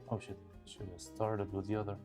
Oh shit, should have started with the other.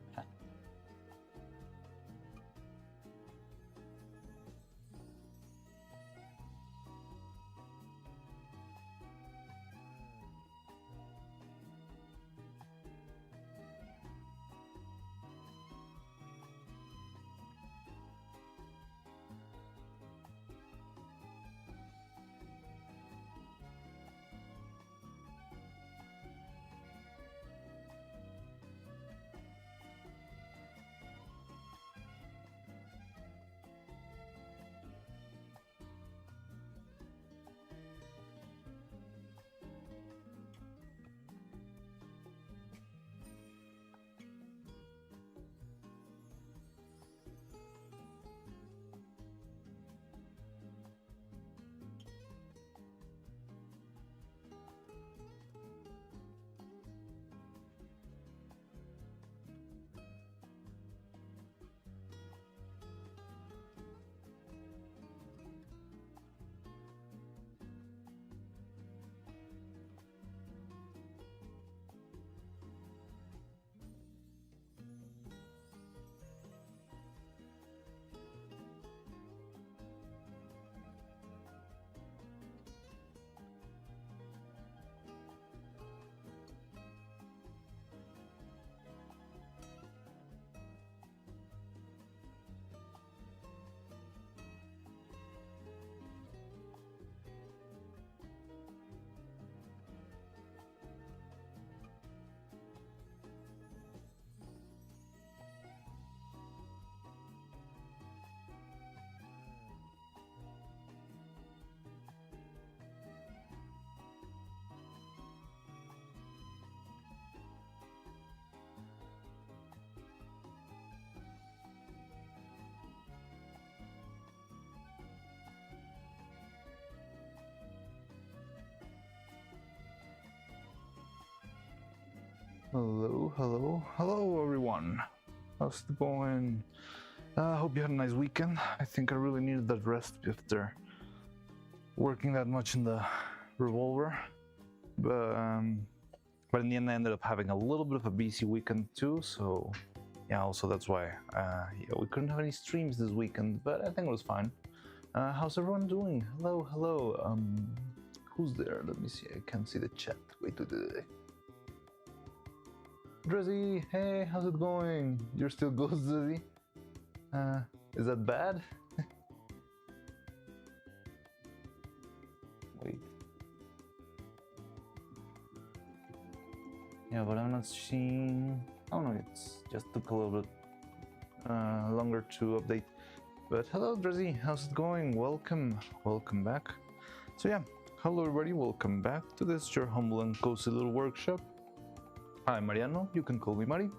Hello everyone. How's it going? Hope you had a nice weekend. I think I really needed that rest after working that much in the revolver. But in the end I ended up having a little bit of a busy weekend too, so yeah, also that's why we couldn't have any streams this weekend, but I think it was fine. How's everyone doing? Hello. Who's there? Let me see, I can't see the chat. Wait. Drizzy, hey, how's it going? You're still Ghost Drizzy? Is that bad? Wait. Yeah, but I'm not seeing... Oh no, it just took a little bit longer to update. But hello Drizzy, how's it going? Welcome back. So yeah, hello everybody, welcome back to this your humble and cozy little workshop. I'm Mariano, you can call me Mari.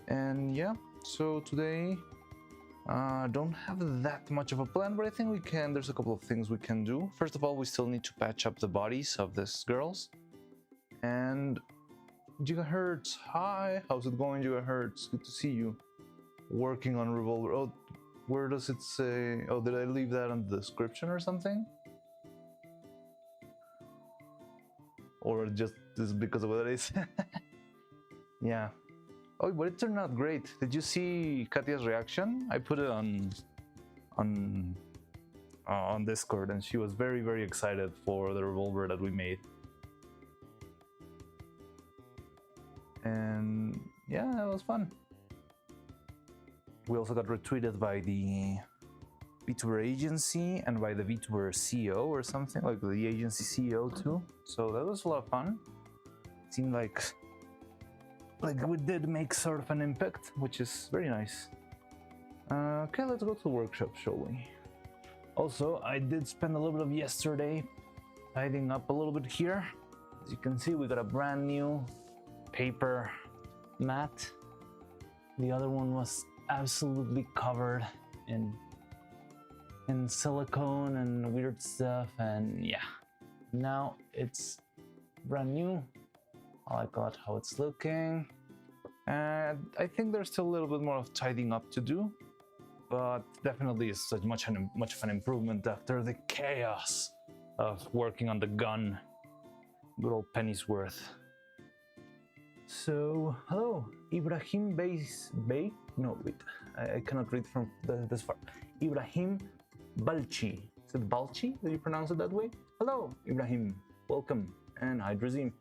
And yeah, so today don't have that much of a plan, but I think there's a couple of things we can do. First of all, we still need to patch up the bodies of these girls. And Gigahertz, hi, how's it going Gigahertz? Good to see you. Working on Revolver. Oh, where does it say? Oh, did I leave that in the description or something? Or just is because of what it is? Yeah. Oh, but it turned out great. Did you see Katya's reaction? I put it on Discord, and she was very, very excited for the revolver that we made. And yeah, it was fun. We also got retweeted by the VTuber agency and by the VTuber CEO or something, like the agency CEO too. So that was a lot of fun. It seemed like we did make sort of an impact, which is very nice. Okay, let's go to the workshop, shall we? Also, I did spend a little bit of yesterday tidying up a little bit here. As you can see, we got a brand new paper mat. The other one was absolutely covered in silicone and weird stuff, and yeah, now it's brand new. I like a lot how it's looking, and I think there's still a little bit more of tidying up to do, but definitely it's much of an improvement after the chaos of working on the gun. Good old penny's worth. So, hello, Ibrahim Bey? No, wait, I cannot read from this far. Ibrahim Balchi. Is it Balchi? Did you pronounce it that way? Hello, Ibrahim. Welcome. And hi, Drazim.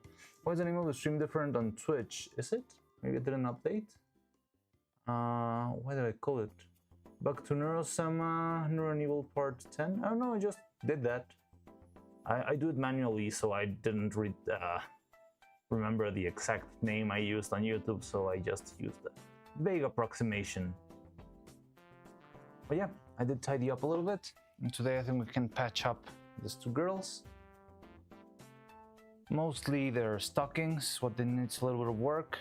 Why is the name of the stream different on Twitch? Is it? Maybe I did an update? Why did I call it? Back to Neuro-Sama, Neuro Part 10? I don't know, I just did that. I do it manually, so I didn't remember the exact name I used on YouTube, so I just used a vague approximation. But yeah, I did tidy up a little bit, and today I think we can patch up these two girls. Mostly their stockings, what they need a little bit of work.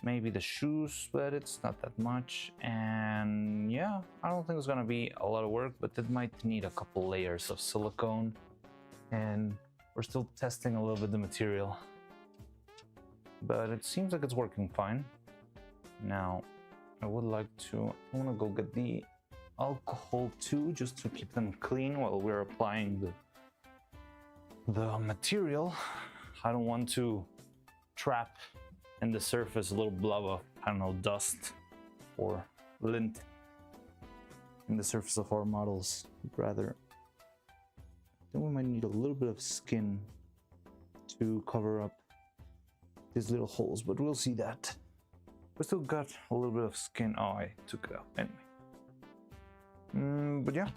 Maybe the shoes, but it's not that much. And yeah, I don't think it's gonna be a lot of work, but it might need a couple layers of silicone. And we're still testing a little bit the material. But it seems like it's working fine. Now, I would like to, I wanna go get the alcohol too, just to keep them clean while we're applying the material. I don't want to trap in the surface a little blob of, I don't know, dust or lint in the surface of our models. Rather, then we might need a little bit of skin to cover up these little holes, but we'll see that. We still got a little bit of skin. Oh, I took it out anyway. But yeah,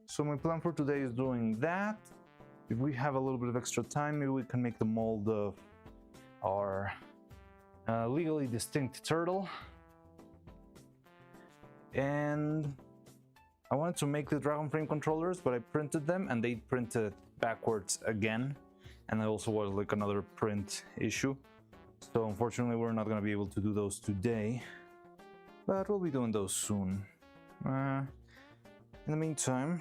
so my plan for today is doing that. If we have a little bit of extra time, maybe we can make the mold of our legally distinct turtle. And I wanted to make the Dragon Frame controllers, but I printed them and they printed backwards again. And there also was like another print issue. So unfortunately, we're not going to be able to do those today, but we'll be doing those soon. In the meantime,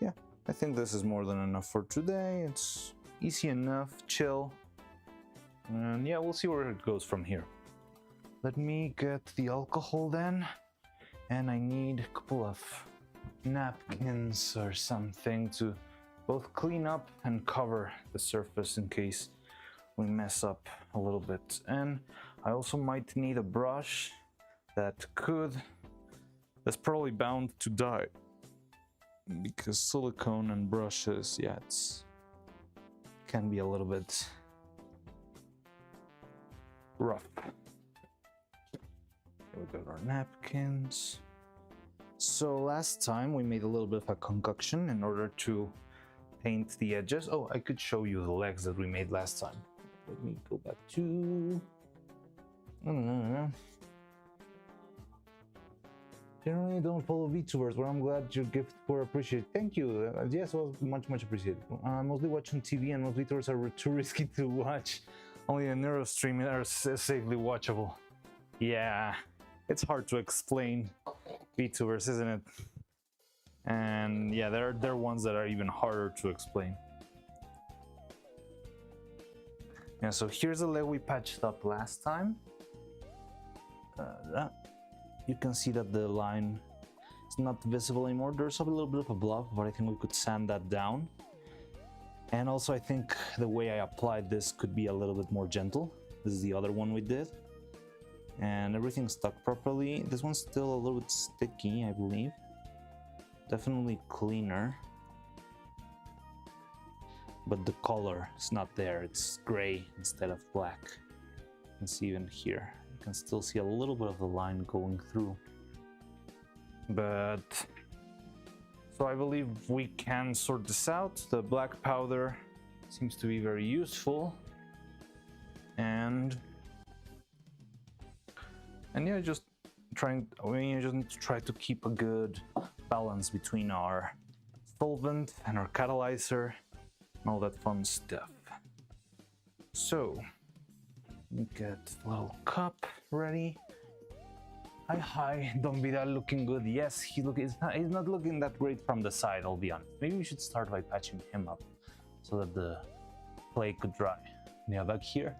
yeah, I think this is more than enough for today. It's easy enough, chill. And yeah, we'll see where it goes from here. Let me get the alcohol then. And I need a couple of napkins or something to both clean up and cover the surface in case we mess up a little bit. And I also might need a brush that's probably bound to die, because silicone and brushes, yeah, can be a little bit rough. Here we got our napkins. So last time we made a little bit of a concoction in order to paint the edges. Oh, I could show you the legs that we made last time. Let me go back to... Generally don't follow VTubers, but I'm glad your gift were appreciated. Thank you. Yes, it was much appreciated. Mostly watching TV and most VTubers are too risky to watch. Only a Neuro stream are safely watchable. Yeah, it's hard to explain VTubers, isn't it? And yeah, there are ones that are even harder to explain. Yeah, so here's the leg we patched up last time. You can see that the line is not visible anymore. There's a little bit of a blob, but I think we could sand that down. And also I think the way I applied this could be a little bit more gentle. This is the other one we did. And everything stuck properly. This one's still a little bit sticky, I believe. Definitely cleaner. But the color is not there. It's gray instead of black. You can see even here. You can still see a little bit of the line going through. But so I believe we can sort this out. The black powder seems to be very useful. And yeah, just need to try to keep a good balance between our solvent and our catalyzer and all that fun stuff. So, let me get the little cup ready. Hi, Don Vidal looking good. Yes, he's not looking that great from the side, I'll be honest. Maybe we should start by patching him up so that the clay could dry. Yeah, back here,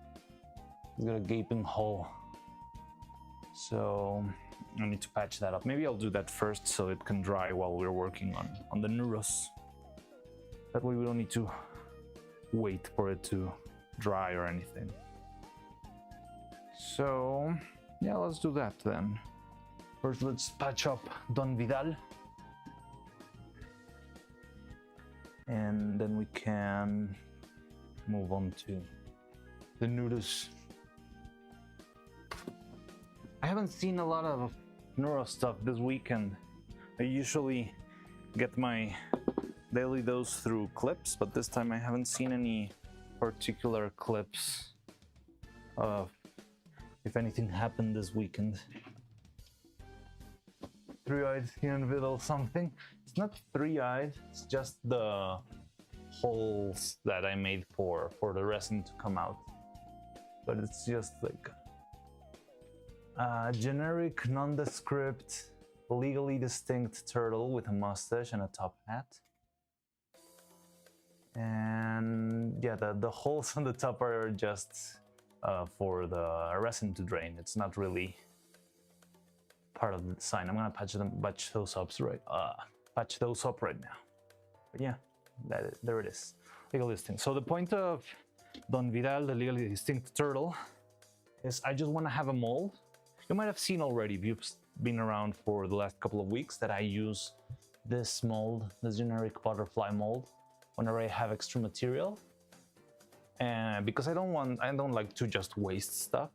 he's got a gaping hole. So I need to patch that up. Maybe I'll do that first so it can dry while we're working on the Neuros. That way we don't need to wait for it to dry or anything. So yeah, let's do that then. First, let's patch up Don Vidal. And then we can move on to the noodles. I haven't seen a lot of neuro stuff this weekend. I usually get my daily dose through clips, but this time I haven't seen any particular clips of if anything happened this weekend. Three-eyed Vidal something. It's not three-eyed, it's just the holes that I made for the resin to come out. But it's just like a generic, nondescript, legally distinct turtle with a mustache and a top hat. And yeah, the holes on the top are just for the resin to drain. It's not really part of the design. I'm gonna patch those up right now. But yeah, there it is. Legally distinct. So the point of Don Vidal, the legally distinct turtle, is I just want to have a mold. You might have seen already if you've been around for the last couple of weeks that I use this mold, this generic butterfly mold, whenever I have extra material. And because I don't like to just waste stuff.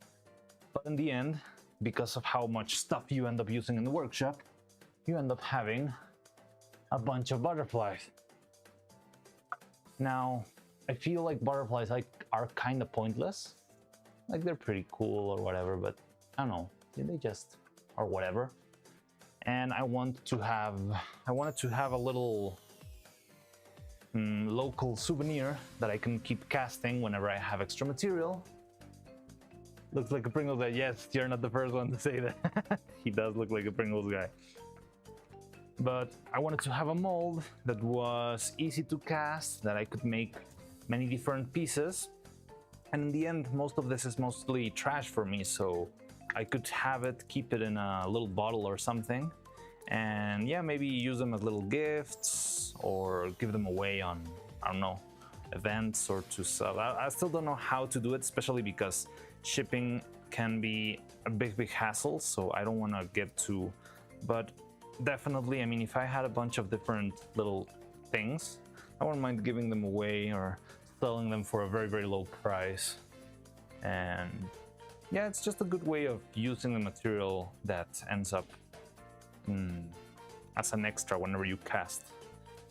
But in the end, because of how much stuff you end up using in the workshop, you end up having a bunch of butterflies. Now, I feel like butterflies are kind of pointless. Like they're pretty cool or whatever, but I don't know, they just are whatever. And I wanted to have a little local souvenir that I can keep casting whenever I have extra material. Looks like a Pringles guy. Yes, you're not the first one to say that. He does look like a Pringles guy. But I wanted to have a mold that was easy to cast, that I could make many different pieces. And in the end, most of this is mostly trash for me, so I could have it, keep it in a little bottle or something. And yeah, maybe use them as little gifts or give them away on, I don't know, events or to sell. I still don't know how to do it, especially because shipping can be a big hassle, so I don't want to get to, but definitely, I mean, if I had a bunch of different little things, I wouldn't mind giving them away or selling them for a very low price. And yeah, it's just a good way of using the material that ends up as an extra whenever you cast.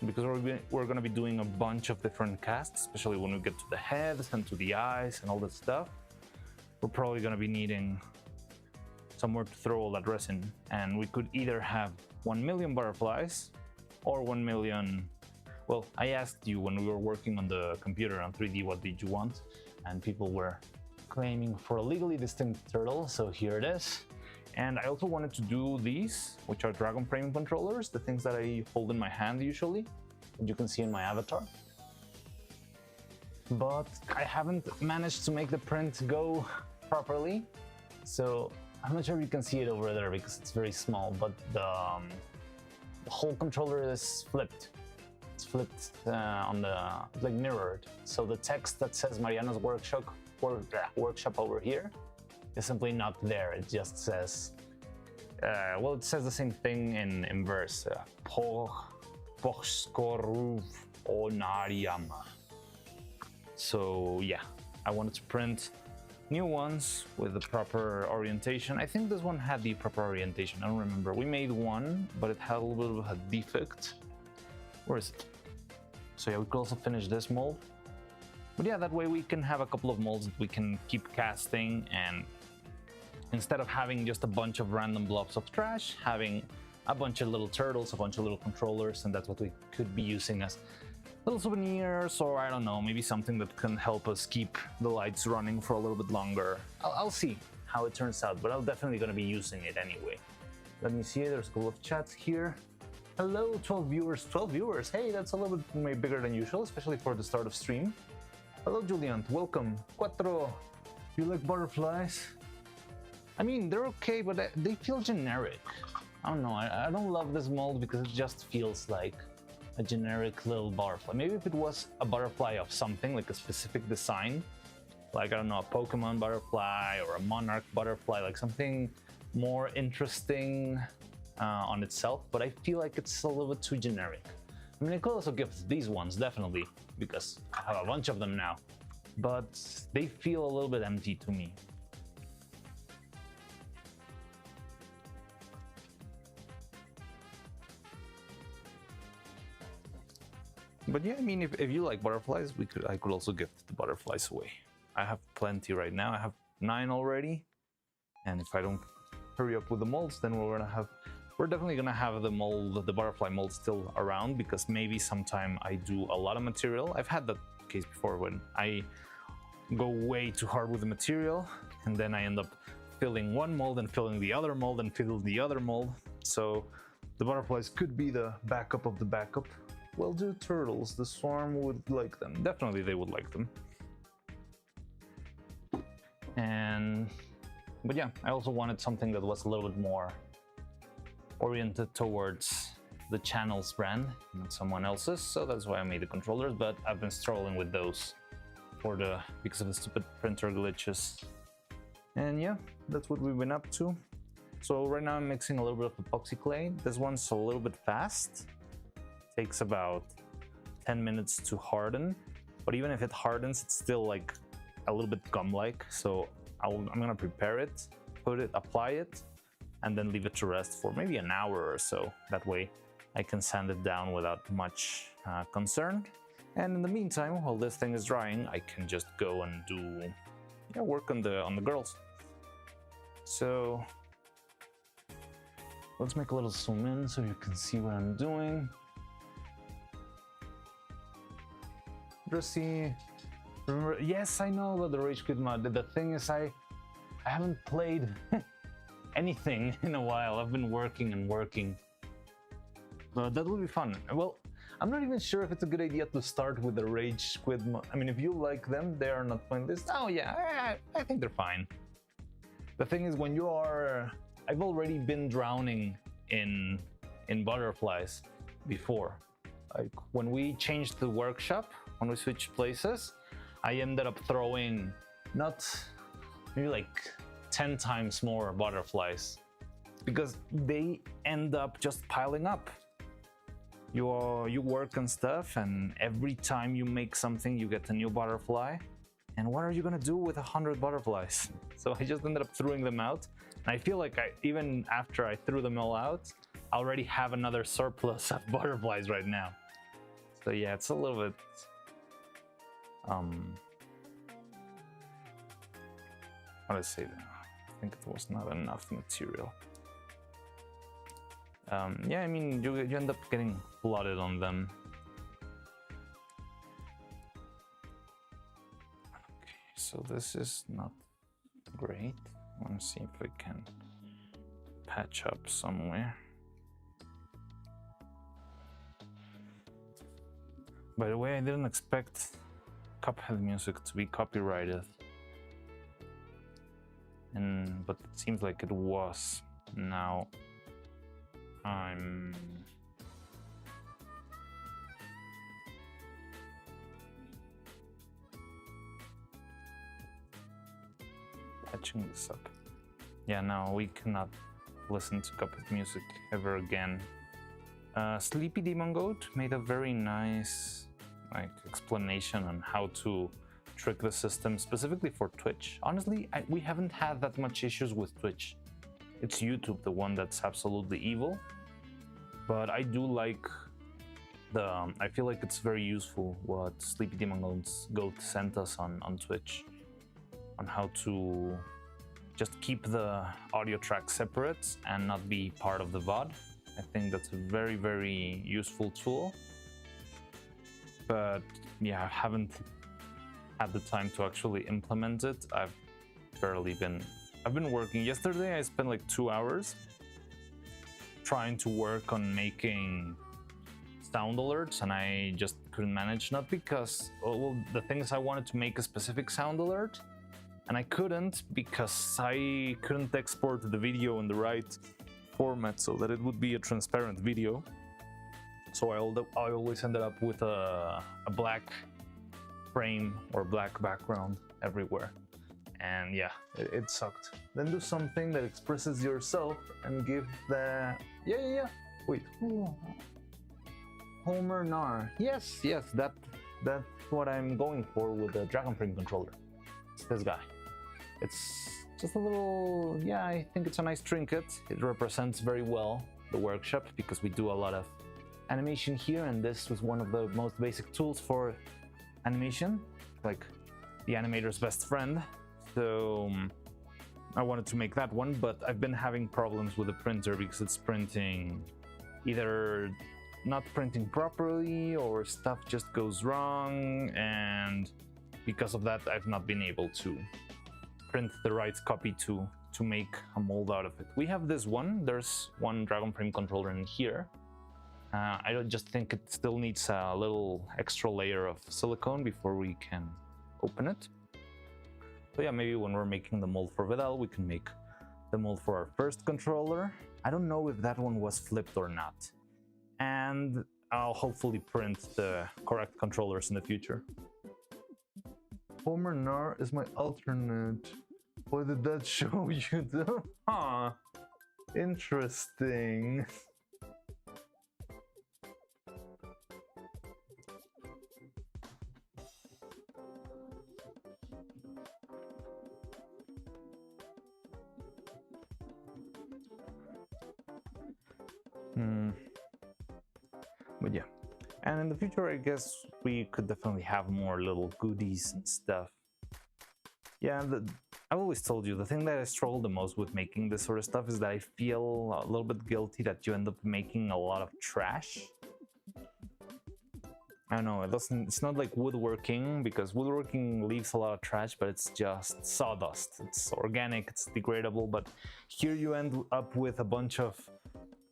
Because we're going to be doing a bunch of different casts, especially when we get to the heads and to the eyes and all that stuff. We're probably going to be needing somewhere to throw all that resin, and we could either have 1 million butterflies or 1 million. Well, I asked you when we were working on the computer on 3D, what did you want? And people were claiming for a legally distinct turtle, so here it is. And I also wanted to do these, which are dragon frame controllers, the things that I hold in my hand usually, that you can see in my avatar. But I haven't managed to make the print go properly, so I'm not sure if you can see it over there because it's very small, but the whole controller is flipped. It's flipped on the, like mirrored. So the text that says Mariano's workshop over here is simply not there. It just says, well, it says the same thing in verse. So yeah, I wanted to print new ones with the proper orientation. I think this one had the proper orientation. I don't remember. We made one, but it had a little bit of a defect. Where is it? So yeah, we could also finish this mold. But yeah, that way we can have a couple of molds that we can keep casting, and instead of having just a bunch of random blobs of trash, having a bunch of little turtles, a bunch of little controllers, and that's what we could be using as little souvenirs, or I don't know, maybe something that can help us keep the lights running for a little bit longer. I'll see how it turns out, but I'm definitely going to be using it anyway. Let me see, there's a couple of chats here. Hello, 12 viewers. 12 viewers, hey, that's a little bit maybe bigger than usual, especially for the start of stream. Hello, Julian, welcome. Cuatro, you like butterflies? I mean, they're okay, but they feel generic. I don't know, I don't love this mold because it just feels like a generic little butterfly. Maybe if it was a butterfly of something, like a specific design, like, I don't know, a Pokemon butterfly or a Monarch butterfly, like something more interesting on itself, but I feel like it's a little bit too generic. I mean, I could also give these ones, definitely, because I have a bunch of them now, but they feel a little bit empty to me. But yeah, I mean, if you like butterflies, I could also give the butterflies away. I have plenty right now. I have 9 already, and if I don't hurry up with the molds, then we're definitely gonna have the butterfly mold still around, because maybe sometime I do a lot of material. I've had that case before when I go way too hard with the material, and then I end up filling one mold and filling the other mold and filling the other mold. So the butterflies could be the backup of the backup. Well, do turtles. The swarm would like them. Definitely they would like them. But yeah, I also wanted something that was a little bit more oriented towards the channel's brand, not someone else's, so that's why I made the controllers, but I've been struggling with those because of the stupid printer glitches. And yeah, that's what we've been up to. So right now I'm mixing a little bit of epoxy clay. This one's a little bit fast. Takes about 10 minutes to harden, but even if it hardens, it's still like a little bit gum-like. So I'm gonna prepare it, apply it, and then leave it to rest for maybe an hour or so. That way I can sand it down without much concern. And in the meantime, while this thing is drying, I can just go and do work on the girls. So let's make a little zoom in so you can see what I'm doing. Dressy, remember? Yes, I know about the Rage Quit mod. The thing is, I haven't played anything in a while. I've been working and working, but that will be fun. Well, I'm not even sure if it's a good idea to start with the Rage Quit mod. I mean, if you like them, they are not pointless. Oh yeah, I think they're fine. The thing is, when you are, I've already been drowning in butterflies before. Like when we changed the workshop, when we switched places, I ended up throwing maybe like 10 times more butterflies, because they end up just piling up. You work on stuff, and every time you make something, you get a new butterfly. And what are you gonna do with 100 butterflies? So I just ended up throwing them out. And I feel like even after I threw them all out, I already have another surplus of butterflies right now. So yeah, it's a little bit how do I say that? I think it was not enough material. Yeah, I mean, you end up getting flooded on them. Okay, so this is not great. I want to see if we can patch up somewhere. By the way, I didn't expect Cuphead music to be copyrighted, but it seems like it was. Now I'm patching this up. Yeah, no, we cannot listen to Cuphead music ever again. Sleepy Demon Goat made a very nice explanation on how to trick the system specifically for Twitch. Honestly, we haven't had that much issues with Twitch. It's YouTube, the one that's absolutely evil. But I do like I feel like it's very useful what Sleepy Demon Goat sent us on Twitch, on how to just keep the audio track separate and not be part of the VOD. I think that's a very, very useful tool. But yeah, I haven't had the time to actually implement it. I've been working. Yesterday I spent like 2 hours trying to work on making sound alerts, and I just couldn't manage. Not because, well, the thing is, I wanted to make a specific sound alert, and I couldn't because I couldn't export the video in the right format so that it would be a transparent video. So I always ended up with a black frame or black background. everywhere. And yeah, it sucked. Then do something that expresses yourself and give the... Yeah. Wait. Homer Nar. Yes, that's what I'm going for with the Dragon Frame controller. It's this guy. It's just a little... Yeah, I think it's a nice trinket. It represents very well the workshop because we do a lot of animation here, and this was one of the most basic tools for animation, like the animator's best friend. So I wanted to make that one, but I've been having problems with the printer because it's printing either not printing properly or stuff just goes wrong, and because of that I've not been able to print the right copy to make a mold out of it. We have this one, there's one Dragon Frame controller in here. I don't just think it still needs a little extra layer of silicone before we can open it. So yeah, maybe when we're making the mold for Vidal, we can make the mold for our first controller. I don't know if that one was flipped or not. And I'll hopefully print the correct controllers in the future. Homer Nar is my alternate. What did that show you though? Huh. Interesting. But yeah, and in the future I guess we could definitely have more little goodies and stuff. Yeah, I've always told you the thing that I struggle the most with making this sort of stuff is that I feel a little bit guilty that you end up making a lot of trash. I don't know, it's not like woodworking, because woodworking leaves a lot of trash, but it's just sawdust. It's organic, it's degradable, but here you end up with a bunch of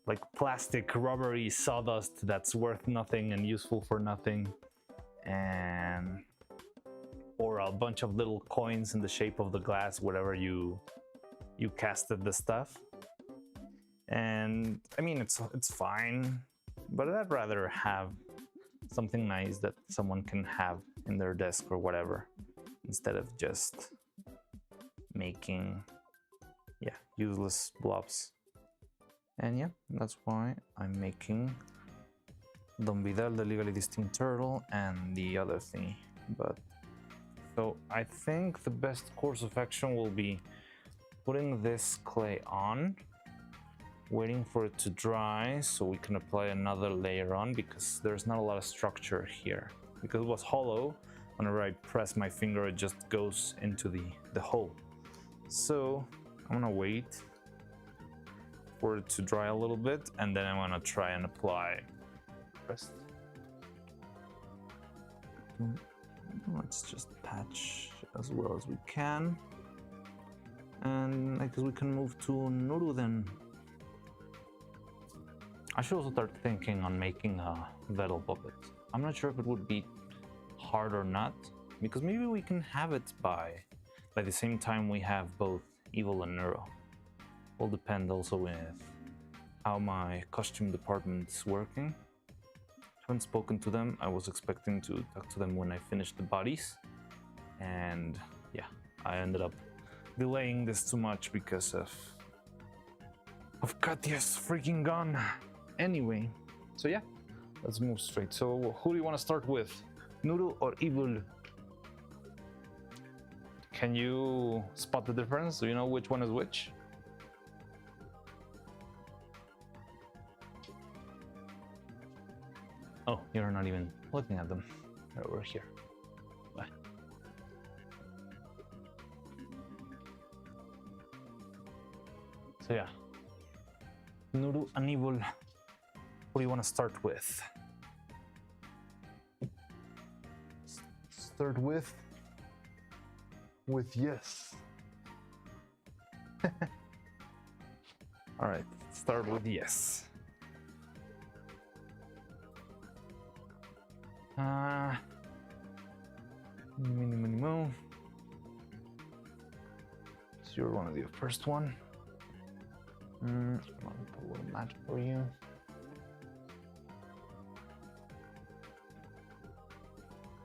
like plastic, rubbery sawdust that's worth nothing and useful for nothing, and or a bunch of little coins in the shape of the glass wherever you casted the stuff. And I mean, it's fine, but I'd rather have something nice that someone can have in their desk or whatever, instead of just making, yeah, useless blobs. And yeah, that's why I'm making Don Vidal, the legally distinct turtle, and the other thing. But so I think the best course of action will be putting this clay on, waiting for it to dry so we can apply another layer on, because there's not a lot of structure here. Because it was hollow, whenever I press my finger it just goes into the hole. So I'm gonna wait for it to dry a little bit, and then I'm gonna try and apply the rest. Let's just patch as well as we can, and I guess we can move to Nuru then. I should also start thinking on making a Vedal puppet. I'm not sure if it would be hard or not, because maybe we can have it by the same time we have both Evil and Neuro. Will depend also with how my costume department is working. I haven't spoken to them. I was expecting to talk to them when I finished the bodies, and yeah, I ended up delaying this too much because of Katya's freaking gun. Anyway, so yeah, let's move straight. So who do you want to start with, Nuru or Evil? Can you spot the difference? Do you know which one is which? Oh, you're not even looking at them. They're over here. Bye. So yeah, Nuru and Evil, what do you want to start with? Start with yes. All right, start with yes. Mini. So you're one of the first one. I'll put a little mat for you.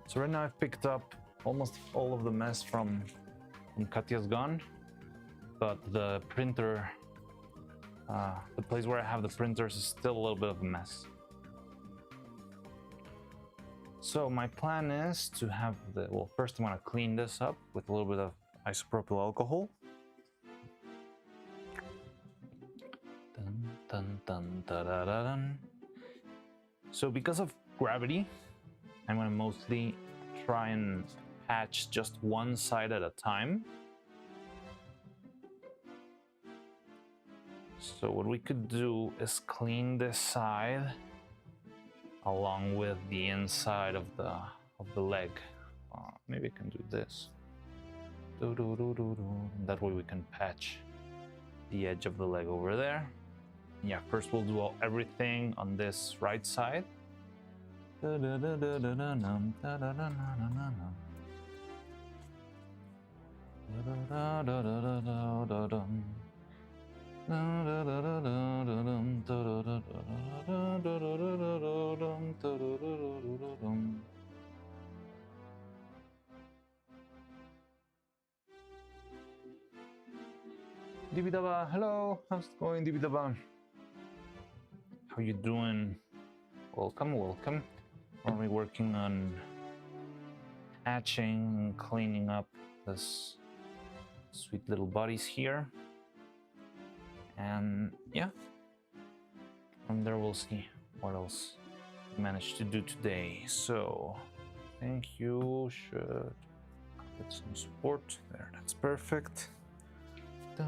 So right now I've picked up almost all of the mess from Katya's gone, but the printer, the place where I have the printers is still a little bit of a mess. So my plan is to have the, well, first I'm gonna clean this up with a little bit of isopropyl alcohol. Dun, dun, dun, da, da, da, dun. So because of gravity, I'm gonna mostly try and patch just one side at a time. So what we could do is clean this side along with the inside of the leg. Maybe I can do this. That way we can patch the edge of the leg over there. Yeah, first we'll do everything on this right side. Dibidaba, hello, how's it going, Dibidaba? How you doing? Welcome, welcome. We're working on patching and cleaning up this sweet little bodies here. And yeah, from there we'll see what else we managed to do today. So, thank you. Should get some support there. That's perfect. So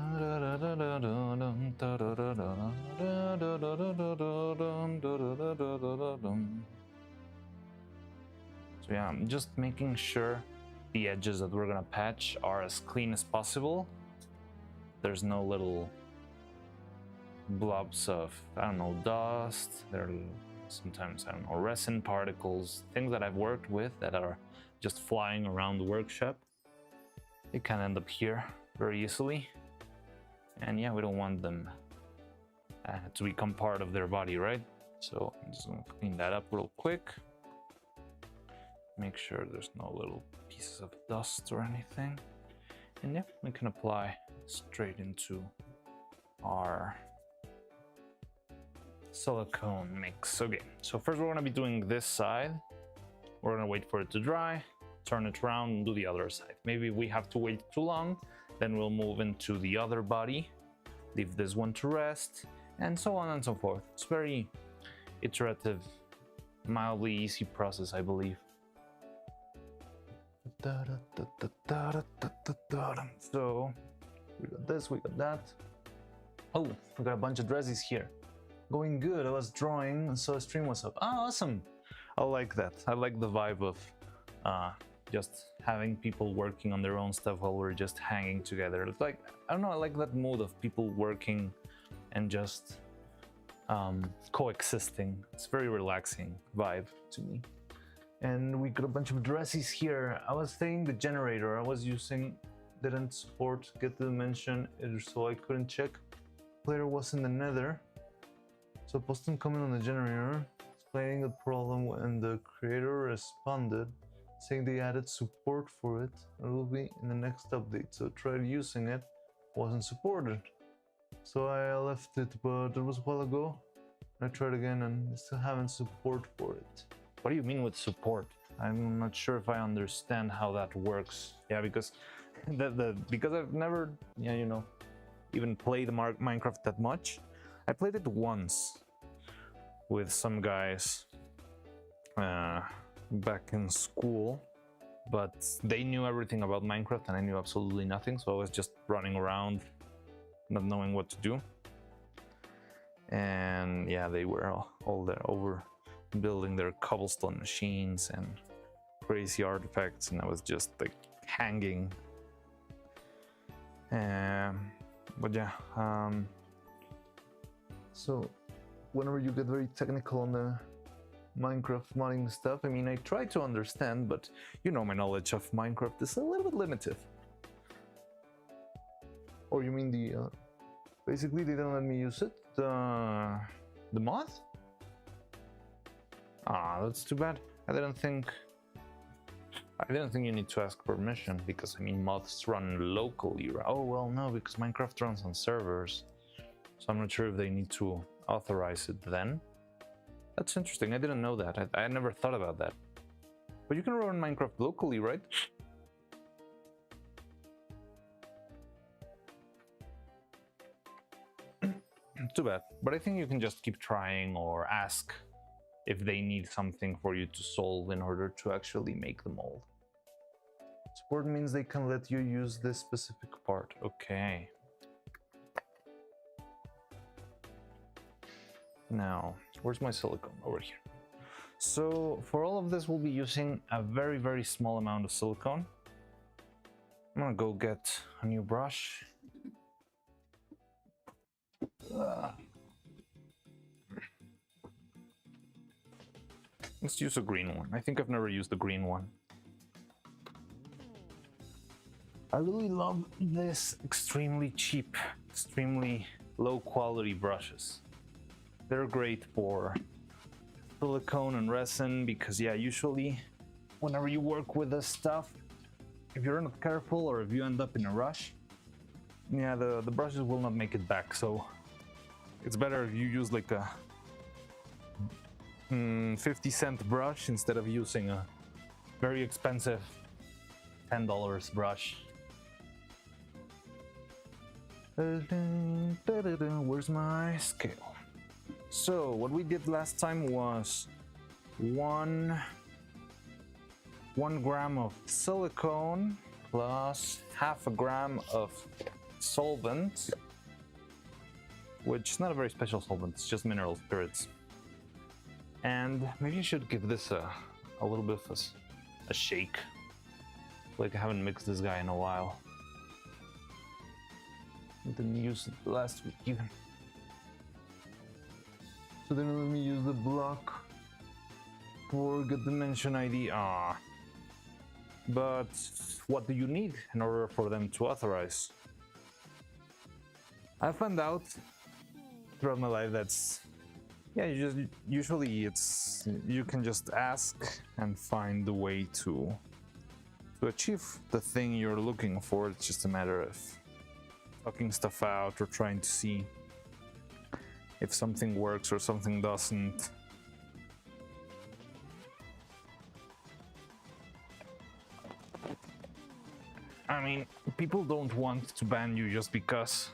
yeah, I'm just making sure the edges that we're gonna patch are as clean as possible. There's no little blobs of, I don't know, dust. There are sometimes, I don't know, resin particles, things that I've worked with that are just flying around the workshop. They can end up here very easily. And yeah, we don't want them to become part of their body, right? So I'm just gonna clean that up real quick. Make sure there's no little pieces of dust or anything. And yeah, we can apply straight into our silicone mix. Okay, so first we're gonna be doing this side. We're gonna wait for it to dry, turn it around and do the other side. Maybe we have to wait too long, then we'll move into the other body, leave this one to rest, and so on and so forth. It's very iterative, mildly easy process, I believe. So we got this, we got that. Oh, we got a bunch of dresses here. Going good. I was drawing and saw a stream was up. Oh, awesome. I like that. I like the vibe of just having people working on their own stuff while we're just hanging together. It's like, I don't know, I like that mood of people working and just coexisting. It's a very relaxing vibe to me. And we got a bunch of dresses here. I was saying the generator I was using didn't support get the dimension, so I couldn't check. Player was in the nether. So posting comment on the generator, explaining the problem, and the creator responded, saying they added support for it. It will be in the next update. So tried using it, wasn't supported. So I left it, but it was a while ago. I tried again and still haven't support for it. What do you mean with support? I'm not sure if I understand how that works. Yeah, because because I've never, yeah, you know, even played Minecraft that much. I played it once with some guys back in school, but they knew everything about Minecraft and I knew absolutely nothing, so I was just running around not knowing what to do. And yeah, they were all there over building their cobblestone machines and crazy artifacts, and I was just like hanging. But yeah, so whenever you get very technical on the Minecraft modding stuff, I mean, I try to understand, but you know, my knowledge of Minecraft is a little bit limited. Or you mean the basically they didn't let me use it, the mod? Ah, that's too bad. I I didn't think you need to ask permission because, I mean, mods run locally. Oh, well, no, because Minecraft runs on servers. So I'm not sure if they need to authorize it then. That's interesting. I didn't know that. I never thought about that. But you can run Minecraft locally, right? Too bad. But I think you can just keep trying or ask if they need something for you to solve in order to actually make the mold. Support means they can let you use this specific part. Okay. Now, where's my silicone? Over here. So for all of this, we'll be using a very, very small amount of silicone. I'm gonna go get a new brush. Let's use a green one. I think I've never used the green one. I really love this extremely cheap, extremely low quality brushes. They're great for silicone and resin because, yeah, usually whenever you work with this stuff, if you're not careful or if you end up in a rush, yeah, the brushes will not make it back. So it's better if you use like a 50-cent brush instead of using a very expensive $10 brush. Where's my scale? So what we did last time was one gram of silicone plus half a gram of solvent, which is not a very special solvent, it's just mineral spirits. And maybe I should give this a little bit of a shake. Like I haven't mixed this guy in a while. I didn't use it last week even. So then let me use the block for get dimension ID. But what do you need in order for them to authorize? I found out throughout my life that's, yeah, usually you can just ask and find the way to achieve the thing you're looking for. It's just a matter of talking stuff out or trying to see if something works or something doesn't. I mean, people don't want to ban you just because.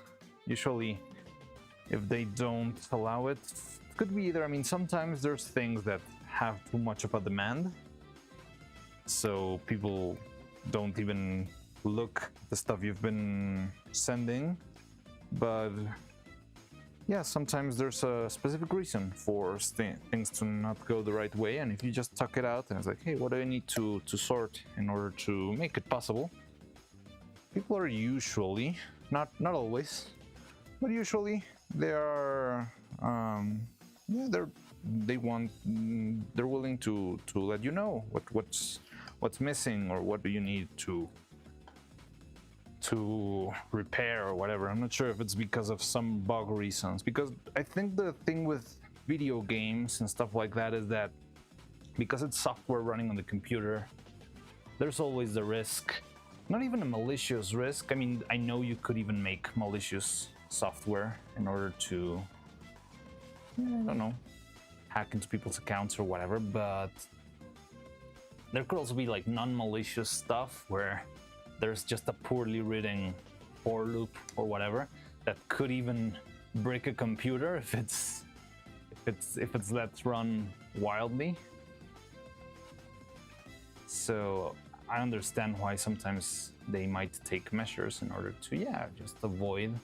Usually, if they don't allow it, it could be either, I mean, sometimes there's things that have too much of a demand, so people don't even look at the stuff you've been sending. But yeah, sometimes there's a specific reason for things to not go the right way, and if you just tuck it out and it's like, hey, what do I need to sort in order to make it possible? People are usually, not always, but usually they are, yeah, they're willing to let you know what's missing or what do you need to repair or whatever. I'm not sure if it's because of some bug reasons, because I think the thing with video games and stuff like that is that because it's software running on the computer, there's always the risk, not even a malicious risk. I mean, I know you could even make malicious software in order to, I don't know, hack into people's accounts or whatever, but there could also be like non-malicious stuff where there's just a poorly written for loop or whatever that could even break a computer if it's let run wildly. So I understand why sometimes they might take measures in order to, yeah, just avoid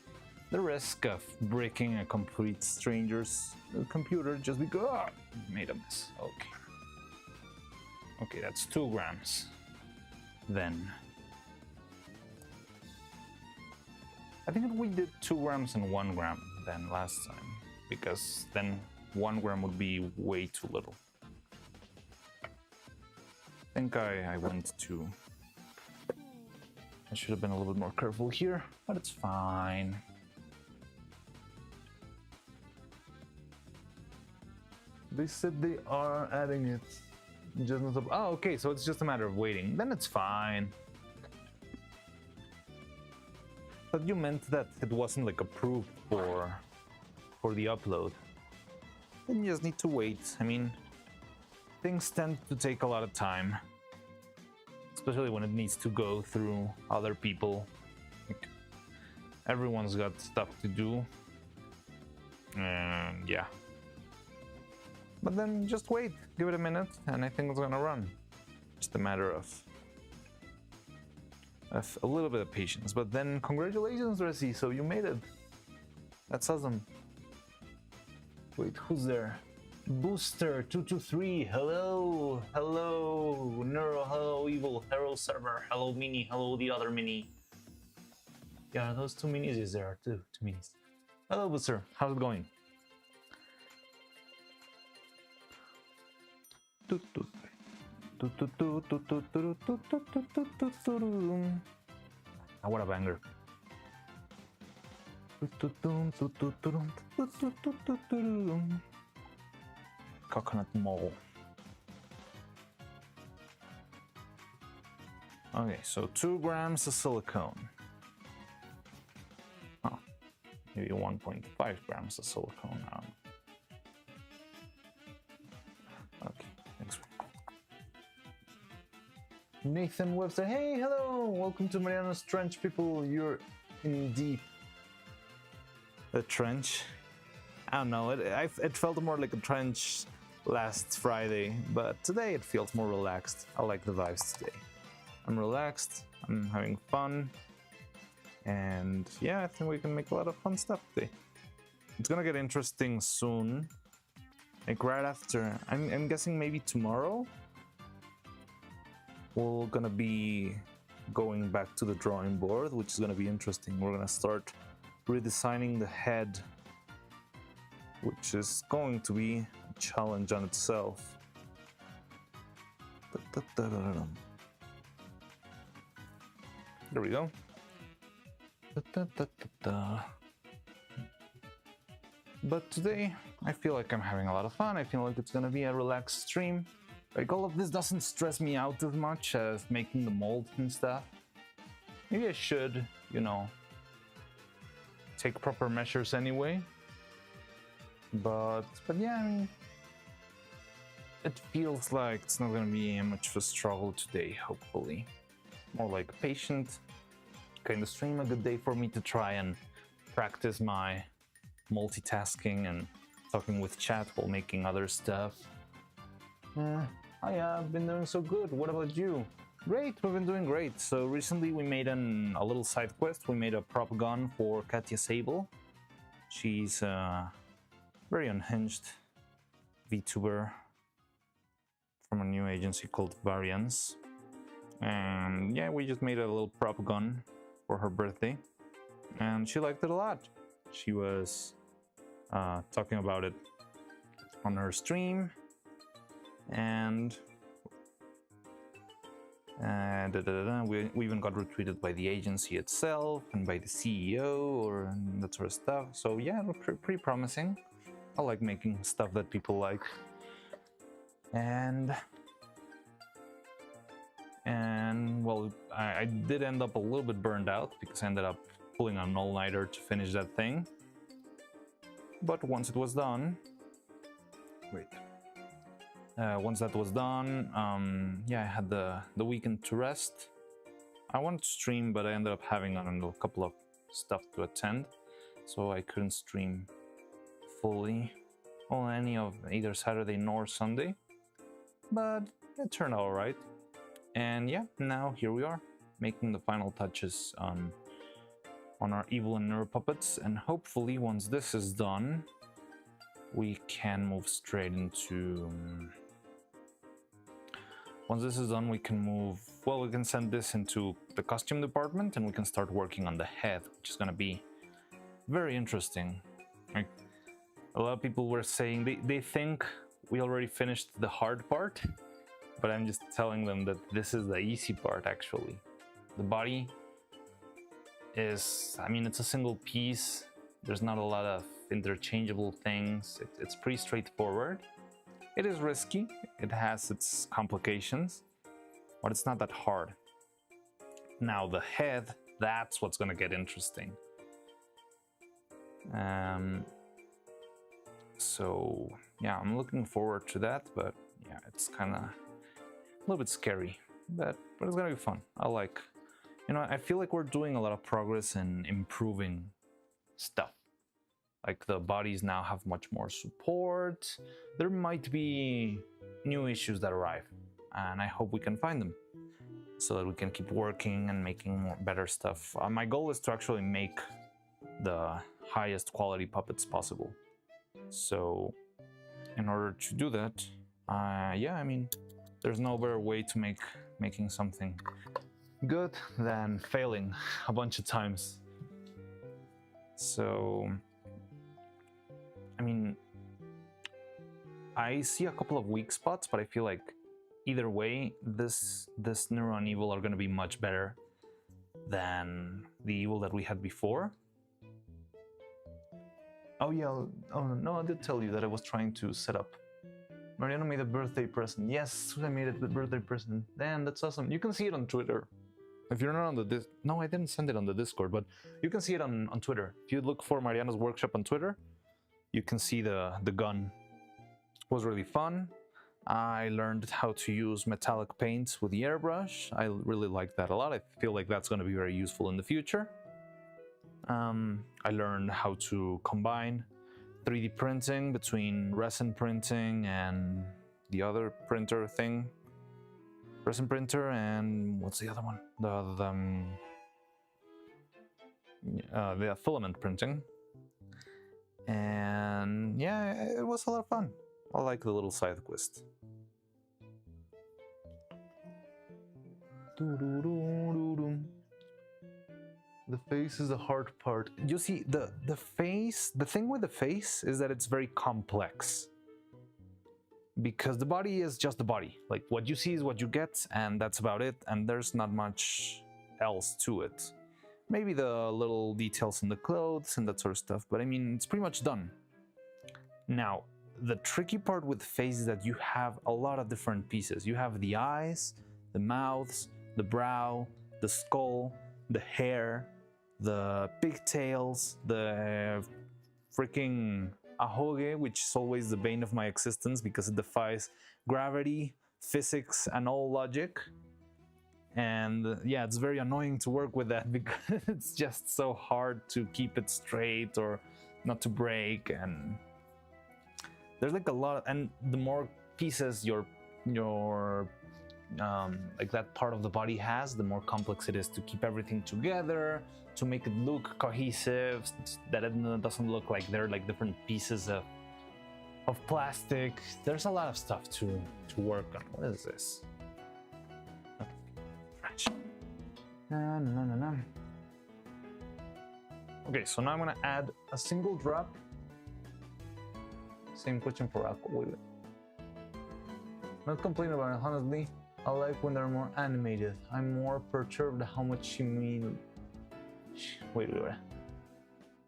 the risk of breaking a complete stranger's computer just because made a mess. Okay, that's 2 grams. Then I think we did 2 grams and 1 gram then last time, because then 1 gram would be way too little. I think I should have been a little bit more careful here, but it's fine. They said they are adding it. Just not. Oh, okay. So it's just a matter of waiting. Then it's fine. But you meant that it wasn't like approved for the upload. Then you just need to wait. I mean, things tend to take a lot of time, especially when it needs to go through other people. Like, everyone's got stuff to do, and yeah. But then just wait, give it a minute, and I think it's gonna run. Just a matter of a little bit of patience. But then congratulations, Resi, so you made it. That's awesome. Wait, who's there? Booster223, hello, hello, Neuro, hello, Evil, hello, Server, hello, Mini, hello, the other Mini. Yeah, those two Minis, yes, there are two Minis. Hello, Booster, how's it going? Ah, what a banger. Coconut mole. Okay, so 2 grams of silicone. Oh, maybe 1.5 grams of silicone now. Okay, thanks. Nathan Webster, hey, hello, welcome to Mariana's Trench, people. You're in deep. A trench? I don't know, it felt more like a trench last Friday, but today it feels more relaxed. I like the vibes today. I'm relaxed, I'm having fun, and yeah, I think we can make a lot of fun stuff today. It's gonna get interesting soon, like right after, I'm guessing maybe tomorrow, we're gonna be going back to the drawing board, which is gonna be interesting. We're gonna start redesigning the head, which is going to be a challenge on itself. There we go. But today, I feel like I'm having a lot of fun. I feel like it's gonna be a relaxed stream. Like, all of this doesn't stress me out as much as making the mold and stuff. Maybe I should, you know, take proper measures anyway. But yeah, I mean, it feels like it's not gonna be much of a struggle today, hopefully. More like a patient kind of stream, a good day for me to try and practice my multitasking and talking with chat while making other stuff. Oh yeah, I've been doing so good. What about you? Great, we've been doing great. So recently we made a little side quest. We made a prop gun for Katya Sable. She's a very unhinged VTuber from a new agency called Variance. And yeah, we just made a little prop gun for her birthday. And she liked it a lot. She was talking about it on her stream. And we even got retweeted by the agency itself and by the CEO or that sort of stuff. So yeah, pretty promising. I like making stuff that people like. And well, I did end up a little bit burned out because I ended up pulling an all-nighter to finish that thing. But once it was done, once that was done, yeah, I had the weekend to rest. I wanted to stream, but I ended up having a couple of stuff to attend, so I couldn't stream fully on any of either Saturday nor Sunday. But it turned out alright. And yeah, now here we are, making the final touches on our Evil and Neuro puppets, and hopefully once this is done, we can move straight into... Once this is done, we can move... Well, we can send this into the costume department, and we can start working on the head, which is gonna be very interesting. Like, a lot of people were saying they think we already finished the hard part, but I'm just telling them that this is the easy part, actually. The body is... I mean, it's a single piece. There's not a lot of interchangeable things. It's pretty straightforward. It is risky, it has its complications, but it's not that hard. Now the head, that's what's gonna get interesting. So yeah, I'm looking forward to that, but yeah, it's kind of a little bit scary, but it's gonna be fun. I feel like we're doing a lot of progress in improving stuff. Like the bodies now have much more support. There might be new issues that arrive, and I hope we can find them so that we can keep working and making better stuff. My goal is to actually make the highest quality puppets possible. So in order to do that, yeah, I mean, there's no better way to making something good than failing a bunch of times. So, I mean, I see a couple of weak spots, but I feel like either way, this Neuro and Evil are going to be much better than the Evil that we had before. Oh yeah, oh no, I did tell you that I was trying to set up. Mariano made a birthday present. Yes, I made it the birthday present. Damn, that's awesome. You can see it on Twitter. If you're not on the no, I didn't send it on the Discord, but you can see it on Twitter. If you look for Mariano's workshop on Twitter, you can see the gun. It was really fun. I learned how to use metallic paints with the airbrush. I really like that a lot. I feel like that's going to be very useful in the future. I learned how to combine 3D printing between resin printing and the other printer thing. Resin printer and what's the other one? The filament printing. And yeah, it was a lot of fun. I like the little side quest. The face is the hard part. You see, the face, the thing with the face is that it's very complex. Because the body is just the body. Like what you see is what you get, and that's about it, and there's not much else to it. Maybe the little details in the clothes and that sort of stuff, but I mean, it's pretty much done. Now, the tricky part with the face is that you have a lot of different pieces. You have the eyes, the mouths, the brow, the skull, the hair, the pigtails, the freaking ahoge, which is always the bane of my existence because it defies gravity, physics, and all logic. And yeah, it's very annoying to work with that because it's just so hard to keep it straight or not to break. And there's like a lot, and the more pieces your like that part of the body has, the more complex it is to keep everything together, to make it look cohesive, that it doesn't look like they're like different pieces of plastic. There's a lot of stuff to work on. What is this? French. No. Okay, so now I'm gonna add a single drop. Same question for Aqua. Wait. Not complaining about it, honestly. I like when they're more animated. I'm more perturbed how much she mean. Wait.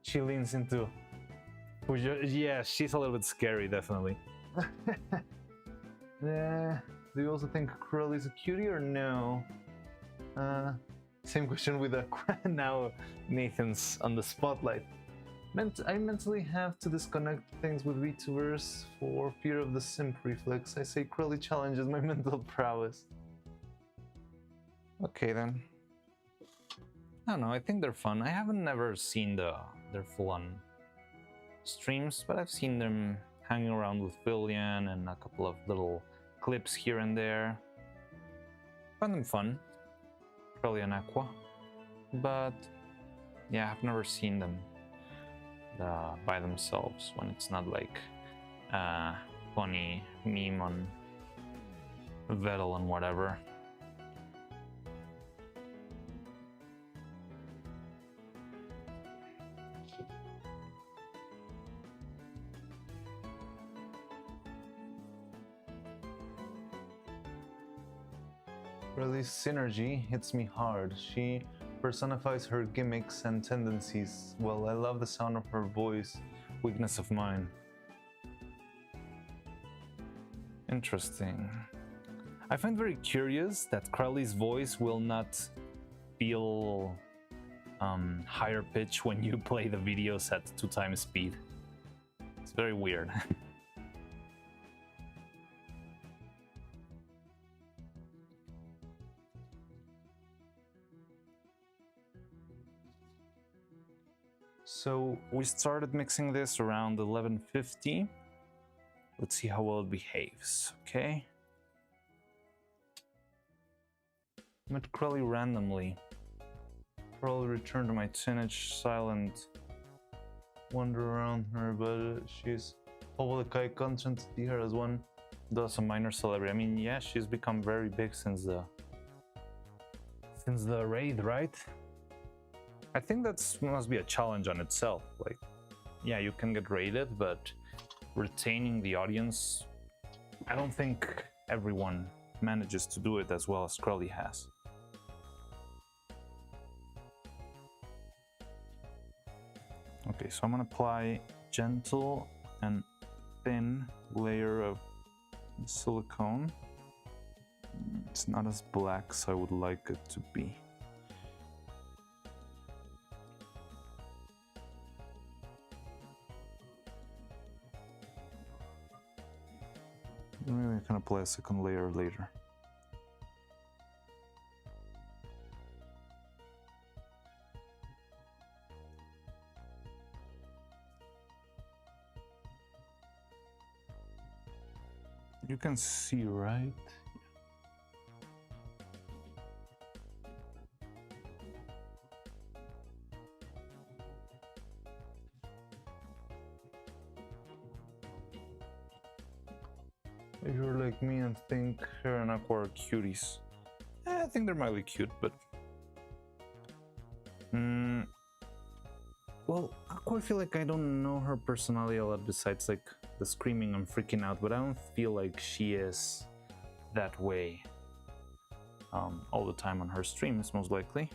She leans into. Yeah, she's a little bit scary, definitely. Do you also think Krill is a cutie or no? Same question with now Nathan's on the spotlight. I mentally have to disconnect things with VTubers for fear of the simp reflex. I say Crowley challenges my mental prowess. Okay then. I don't know, I think they're fun. I haven't never seen their full-on streams, but I've seen them hanging around with William and a couple of little clips here and there. Find them fun. Crowley and Aqua. But yeah, I've never seen them by themselves when it's not like funny meme on Vettel and whatever. Release synergy hits me hard. She personifies her gimmicks and tendencies. Well, I love the sound of her voice. Weakness of mine. Interesting. I find very curious that Crowley's voice will not feel higher pitch when you play the videos at 2x speed. It's very weird. So we started mixing this around 11:50. Let's see how well it behaves, okay? Met Crowley randomly. Probably return to my teenage silent wander around her, but she's public eye content to see her as one does a minor celebrity. I mean, yeah, she's become very big since the raid, right? I think that must be a challenge on itself. Like, yeah, you can get raided, but retaining the audience, I don't think everyone manages to do it as well as Crowley has. Okay, so I'm gonna apply gentle and thin layer of silicone. It's not as black as I would like it to be. Maybe I can apply a second layer later. You can see, right? If you're like me and think Hair and Aqua are cuties, I think they're mildly cute, but well, Aqua, I feel like I don't know her personality a lot besides like the screaming and freaking out, but I don't feel like she is that way all the time on her streams, most likely.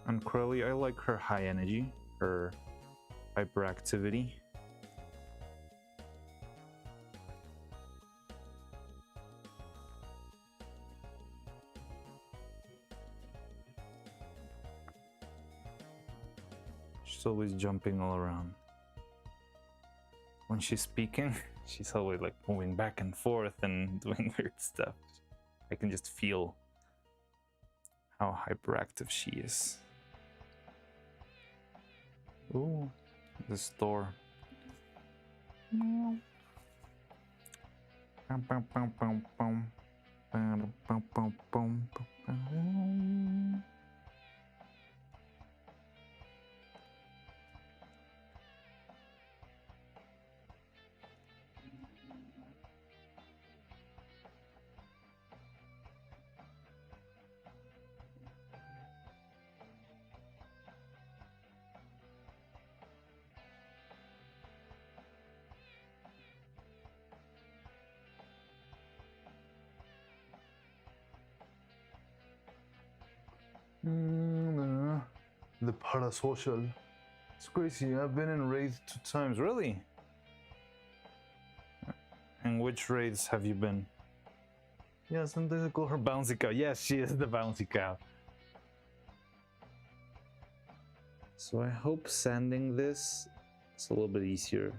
And Crowley, I like her high energy, her hyperactivity. She's always jumping all around. When she's speaking, she's always like moving back and forth and doing weird stuff. I can just feel how hyperactive she is. Ooh, the store. The parasocial. It's crazy. I've been in raids 2 times. Really? And which raids have you been? Yeah, sometimes I call her Bouncy Cow. Yes, she is the Bouncy Cow. So I hope sanding this is a little bit easier.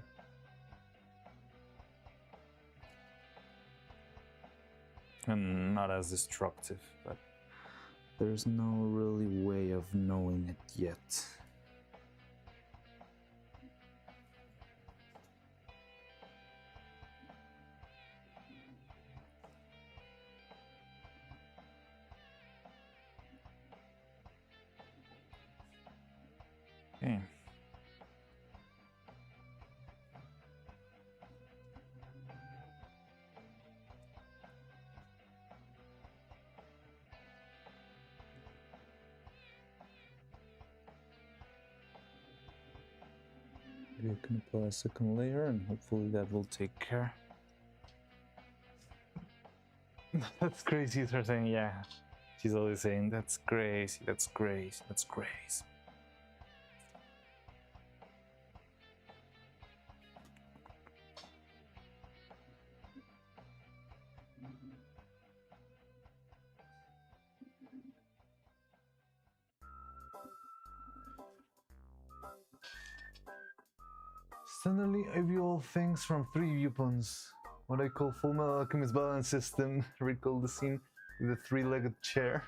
And not as destructive, but there's no really way of knowing it yet. Okay. Maybe I can apply a second layer and hopefully that will take care. That's crazy, they're saying, yeah. She's always saying, that's crazy, that's crazy, that's crazy. Suddenly, I view all things from 3 viewpoints. What I call Full Metal Alchemist balance system. Recall the scene with the 3-legged chair.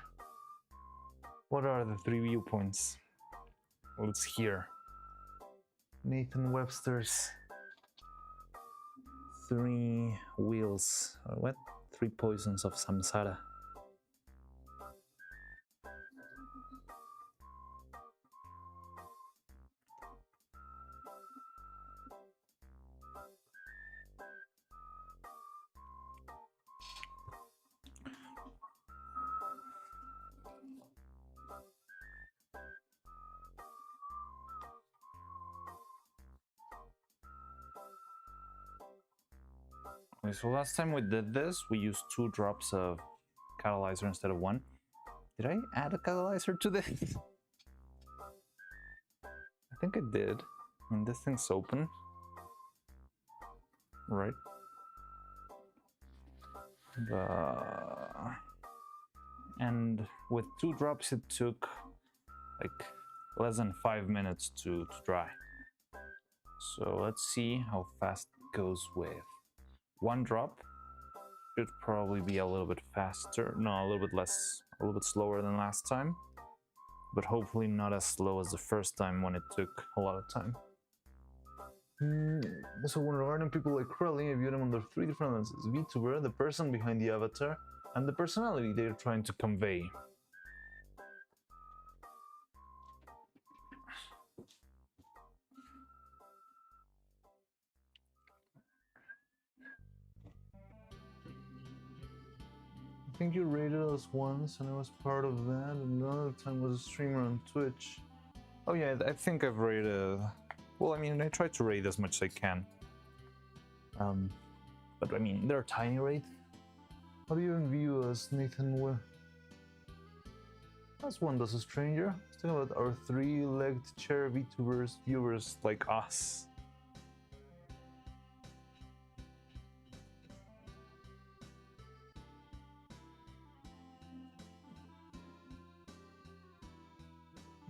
What are the 3 viewpoints? Well, it's here. Nathan Webster's 3 wheels. Or what? 3 poisons of samsara. Okay, so last time we did this, we used 2 drops of catalyzer instead of 1. Did I add a catalyzer to this? I think I did. I mean, this thing's open. Right. And with 2 drops, it took like less than 5 minutes to dry. So let's see how fast it goes with 1 drop. Should probably be a little bit faster. No, a little bit less, a little bit slower than last time. But hopefully not as slow as the first time when it took a lot of time. So when regarding people like Crowley, I view them under 3 different lenses. VTuber, the person behind the avatar, and the personality they're trying to convey. I think you rated us once and I was part of that, and another time was a streamer on Twitch. Oh yeah, I think I've rated... Well, I mean, I try to rate as much as I can. But I mean, they're tiny rate. How do you even view us, Nathan? As one does a stranger. Let's talk about our 3-legged chair VTubers, viewers like us.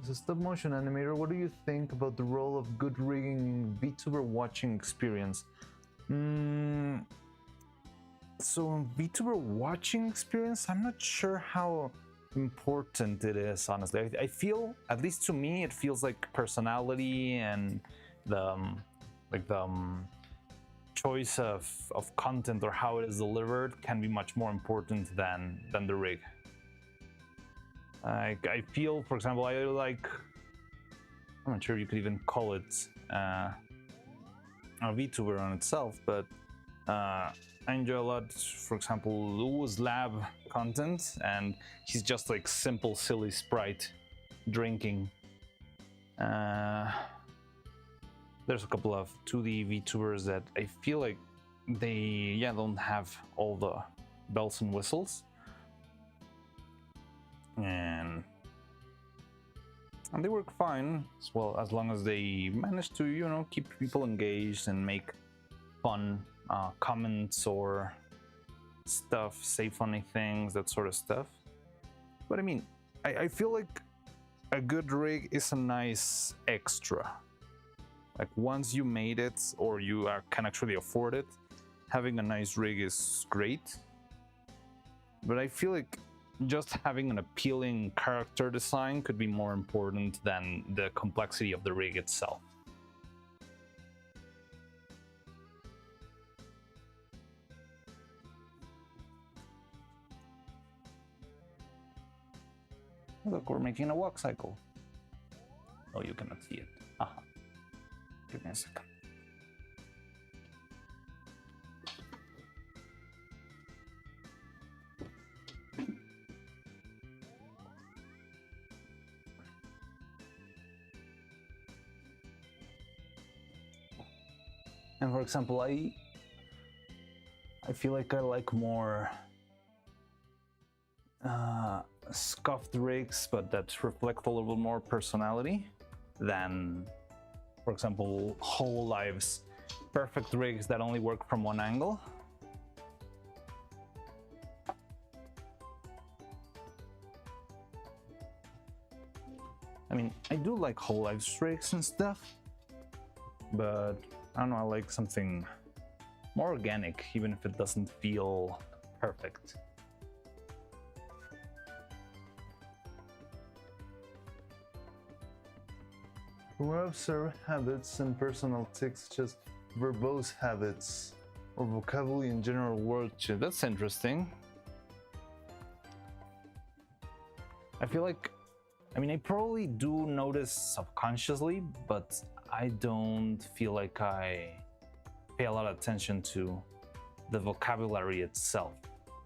As a stop-motion animator, what do you think about the role of good rigging in VTuber watching experience? So VTuber watching experience, I'm not sure how important it is, honestly. I feel, at least to me, it feels like personality and the choice of content or how it is delivered can be much more important than the rig. I feel, for example, I like, I'm not sure you could even call it a VTuber on itself, but I enjoy a lot, for example, Lu's lab content, and he's just like simple, silly sprite drinking. There's a couple of 2D VTubers that I feel like they don't have all the bells and whistles. And they work fine as well, as long as they manage to, you know, keep people engaged and make fun comments or stuff, say funny things, that sort of stuff. But I mean, I feel like a good rig is a nice extra. Like once you made it or you can actually afford it, having a nice rig is great. But I feel like just having an appealing character design could be more important than the complexity of the rig itself. Look, we're making a walk cycle. Oh, you cannot see it. Aha. Give me a second. And for example, I feel like I like more scuffed rigs, but that reflect a little bit more personality than, for example, whole lives perfect rigs that only work from one angle. I mean, I do like whole lives rigs and stuff, but I don't know, I like something more organic, even if it doesn't feel perfect. We observe habits and personal tics such as verbose habits or vocabulary and general word choice. That's interesting. I feel like, I mean, I probably do notice subconsciously, but I don't feel like I pay a lot of attention to the vocabulary itself.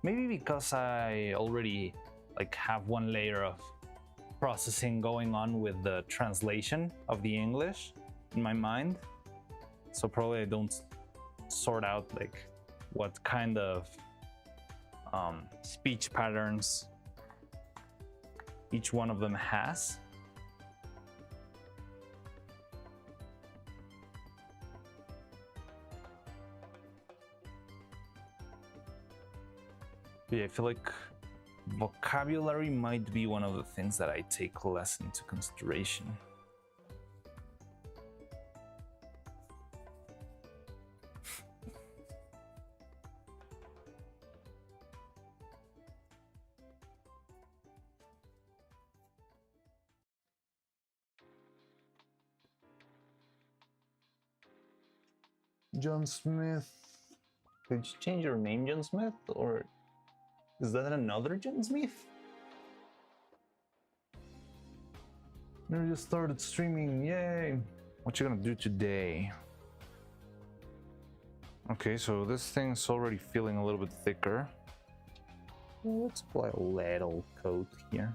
Maybe because I already like have one layer of processing going on with the translation of the English in my mind. So probably I don't sort out like what kind of speech patterns each one of them has. But yeah, I feel like vocabulary might be one of the things that I take less into consideration. John Smith. Did you change your name, John Smith? Or is that another John Smith? I just started streaming, yay! What you gonna do today? Okay, so this thing's already feeling a little bit thicker. Let's apply a little coat here.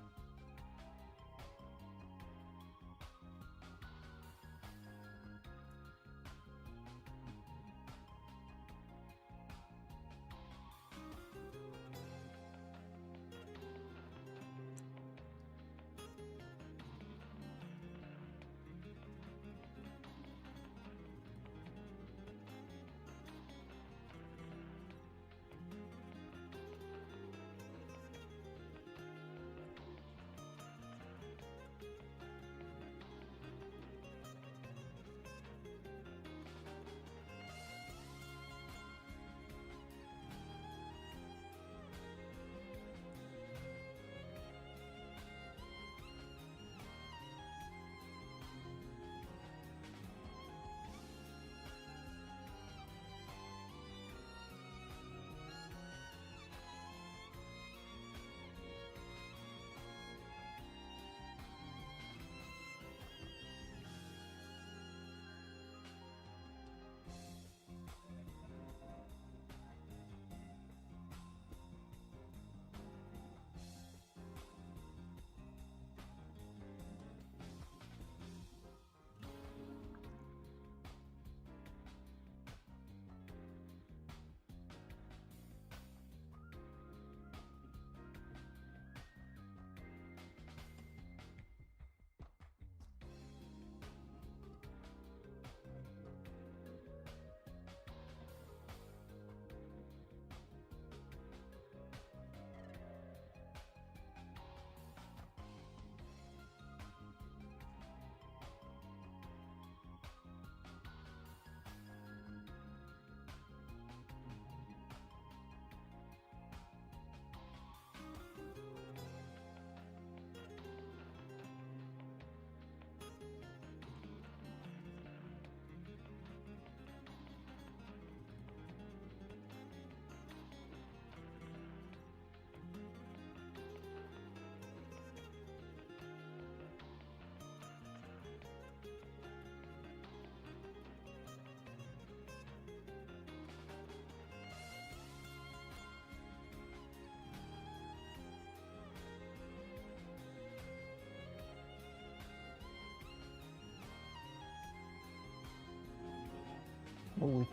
Oh,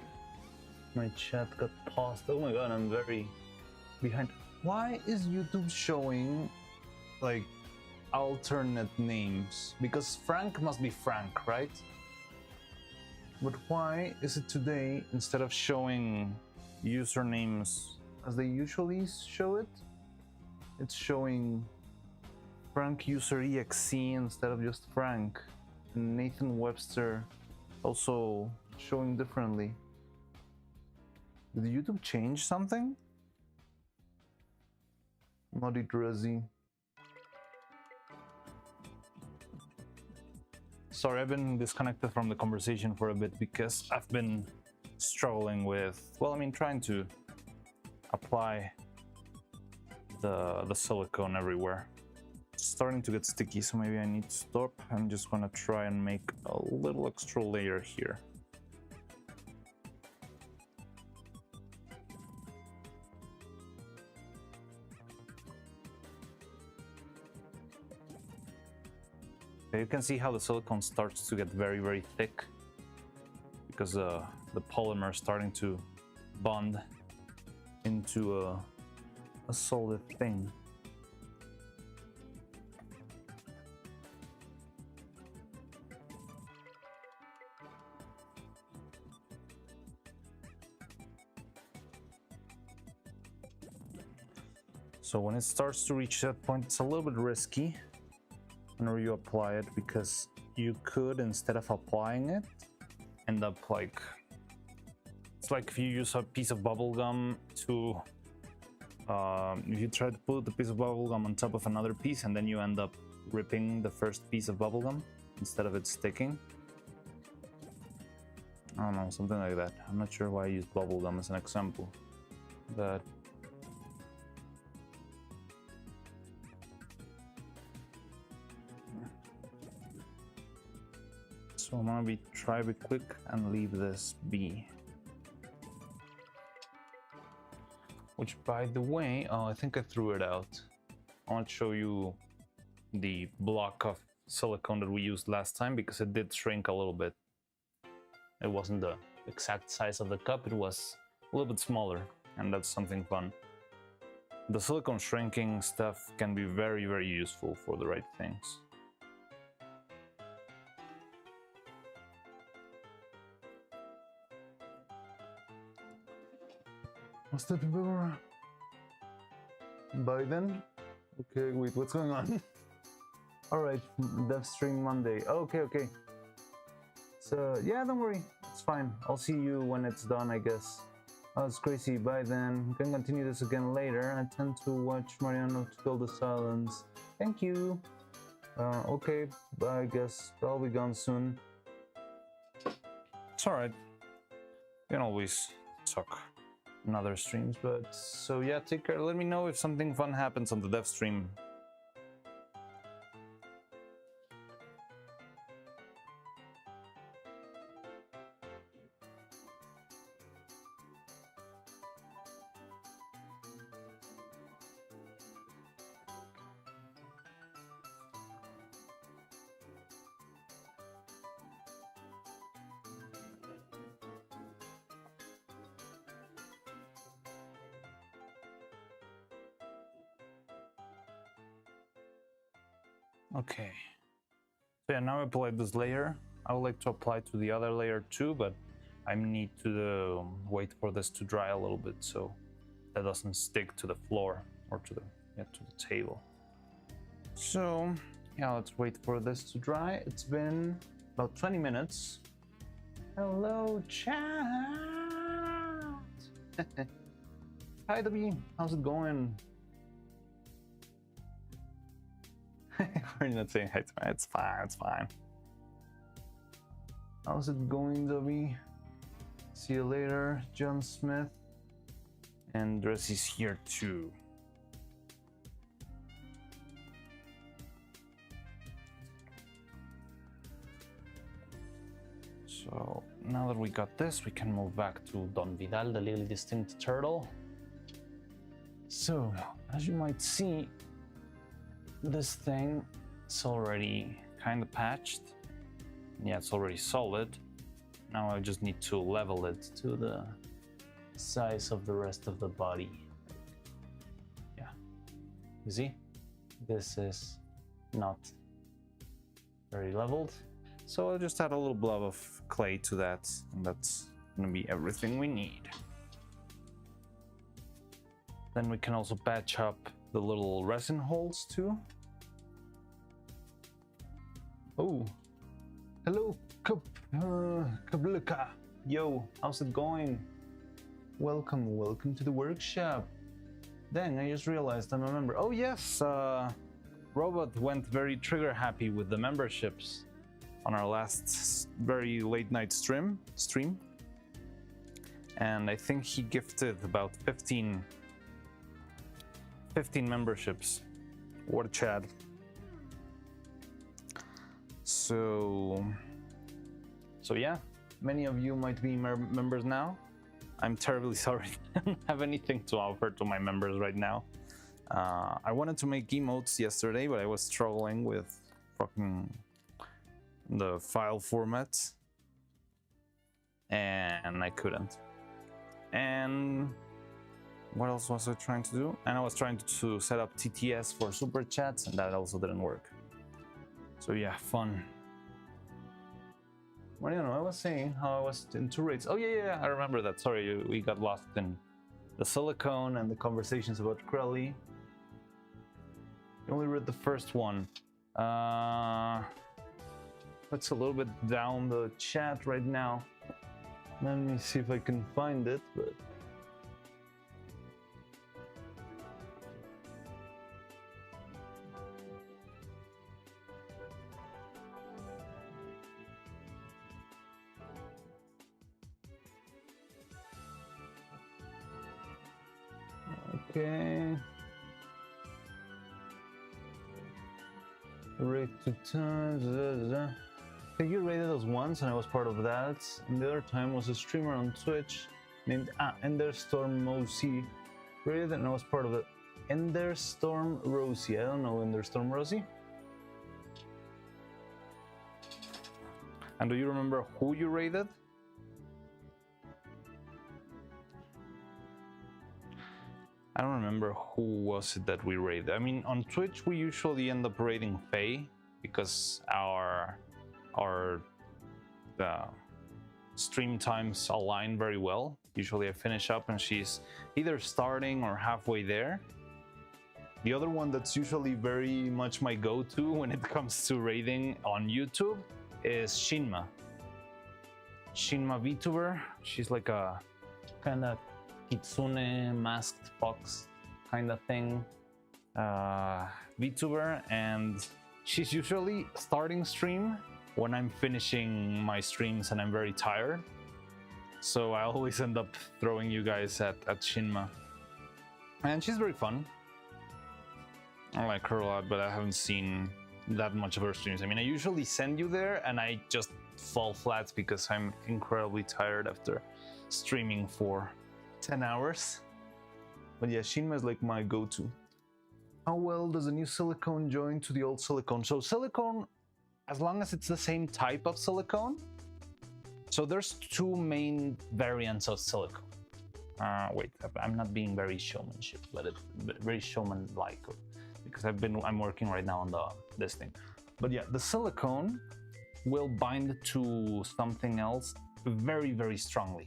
my chat got paused. Oh my god, I'm very behind. Why is YouTube showing like alternate names? Because Frank must be Frank, right? But why is it today, instead of showing usernames as they usually show it, it's showing Frank user exe instead of just Frank? And Nathan Webster also showing differently. Did YouTube change something? Naughty Drizzy. Sorry, I've been disconnected from the conversation for a bit because I've been struggling with, well, I mean, trying to apply the silicone everywhere. It's starting to get sticky, so maybe I need to stop. I'm just gonna try and make a little extra layer here. You can see how the silicone starts to get very, very thick because the polymer is starting to bond into a solid thing. So when it starts to reach that point, it's a little bit risky whenever you apply it, because you could, instead of applying it, end up like, it's like if you use a piece of bubble gum to if you try to put the piece of bubble gum on top of another piece and then you end up ripping the first piece of bubble gum instead of it sticking. I don't know, something like that. I'm not sure why I used bubble gum as an example, but so I'm gonna try to be quick and leave this be. Which, by the way, oh, I think I threw it out. I want to show you the block of silicone that we used last time because it did shrink a little bit. It wasn't the exact size of the cup, it was a little bit smaller, and that's something fun. The silicone shrinking stuff can be very, very useful for the right things. What's that, Biden? Okay, wait, what's going on? Alright, dev stream Monday. Okay. So, yeah, don't worry, it's fine. I'll see you when it's done, I guess. Oh, it's crazy. Bye then. We can continue this again later. I tend to watch Mariano to fill the silence. Thank you. Okay, bye, I guess I'll be gone soon. It's alright. You can always talk in other streams, but so yeah, take care. Let me know if something fun happens on the dev stream. Okay, so yeah, now I applied this layer. I would like to apply to the other layer too, but I need to wait for this to dry a little bit so that doesn't stick to the floor or to the table. So yeah, let's wait for this to dry. It's been about 20 minutes. Hello, chat. Hi, W. How's it going? We're not saying hi to me. It's fine. How's it going, W? See you later, John Smith. And Dressy's here too. So now that we got this, we can move back to Don Vidal, the Legally Distinct Turtle. So, as you might see, this thing is already kind of patched. Yeah, it's already solid. Now I just need to level it to the size of the rest of the body. Yeah, you see? This is not very leveled. So I'll just add a little blob of clay to that, and that's gonna be everything we need. Then we can also patch up the little resin holes too. Oh, hello, Kablika. Yo, how's it going? Welcome to the workshop. Dang, I just realized I'm a member. Oh yes, Robot went very trigger happy with the memberships on our last very late night stream. And I think he gifted about 15 memberships. What a Chad. So yeah, many of you might be members now. I'm terribly sorry I don't have anything to offer to my members right now. I wanted to make emotes yesterday, but I was struggling with fucking the file format, and I couldn't. And what else was I trying to do? And I was trying to set up TTS for super chats, and that also didn't work. So yeah, fun. Mariano, I was saying how I was in 2 raids. Oh yeah, I remember that. Sorry, we got lost in the silicone and the conversations about Krelly. You only read the first one. It's a little bit down the chat right now. Let me see if I can find it, but... Okay. Rate 2 times. Okay, you rated us once and I was part of that. And the other time was a streamer on Twitch named Enderstorm Rosie. Rated and I was part of it. Enderstorm Rosie. I don't know Enderstorm Rosie. And do you remember who you rated? I don't remember who was it that we rated. I mean, on Twitch we usually end up rating Faye because our stream times align very well. Usually I finish up and she's either starting or halfway there. The other one that's usually very much my go-to when it comes to raiding on YouTube is Shinma. Shinma VTuber. She's like a kind of kitsune masked fox kind of thing VTuber, and she's usually starting stream when I'm finishing my streams and I'm very tired, so I always end up throwing you guys at Shinma, and she's very fun. I like her a lot, but I haven't seen that much of her streams. I mean, I usually send you there and I just fall flat because I'm incredibly tired after streaming for 10 hours. But yeah, Shinma is like my go-to. How well does the new silicone join to the old silicone? So silicone, as long as it's the same type of silicone. So there's 2 main variants of silicone. Wait, I'm not being very showmanship, but very showman-like, because I'm working right now on this thing. But yeah, the silicone will bind to something else very, very strongly.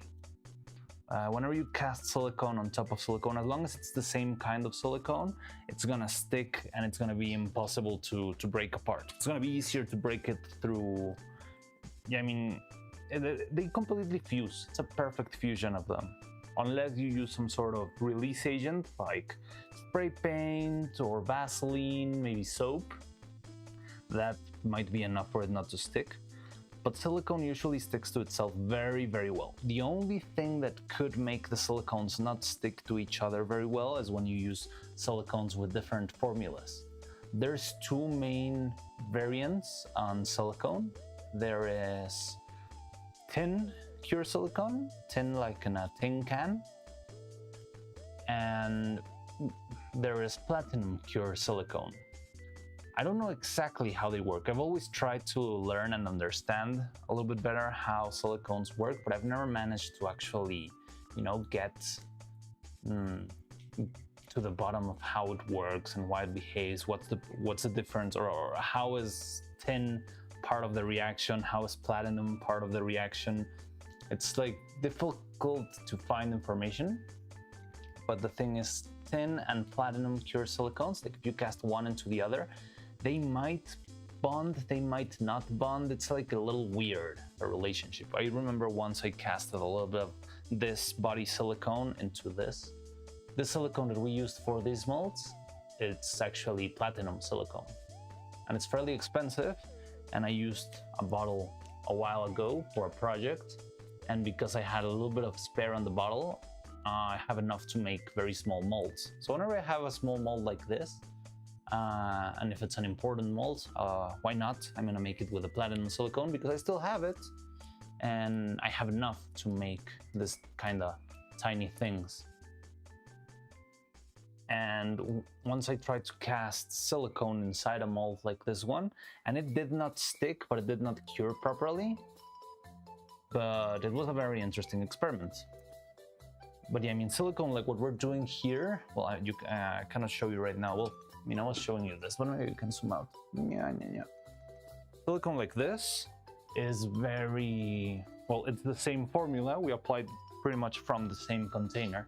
Whenever you cast silicone on top of silicone, as long as it's the same kind of silicone, it's gonna stick and it's gonna be impossible to break apart. It's gonna be easier to break it through... Yeah, I mean, they completely fuse. It's a perfect fusion of them. Unless you use some sort of release agent like spray paint or Vaseline, maybe soap. That might be enough for it not to stick. But silicone usually sticks to itself very, very well. The only thing that could make the silicones not stick to each other very well is when you use silicones with different formulas. There's 2 main variants on silicone. There is tin pure silicone, tin like in a tin can, and there is platinum pure silicone. I don't know exactly how they work. I've always tried to learn and understand a little bit better how silicones work, but I've never managed to actually, you know, get to the bottom of how it works and why it behaves. What's the difference, or how is tin part of the reaction? How is platinum part of the reaction? It's like difficult to find information. But the thing is, tin and platinum pure silicones, like if you cast one into the other, they might bond, they might not bond. It's like a little weird, a relationship. I remember once I casted a little bit of this body silicone into this. The silicone that we used for these molds, it's actually platinum silicone. And it's fairly expensive. And I used a bottle a while ago for a project. And because I had a little bit of spare on the bottle, I have enough to make very small molds. So whenever I have a small mold like this, and if it's an important mold, why not? I'm gonna make it with a platinum silicone because I still have it. And I have enough to make this kind of tiny things. And once I tried to cast silicone inside a mold like this one, and it did not stick, but it did not cure properly. But it was a very interesting experiment. But yeah, I mean, silicone, like what we're doing here, well, I cannot show you right now. Well, I mean, I was showing you this, but maybe you can zoom out. Yeah. Silicone like this is very, well, it's the same formula. We applied pretty much from the same container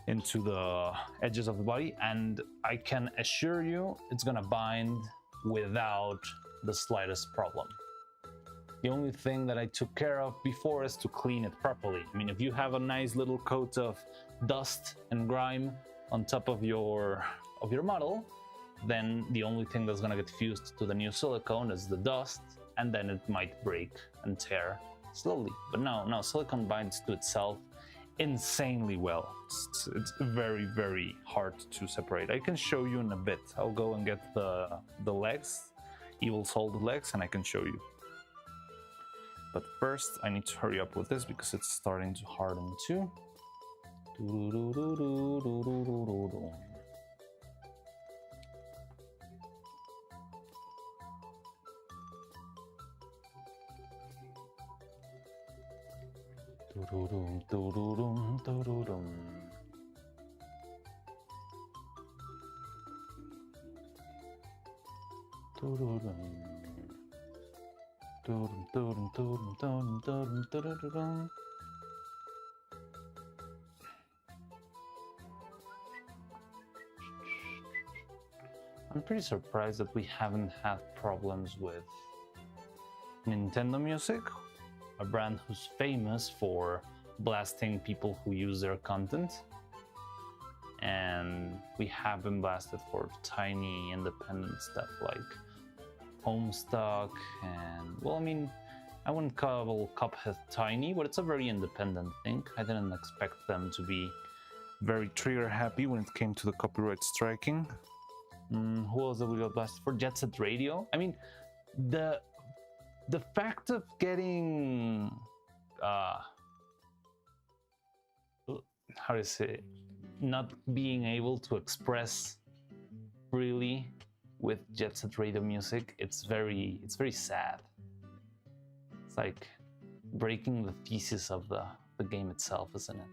into the edges of the body, and I can assure you it's gonna bind without the slightest problem. The only thing that I took care of before is to clean it properly. I mean, if you have a nice little coat of dust and grime on top of your model, then the only thing that's gonna get fused to the new silicone is the dust, and then it might break and tear slowly. But no, silicone binds to itself insanely well. It's very, very hard to separate. I can show you in a bit. I'll go and get the legs, Evil Soul legs, and I can show you. But first, I need to hurry up with this because it's starting to harden too. I'm pretty surprised that we haven't had problems with Nintendo Music, a brand who's famous for blasting people who use their content. And we have been blasted for tiny independent stuff like Homestuck and, well, I mean, I wouldn't call Cuphead tiny, but it's a very independent thing. I didn't expect them to be very trigger happy when it came to the copyright striking. Who else did we got blasted for? Jet Set Radio. I mean, the fact of getting how to say, not being able to express freely with Jet Set Radio music, it's very sad. It's like breaking the thesis of the game itself, isn't it?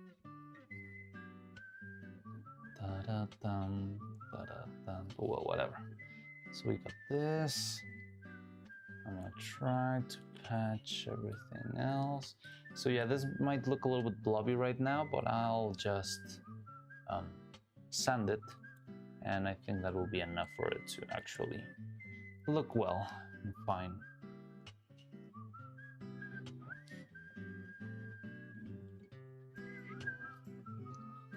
Well, whatever. So we got this. I'm gonna try to patch everything else. So yeah, this might look a little bit blobby right now, but I'll just sand it, and I think that will be enough for it to actually look well and fine.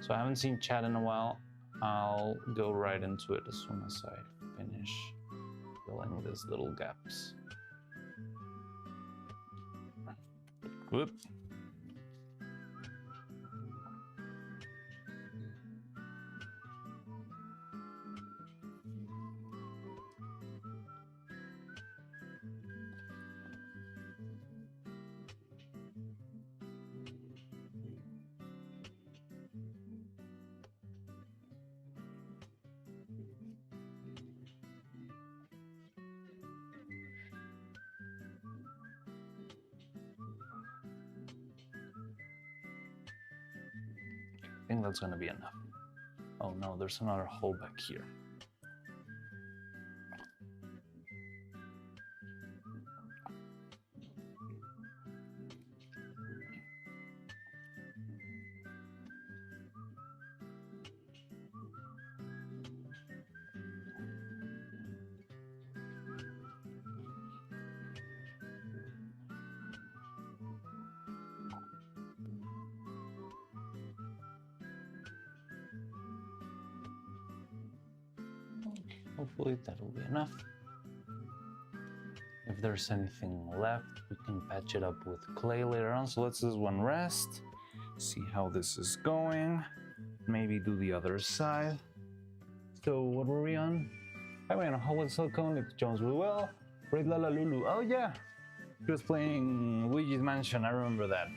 So I haven't seen chat in a while. I'll go right into it as soon as I finish filling these little gaps. Whoop. I think that's gonna be enough. Oh no, there's another hole back here. Hopefully that will be enough. If there's anything left, we can patch it up with clay later on. So let's this one rest. See how this is going. Maybe do the other side. So what were we on? I mean, how was silicone? It Jones really well. Great Lala Lulu. Oh yeah, she was playing Luigi's Mansion. I remember that.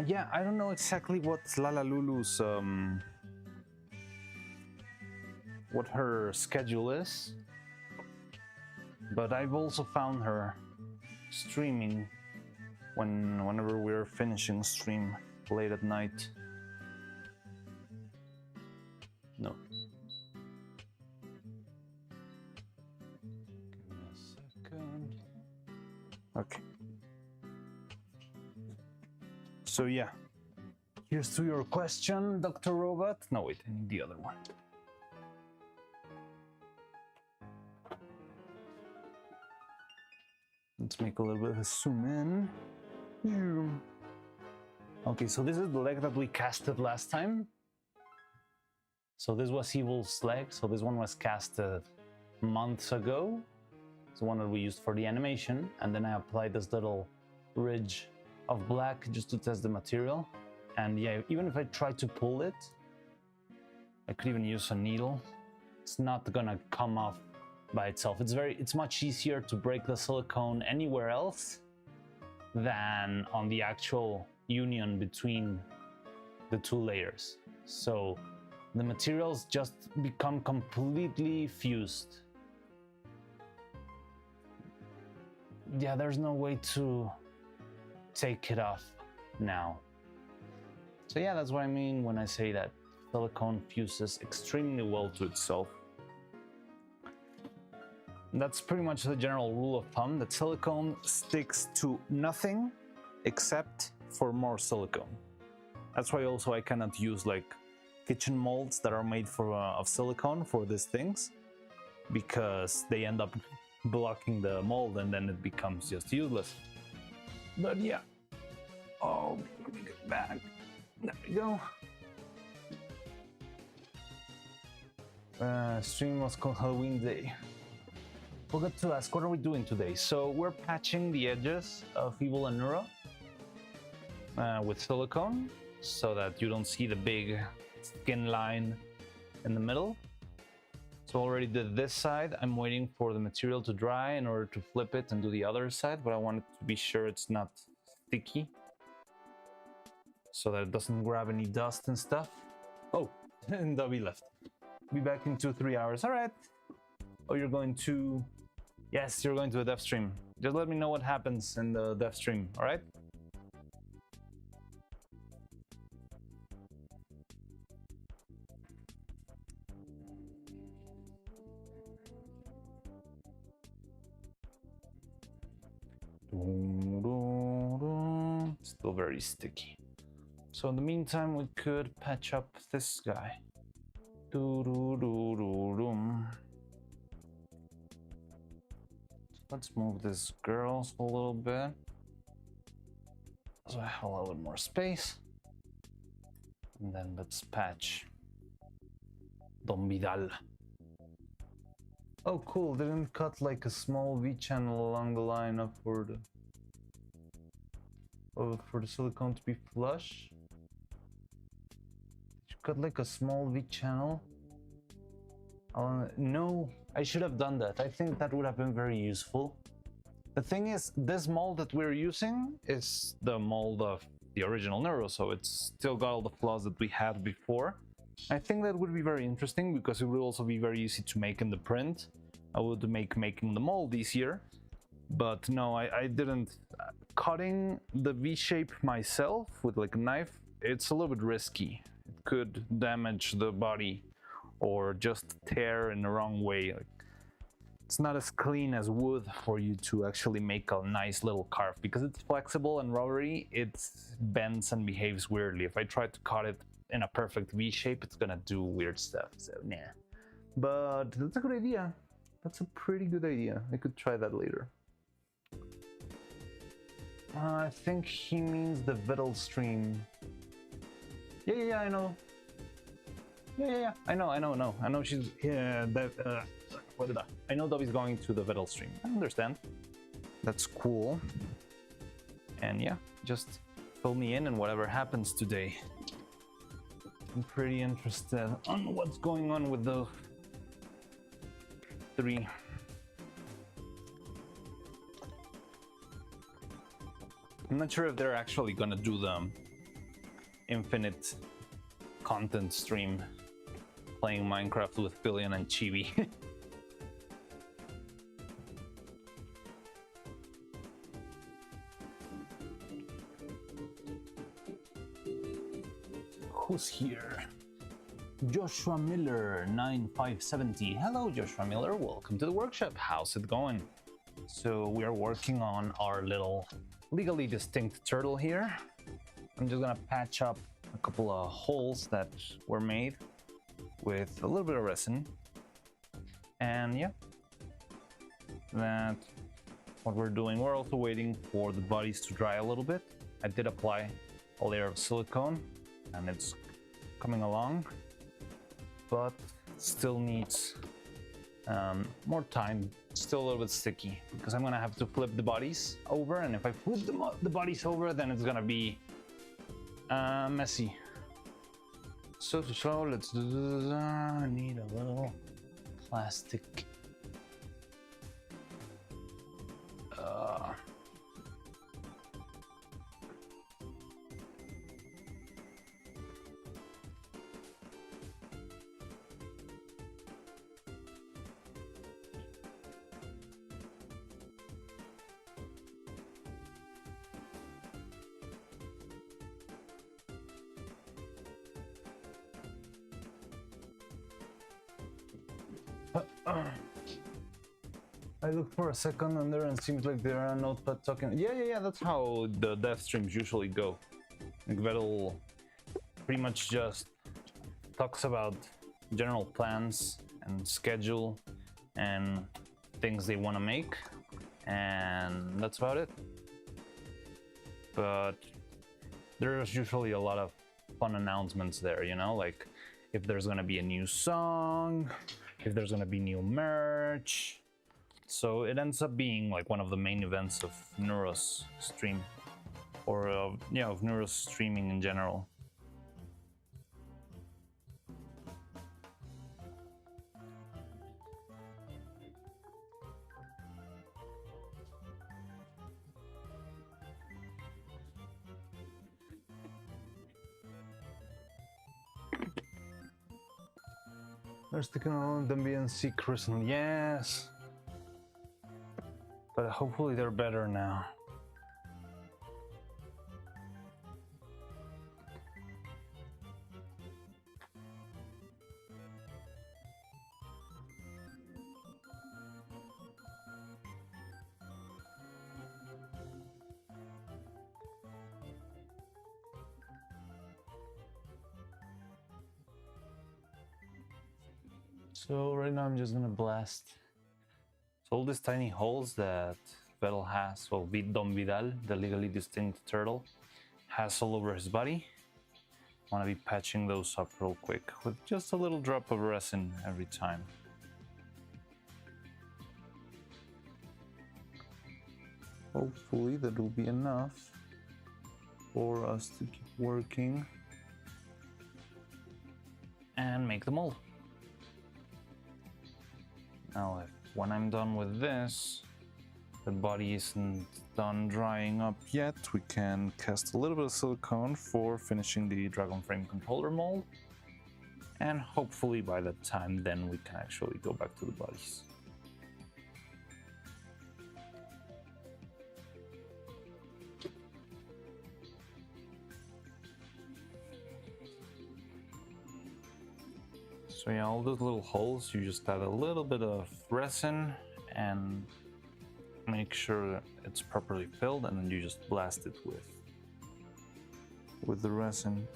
Yeah, I don't know exactly what Lala Lulu's what her schedule is, but I've also found her streaming whenever we're finishing stream late at night. No. Give me a second. Okay. So yeah, here's to your question, Dr. Robot. No, wait, I need the other one. Let's make a little bit of a zoom in. Okay, so this is the leg that we casted last time. So this was Evil's leg. So this one was casted months ago. It's the one that we used for the animation. And then I applied this little ridge of black just to test the material. And yeah, even if I try to pull it, I could even use a needle. It's not gonna come off by itself. It's much easier to break the silicone anywhere else than on the actual union between the two layers. So the materials just become completely fused. Yeah, there's no way to take it off now. So yeah, that's what I mean when I say that silicone fuses extremely well to itself. And that's pretty much the general rule of thumb, that silicone sticks to nothing except for more silicone. That's why also I cannot use like kitchen molds that are made for of silicone for these things, because they end up blocking the mold and then it becomes just useless. But yeah. Oh, let me get back. There we go. Stream was called Halloween Day. Forgot to ask, what are we doing today? So we're patching the edges of Evil and Neuro with silicone so that you don't see the big skin line in the middle. So already did this side. I'm waiting for the material to dry in order to flip it and do the other side, but I want it to be sure it's not sticky so that it doesn't grab any dust and stuff. Oh, and Dobby left. Be back in 2-3 hours. All right. Oh, you're going to... Yes, you're going to a dev stream. Just let me know what happens in the dev stream, all right? Still very sticky. So in the meantime, we could patch up this guy. Let's move this girls a little bit so I have a little bit more space. And then let's patch Don Vidal. Oh cool, didn't cut like a small V channel along the line up for the silicone to be flush. Did you cut like a small V channel? No, I should have done that. I think that would have been very useful. The thing is, this mold that we're using is the mold of the original Neuro, so it's still got all the flaws that we had before. I think that would be very interesting because it would also be very easy to make in the print. I would make making the mold easier, but no, I didn't. Cutting the V shape myself with like a knife, it's a little bit risky. It could damage the body or just tear in the wrong way. Like, it's not as clean as wood for you to actually make a nice little carve, because it's flexible and rubbery. It bends and behaves weirdly. If I try to cut it in a perfect V shape, it's gonna do weird stuff, so nah. But that's a good idea. That's a pretty good idea. I could try that later. I think he means the Vidal stream. Yeah, I know. Yeah. I know she's what did I know Dobby's going to the Vettel stream. I understand. That's cool. And yeah, just fill me in whatever happens today. I'm pretty interested on what's going on with those three. I'm not sure if they're actually gonna do the infinite content stream playing Minecraft with Billion and Chibi. Who's here? Joshua Miller 9570. Hello Joshua Miller, welcome to the workshop. How's it going? So we are working on our little legally distinct turtle here. I'm just gonna patch up a couple of holes that were made with a little bit of resin. And yeah, that's what we're doing. We're also waiting for the bodies to dry a little bit. I did apply a layer of silicone and it's coming along, but still needs more time. Still a little bit sticky because I'm gonna have to flip the bodies over, and if I flip the bodies over, then it's gonna be messy. So let's do this. I need a little plastic. I looked for a second on there and seems like there are notepad talking. Yeah. That's how the dev streams usually go. Like Vettel pretty much just talks about general plans and schedule and things they want to make, and that's about it. But there's usually a lot of fun announcements there, you know, like if there's gonna be a new song, if there's gonna be new merch. So it ends up being like one of the main events of Neuro's stream, or of Neuro's streaming in general. They're sticking on the BNC Christmas, yes. But hopefully they're better now. So right now I'm just gonna blast. So all these tiny holes that Vettel has, well, Dom Vidal, the legally distinct turtle, has all over his body. I want to be patching those up real quick with just a little drop of resin every time. Hopefully that will be enough for us to keep working and make the mold. Now, when I'm done with this, the body isn't done drying up yet, we can cast a little bit of silicone for finishing the Dragon Frame controller mold. And hopefully by that time, then we can actually go back to the bodies. So yeah, all those little holes, you just add a little bit of resin and make sure it's properly filled, and then you just blast it with the resin.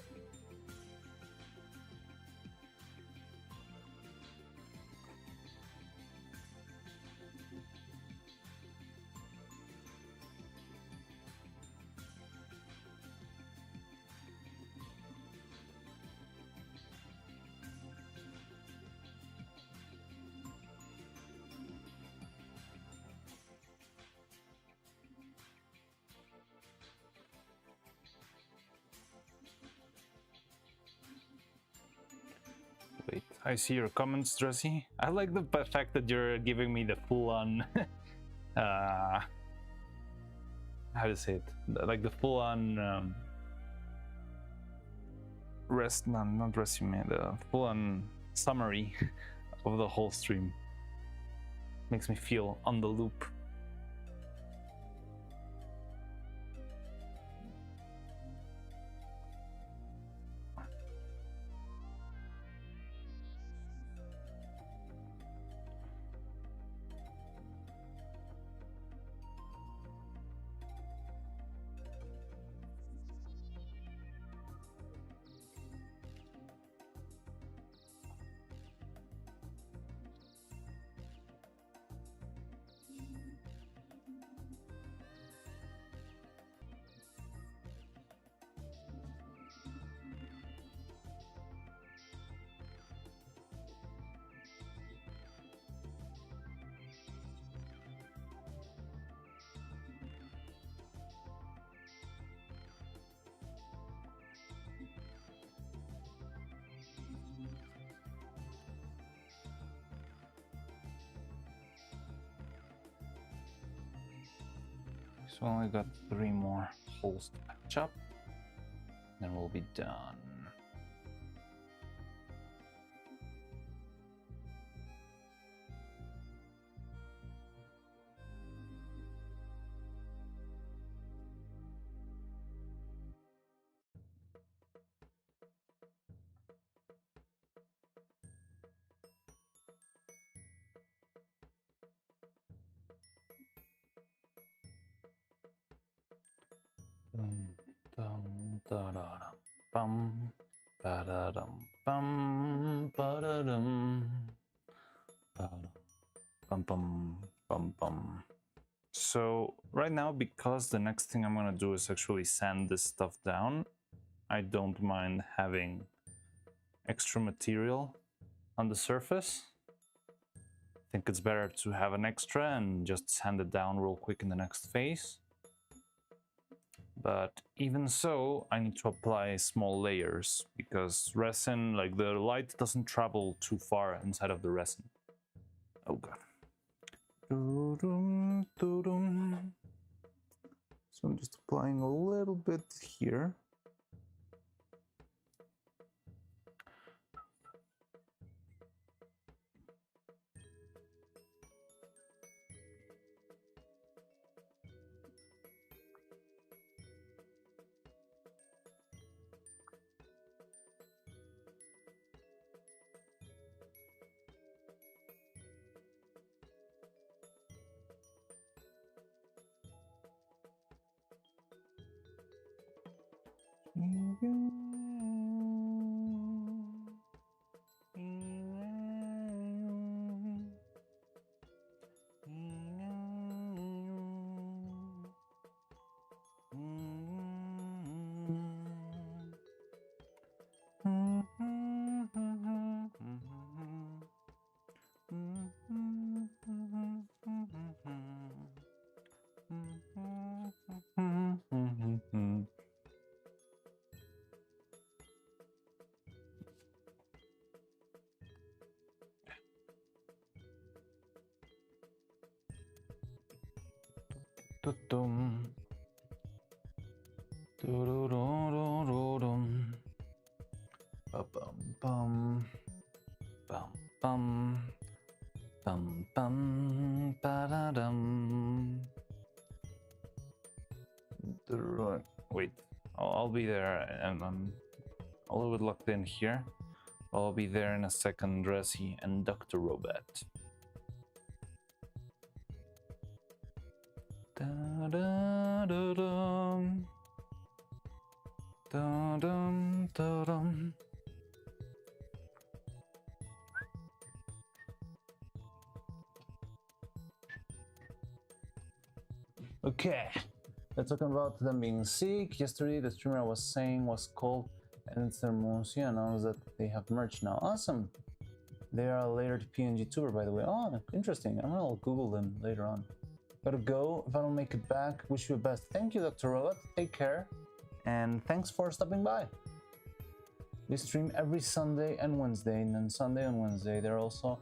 I see your comments, Dressy. I like the fact that you're giving me the full-on, how to say it, like the full-on not resume, the full-on summary of the whole stream. Makes me feel on the loop. So only got 3 more holes to patch up, then we'll be done. Bum, ba-da-dum, bum, ba-da-dum, bum, bum, bum, bum. So right now, because the next thing I'm gonna do is actually sand this stuff down, I don't mind having extra material on the surface. I think it's better to have an extra and just sand it down real quick in the next phase. But even so, I need to apply small layers because resin, like the light doesn't travel too far inside of the resin. Oh god. So I'm just applying a little bit here. Wait, I'll be there. I'm a little bit locked in here. I'll be there in a second, Dressy and Dr. Robot. Da-dum, da-dum, da-dum. Okay, they're talking about them being sick. Yesterday, the streamer I was saying was called and it's their Monsieur announced that they have merch now. Awesome. They are a later PNG tuber, by the way. Oh, interesting. I'm gonna Google them later on. Gotta go. If I don't make it back, wish you the best. Thank you, Dr. Robot. Take care. And thanks for stopping by. We stream every Sunday and Wednesday, and then Sunday and Wednesday. They're also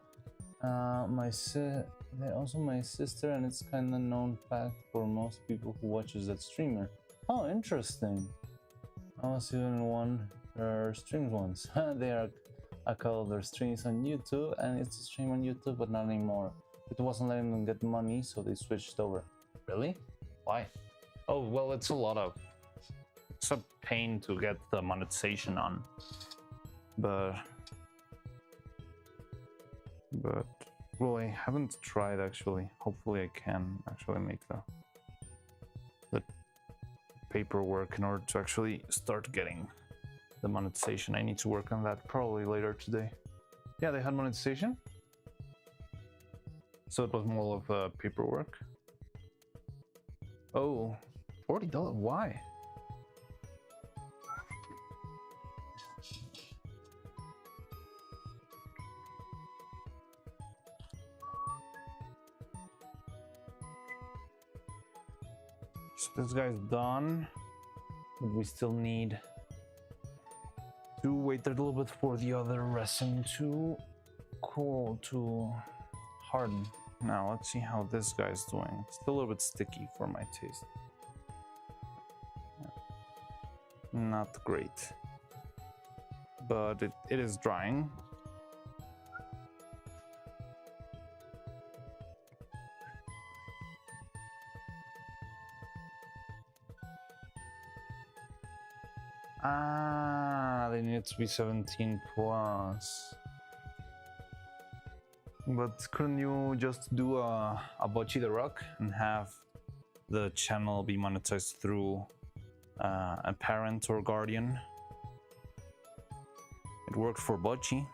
my sister, and it's kind of known fact for most people who watches that streamer. Oh, interesting. I was even one their streams once. They are I call their streams on YouTube, and it's a stream on YouTube, but not anymore. It wasn't letting them get money, so they switched over. Really? Why? Oh, well, it's a pain to get the monetization on. But well, I haven't tried actually. Hopefully I can actually make the paperwork in order to actually start getting the monetization. I need to work on that probably later today. Yeah, they had monetization. So it was more of paperwork. Oh, $40. Why? So this guy's done, but we still need to wait a little bit for the other resin to cool, to harden. Now let's see how this guy's doing. Still a little bit sticky for my taste. Not great, but it is drying. Ah, they need to be 17 plus. But couldn't you just do a Bocce the Rock and have the channel be monetized through a parent or guardian? It worked for Bocce.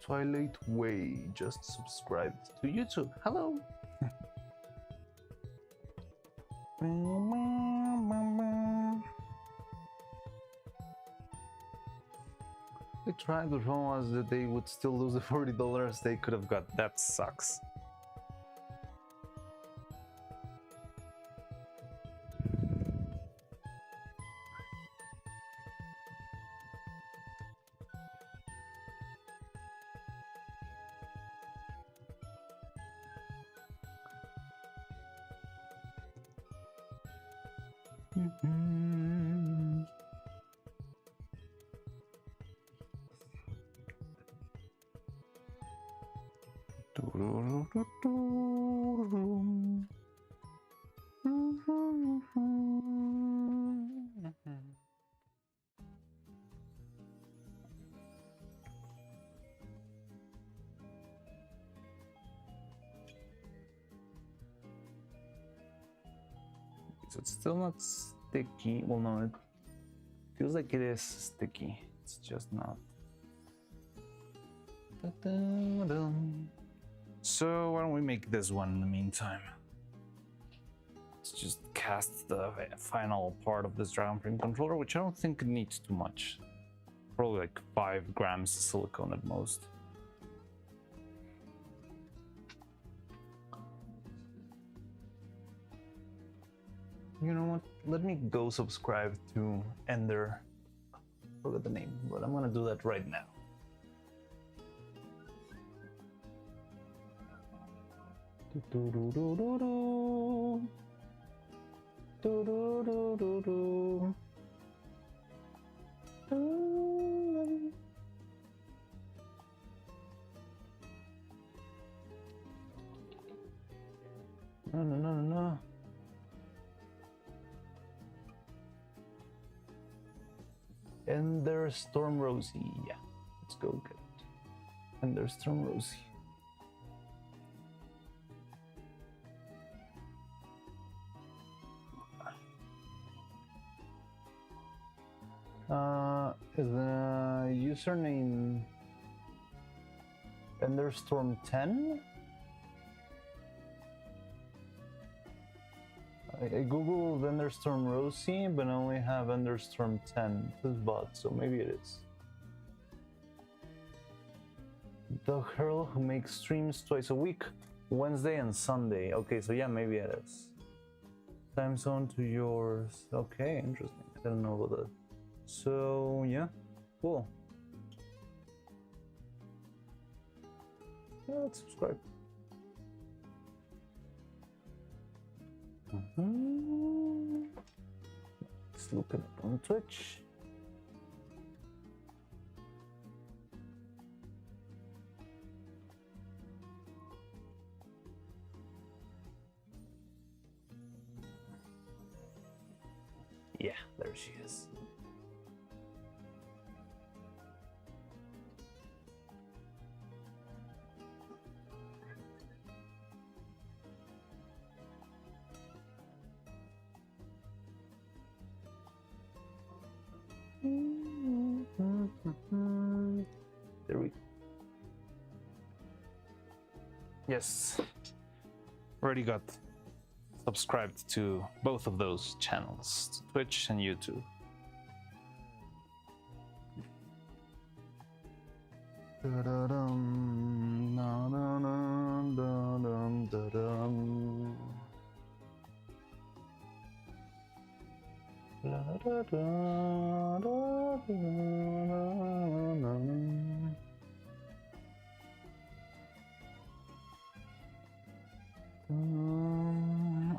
Twilight Way just subscribed to YouTube. Hello. They tried, the problem was that they would still lose the $40 they could have got. That sucks. So it's still not sticky. Well, no, it feels like it is sticky. It's just not. So why don't we make this one in the meantime? Let's just cast the final part of this Dragon Frame controller, which I don't think it needs too much. Probably like 5 grams of silicone at most. You know what? Let me go subscribe to Ender. Forgot the name, but I'm gonna do that right now. No. Ender Storm Rosie. Yeah, let's go get it. Ender Storm Rosie. Is the username Enderstorm 10? I googled Enderstorm Rosie, but I only have Enderstorm 10. This is bot, so maybe it is. the girl who makes streams twice a week, Wednesday and Sunday. Okay, so yeah, maybe it is. Time zone to yours. Okay, interesting. I didn't know about that. So yeah, cool. Yeah, let's subscribe. Let's look it up on Twitch. Yeah, there she is. There we go. Yes. Already got subscribed to both of those channels, Twitch and YouTube.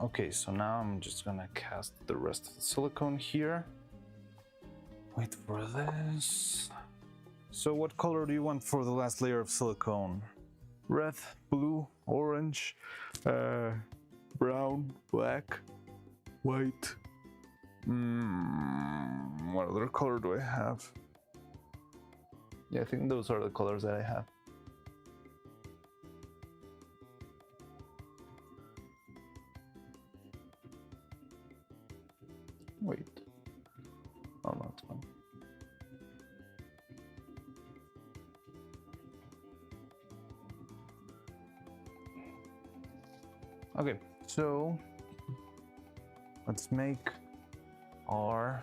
Okay, so now I'm just gonna cast the rest of the silicone here. Wait for this. So what color do you want for the last layer of silicone? Red, blue, orange, brown, black, white. What other color do I have? Yeah, I think those are the colors that I have. Wait. Oh, no, it's fine. Okay, so let's make our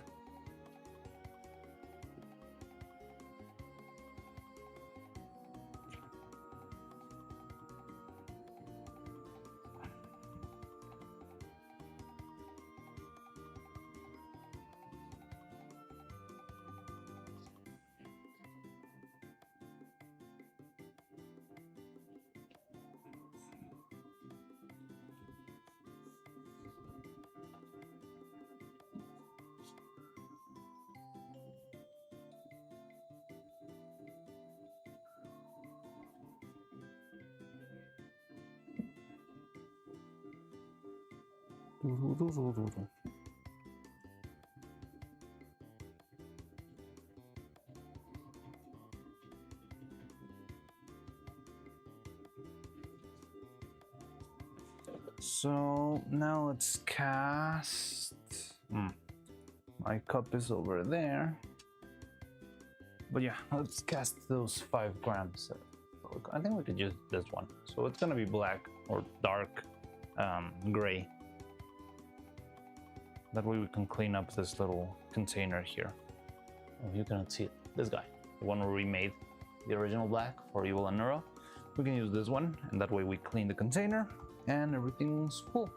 so now let's cast. My cup is over there. But yeah, let's cast those 5 grams. I think we could use this one. So it's gonna be black or dark gray. That way we can clean up this little container here. Oh, you cannot see it. This guy, the one where we made the original black for Evil and Neuro. We can use this one, and that way we clean the container and everything's cool.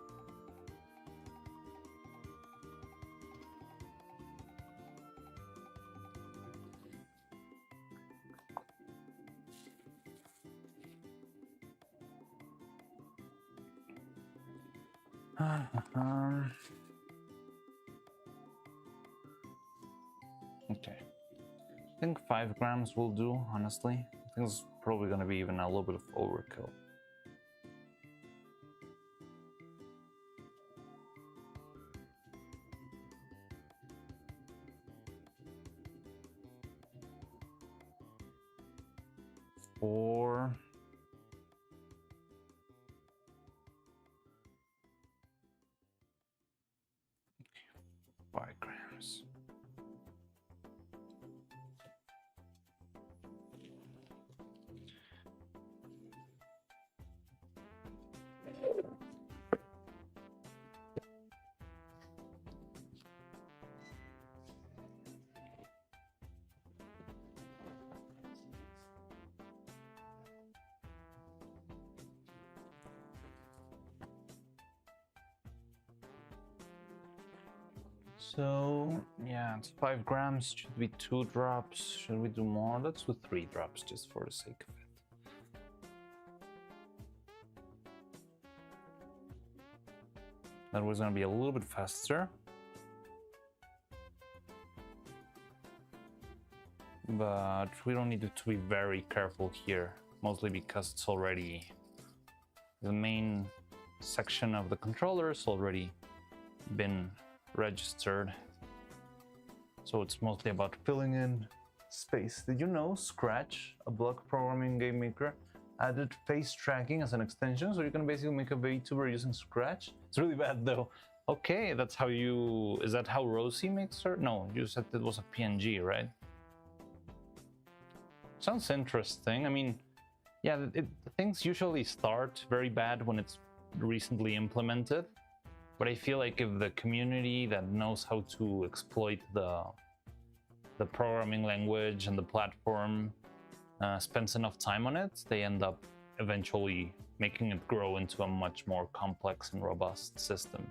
Okay, I think 5 grams will do, honestly. I think it's probably gonna be even a little bit of overkill. Or 5 grams. So yeah, it's 5 grams. Should be 2 drops. Should we do more? Let's do 3 drops just for the sake of it. That was gonna be a little bit faster. But we don't need to be very careful here, mostly because it's already the main section of the controller has already been registered. So it's mostly about filling in space. Did you know Scratch, a block programming game maker, added face tracking as an extension? So you can basically make a VTuber using Scratch. It's really bad though. Okay, that's how you... Is that how Rosie makes her? No, you said it was a PNG, right? Sounds interesting. I mean, yeah, things usually start very bad when it's recently implemented. But I feel like if the community that knows how to exploit the programming language and the platform spends enough time on it, they end up eventually making it grow into a much more complex and robust system.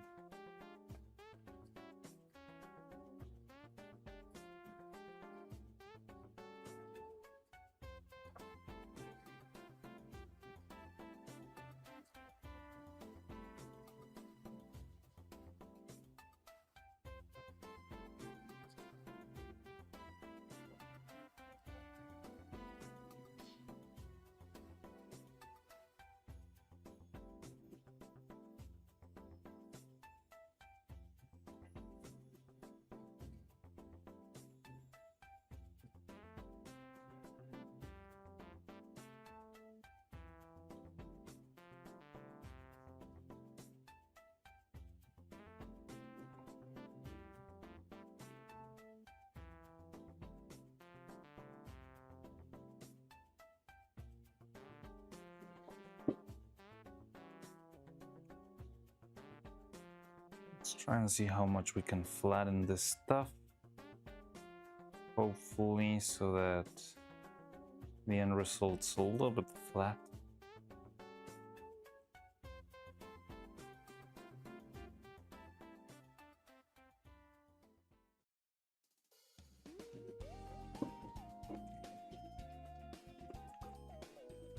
Let's try and see how much we can flatten this stuff. Hopefully so that the end result's a little bit flat.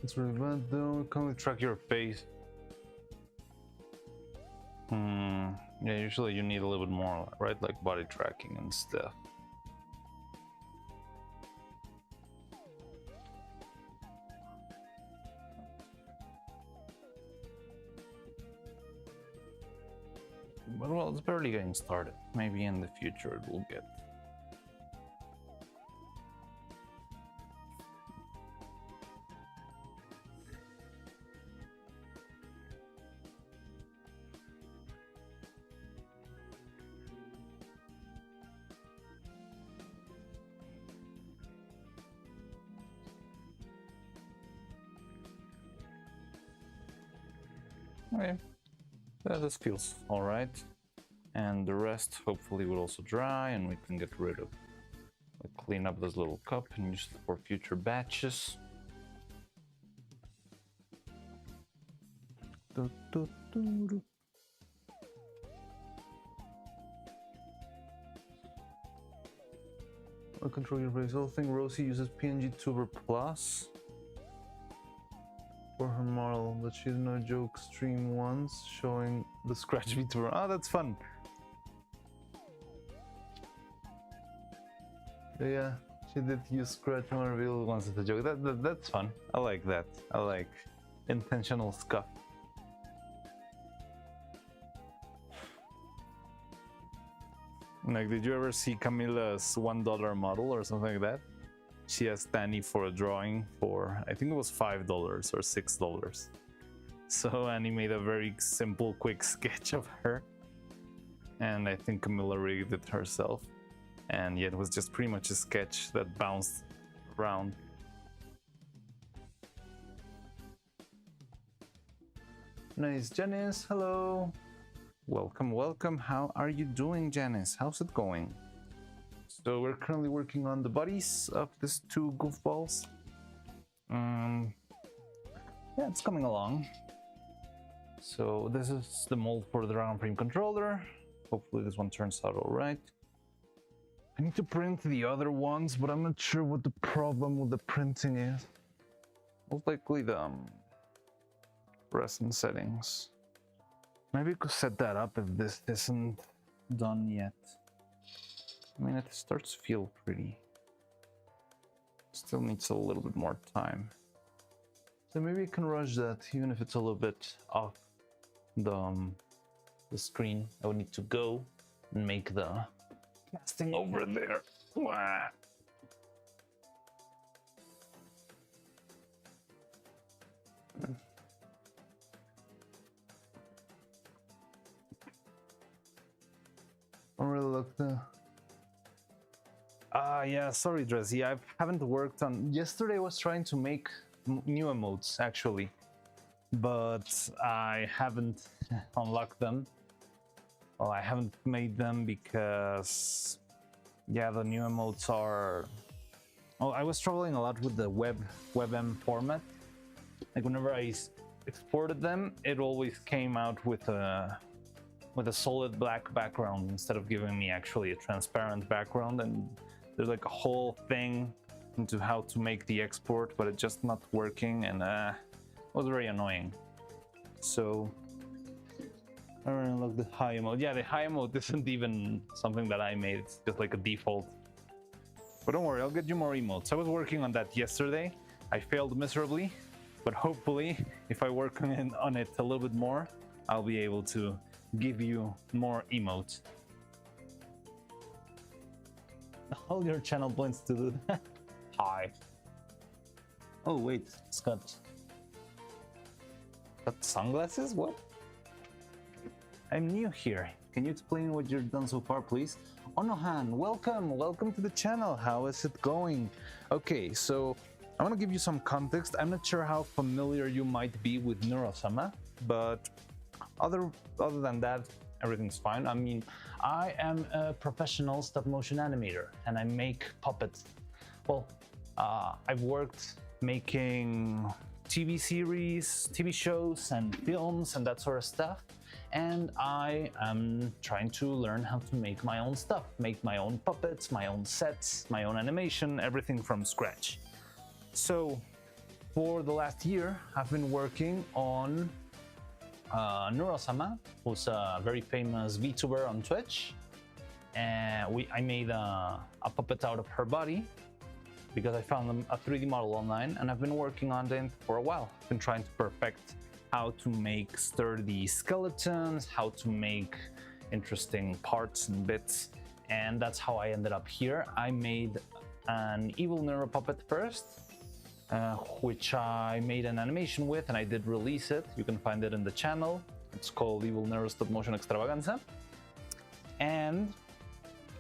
It's really bad though, can't really track your face. Yeah, usually you need a little bit more, right? Like body tracking and stuff. But well, it's barely getting started. Maybe in the future it will get. Okay, this feels all right. And the rest hopefully will also dry and we can get rid of, like, clean up this little cup and use it for future batches. I'll control your face. I think Rosie uses PNG Tuber Plus for her model that she did no joke stream once showing the Scratch VTuber. Oh, that's fun. Yeah, she did use Scratch Reveal once as a joke. That's fun. I like that. I like intentional scuff. Like, did you ever see Camilla's $1 model or something like that? She asked Annie for a drawing for, I think it was $5 or $6. So Annie made a very simple, quick sketch of her. And I think Camilla rigged it herself. And yet it was just pretty much a sketch that bounced around. Nice, Janice, hello. Welcome, welcome. How are you doing, Janice? How's it going? So we're currently working on the bodies of these two goofballs. Yeah, it's coming along. So this is the mold for the round frame controller. Hopefully this one turns out all right. I need to print the other ones, but I'm not sure what the problem with the printing is. Most likely the resin settings. Maybe I could set that up if this isn't done yet. I mean, it starts to feel pretty. Still needs a little bit more time. So maybe I can rush that, even if it's a little bit off the screen. I would need to go and make the casting over there. Wah. I really looked. Yeah, sorry, Dressy. I haven't worked on. Yesterday I was trying to make new emotes actually, but I haven't unlocked them. Well, I haven't made them because, yeah, the new emotes are. Oh, I was struggling a lot with the WebM format. Like whenever I exported them, it always came out with a solid black background instead of giving me actually a transparent background. And there's like a whole thing into how to make the export, but it's just not working, and it was very annoying. So I don't know, like the high emote. Yeah, the high emote isn't even something that I made. It's just like a default. But don't worry, I'll get you more emotes. I was working on that yesterday. I failed miserably, but hopefully, if I work on it a little bit more, I'll be able to give you more emotes. All your channel points to do that. Hi. Oh wait, it's got sunglasses? What? I'm new here. Can you explain what you've done so far, please? Onohan, welcome to the channel. How is it going? Okay, so I want to give you some context. I'm not sure how familiar you might be with Neuro-Sama, but other than that, everything's fine. I mean, I am a professional stop-motion animator, and I make puppets. Well, I've worked making TV series, TV shows, and films, and that sort of stuff. And I am trying to learn how to make my own stuff, make my own puppets, my own sets, my own animation, everything from scratch. So for the last year, I've been working on Neuro-Sama, who's a very famous VTuber on Twitch. And I made a puppet out of her body because I found a 3D model online, and I've been working on it for a while. I've been trying to perfect how to make sturdy skeletons, how to make interesting parts and bits, and that's how I ended up here. I made an evil Neuro puppet first, which I made an animation with, and I did release it. You can find it in the channel. It's called Evil Neuro Stop Motion Extravaganza. And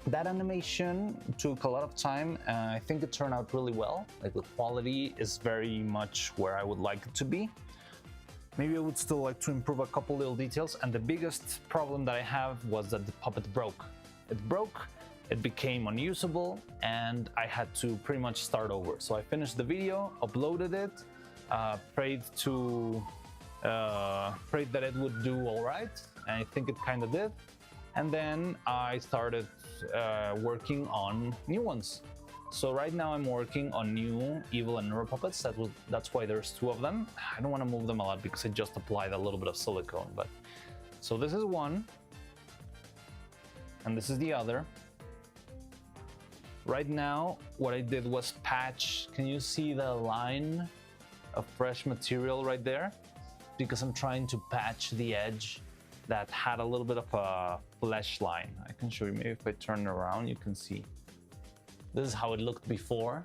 that animation took a lot of time. I think it turned out really well. Like, the quality is very much where I would like it to be. Maybe I would still like to improve a couple little details, and the biggest problem that I have was that the puppet broke. It broke, it became unusable, and I had to pretty much start over. So I finished the video, uploaded it, prayed that it would do all right, and I think it kind of did. And then I started working on new ones. So right now I'm working on new Evil and Neuro puppets. That's why there's two of them. I don't want to move them a lot because I just applied a little bit of silicone. But so this is one, and this is the other. Right now, what I did was patch. Can you see the line of fresh material right there? Because I'm trying to patch the edge that had a little bit of a flesh line. I can show you. Maybe if I turn it around, you can see. This is how it looked before.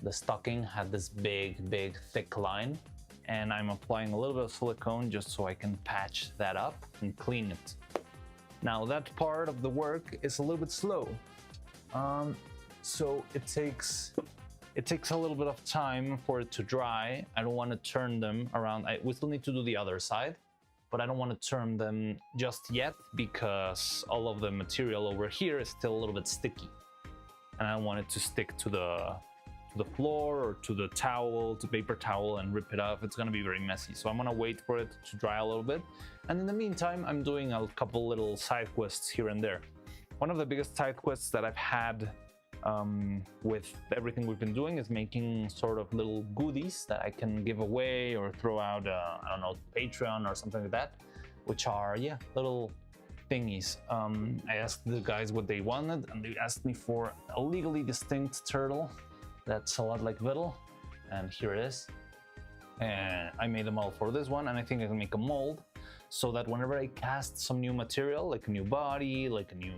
The stocking had this big, thick line, and I'm applying a little bit of silicone just so I can patch that up and clean it. Now, that part of the work is a little bit slow. So it takes a little bit of time for it to dry. I don't want to turn them around. We still need to do the other side, but I don't want to turn them just yet because all of the material over here is still a little bit sticky. And I want it to stick to to the floor or to the towel, to paper towel, and rip it off. It's gonna be very messy. So I'm gonna wait for it to dry a little bit. And in the meantime, I'm doing a couple little side quests here and there. One of the biggest side quests that I've had with everything we've been doing is making sort of little goodies that I can give away or throw out, I don't know, Patreon or something like that, which are, yeah, little thingies. I asked the guys what they wanted, and they asked me for a legally distinct turtle that's a lot like Vittle, and here it is. And I made a mold for this one, and I think I can make a mold so that whenever I cast some new material, like a new body, like a new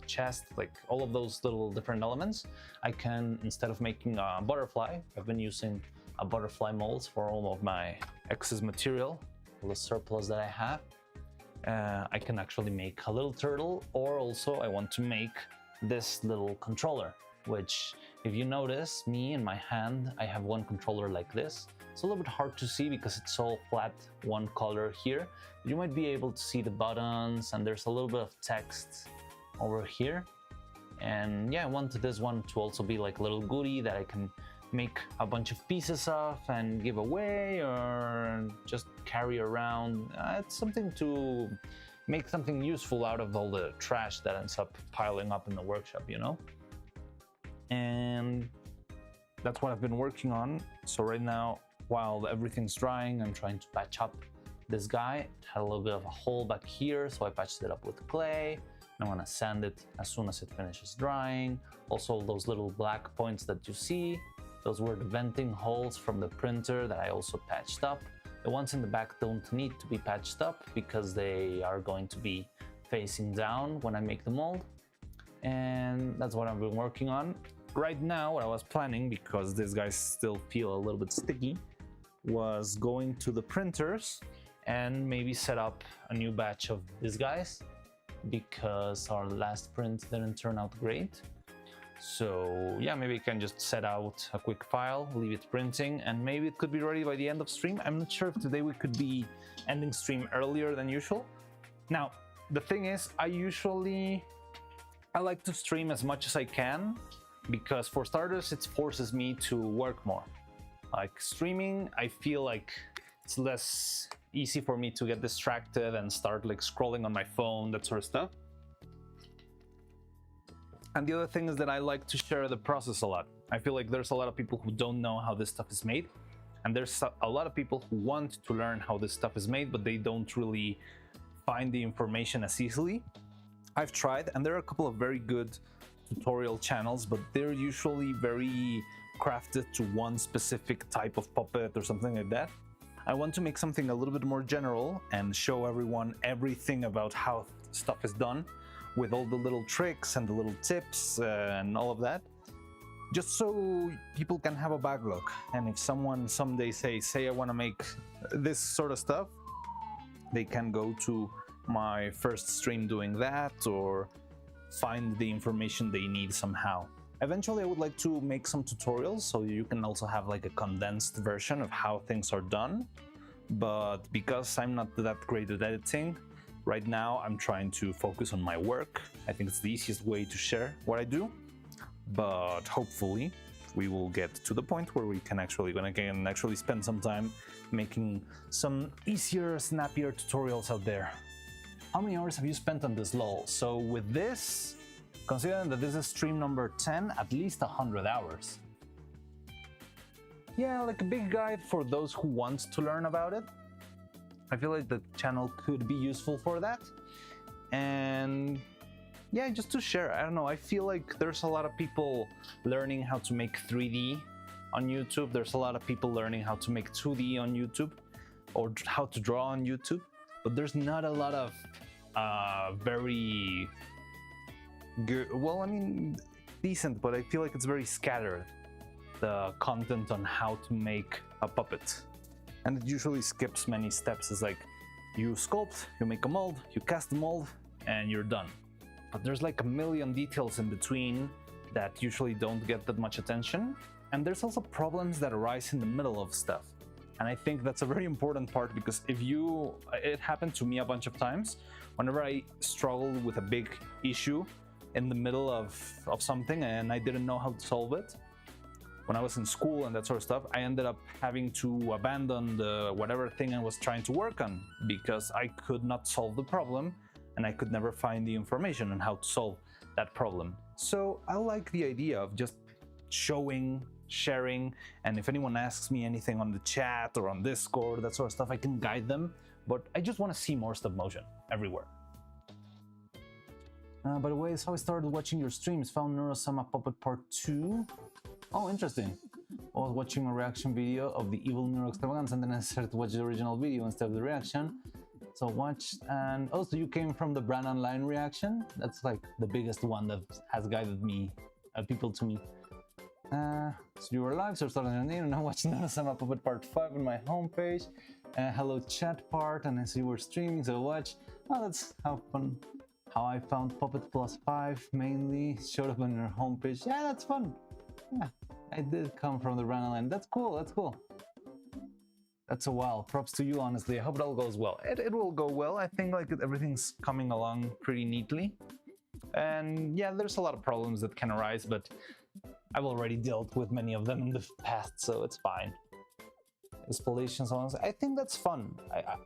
chest, like all of those little different elements, I can, instead of making a butterfly, I've been using a butterfly molds for all of my excess material, all the surplus that I have. I can actually make a little turtle, or also I want to make this little controller, which if you notice me in my hand, I have one controller like this. It's a little bit hard to see because it's all flat, one color here. You might be able to see the buttons, and there's a little bit of text over here. And yeah, I wanted this one to also be like a little goodie that I can make a bunch of pieces of and give away or just carry around. It's something to make something useful out of all the trash that ends up piling up in the workshop, you know? And that's what I've been working on. So right now, while everything's drying, I'm trying to patch up this guy. It had a little bit of a hole back here, so I patched it up with clay. I want to sand it as soon as it finishes drying. Also, those little black points that you see, those were the venting holes from the printer that I also patched up. The ones in the back don't need to be patched up because they are going to be facing down when I make the mold. And that's what I've been working on. Right now, what I was planning, because these guys still feel a little bit sticky, was going to the printers and maybe set up a new batch of these guys, because our last print didn't turn out great. So yeah, maybe I can just set out a quick file, leave it printing, and maybe it could be ready by the end of stream. I'm not sure if today we could be ending stream earlier than usual. Now, the thing is, I like to stream as much as I can, because for starters, it forces me to work more. Like streaming, I feel like it's less easy for me to get distracted and start like scrolling on my phone, that sort of stuff. And the other thing is that I like to share the process a lot. I feel like there's a lot of people who don't know how this stuff is made, and there's a lot of people who want to learn how this stuff is made, but they don't really find the information as easily. I've tried, and there are a couple of very good tutorial channels, but they're usually very crafted to one specific type of puppet or something like that. I want to make something a little bit more general and show everyone everything about how stuff is done, with all the little tricks and the little tips and all of that, just so people can have a backlog. And if someone someday say I want to make this sort of stuff, they can go to my first stream doing that or find the information they need somehow. Eventually, I would like to make some tutorials so you can also have like a condensed version of how things are done. But because I'm not that great at editing, right now I'm trying to focus on my work. I think it's the easiest way to share what I do. But hopefully, we will get to the point where we can actually spend some time making some easier, snappier tutorials out there. How many hours have you spent on this lol? So with this, considering that this is stream number 10, at least 100 hours. Yeah, like a big guide for those who want to learn about it. I feel like the channel could be useful for that. And yeah, just to share, I don't know, I feel like there's a lot of people learning how to make 3D on YouTube. There's a lot of people learning how to make 2D on YouTube, or how to draw on YouTube. But there's not a lot of very good, well, I mean, decent, but I feel like it's very scattered, the content on how to make a puppet. And it usually skips many steps. It's like, you sculpt, you make a mold, you cast the mold, and you're done. But there's like a million details in between that usually don't get that much attention. And there's also problems that arise in the middle of stuff. And I think that's a very important part, because it happened to me a bunch of times. Whenever I struggled with a big issue in the middle of something and I didn't know how to solve it, when I was in school and that sort of stuff, I ended up having to abandon the whatever thing I was trying to work on because I could not solve the problem and I could never find the information on how to solve that problem. So I like the idea of just showing, sharing, and if anyone asks me anything on the chat or on Discord, that sort of stuff, I can guide them. But I just want to see more stop motion everywhere. By the way, that's how I started watching your streams. Found Neuro-Sama Puppet Part 2. Oh, interesting. I was watching a reaction video of the Evil Neuro Extravagance and then I started to watch the original video instead of the reaction. So watched, and also you came from the Brand Online reaction. That's like the biggest one that has guided me, people to me. So you were live, so starting your name, and I watched Neuro-Sama Puppet Part 5 on my homepage. Hello chat part, and I see you were streaming, so watch. Oh, that's how fun. How I found Puppet Plus 5 mainly showed up on your homepage. Yeah, that's fun. Yeah, I did come from the Brand Online. That's cool, that's cool. That's a while. Props to you, honestly. I hope it all goes well. It will go well. I think like everything's coming along pretty neatly. And yeah, there's a lot of problems that can arise, but I've already dealt with many of them in the past, so it's fine. Explanations on, I think that's fun.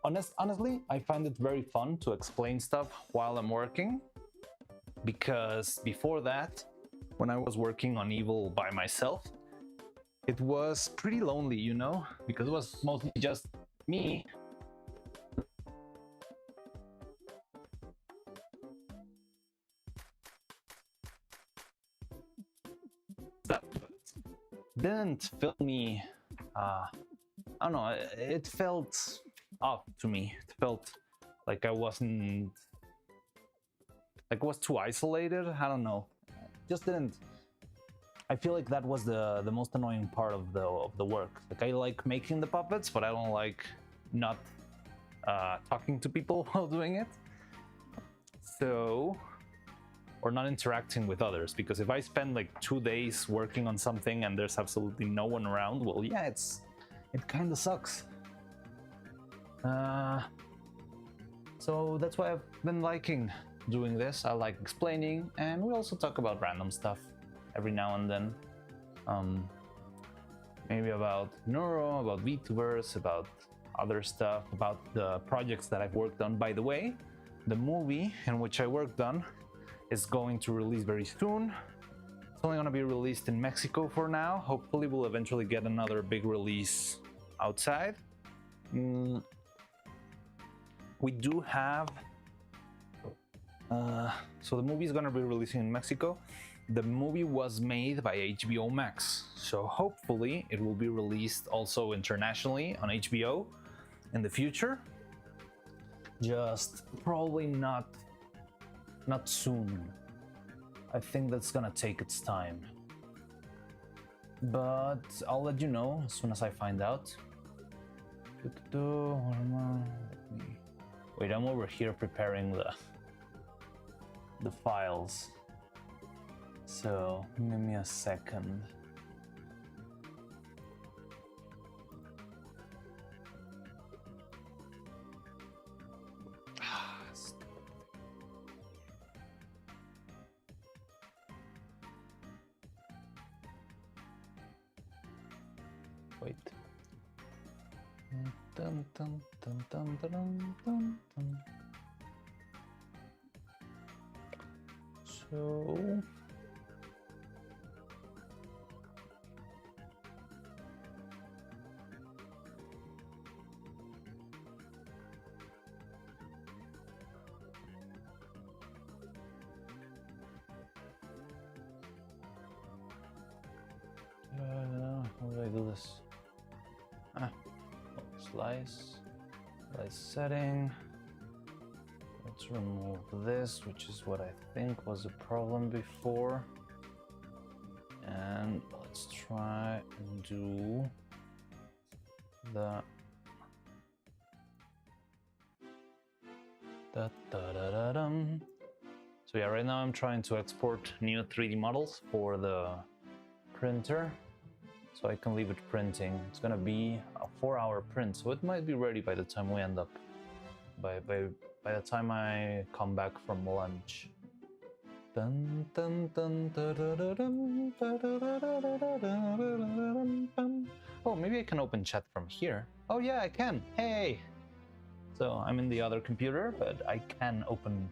Honestly, I find it very fun to explain stuff while I'm working, because before that, when I was working on Evil by myself, it was pretty lonely, you know, because it was mostly just me. That didn't fill me, I don't know, it felt off to me. It felt like I wasn't, like I was too isolated. I don't know, just didn't. I feel like that was the most annoying part of the work. Like I like making the puppets, but I don't like not talking to people while doing it. So, or not interacting with others, because if I spend like 2 days working on something and there's absolutely no one around, well, yeah, it kind of sucks. So that's why I've been liking doing this. I like explaining, and we also talk about random stuff every now and then. Maybe about Neuro, about VTubers, about other stuff, about the projects that I've worked on. By the way, the movie in which I worked on is going to release very soon. It's only going to be released in Mexico for now. Hopefully we'll eventually get another big release outside. We do have so the movie is going to be releasing in Mexico. The movie was made by HBO Max, so hopefully it will be released also internationally on HBO in the future. Just probably not soon. I think that's gonna take its time, but I'll let you know as soon as I find out. Wait, I'm over here preparing the files, so give me a second. Wait. Dun, dun, dun, dun, dun, dun, dun, dun. So how do I do this? Slice setting. Let's remove this, which is what I think was a problem before. And let's try and do the So yeah, right now I'm trying to export new 3D models for the printer, so I can leave it printing. It's gonna be a 4-hour print, so it might be ready by the time we end up, by the time I come back from lunch. Dun, dun, dun, da-da-da-dum, da-da-da-da-da-da-da-da-dum. Oh, maybe I can open chat from here. Oh yeah, I can. Hey. So I'm in the other computer, but I can open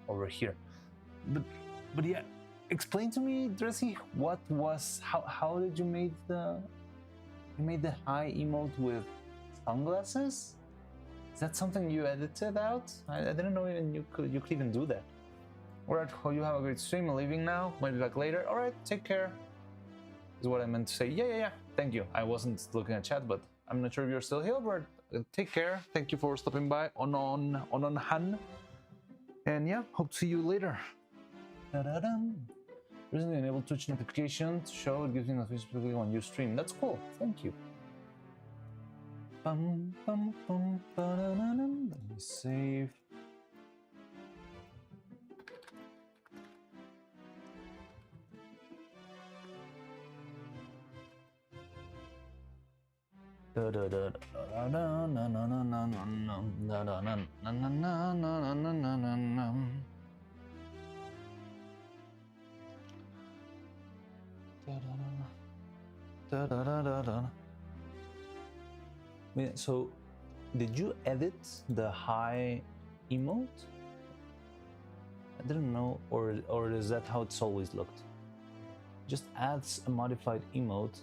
over here. But yeah, explain to me, Dressy, how did you made the high emote with sunglasses? Is that something you edited out? I didn't know even you could even do that. Alright, well, you have a great stream. I'm leaving now. Might be back later. Alright, take care. Is what I meant to say. Yeah. Thank you. I wasn't looking at chat, but I'm not sure if you're still here, but take care. Thank you for stopping by on Han. And yeah, hope to see you later. Da-da-dum. Recently enabled Twitch notification to show it gives me notification when you stream. That's cool. Thank you. Bum, bum, bum, ba-da-da-dum. Let me save. So, did you edit the high emote? I didn't know, or is that how it's always looked? Just adds a modified emote.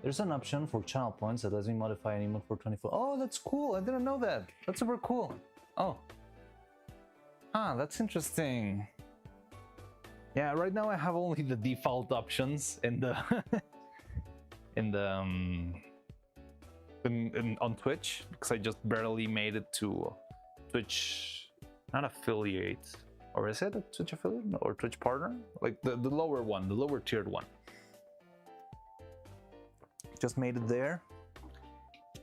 There's an option for channel points that lets me modify an emote for 24. Oh, that's cool. I didn't know that. That's super cool. Oh. Ah, that's interesting. Yeah, right now I have only the default options in the on Twitch, because I just barely made it to Twitch, not affiliate, or is it a Twitch affiliate or Twitch partner? Like the lower one, the lower tiered one. Just made it there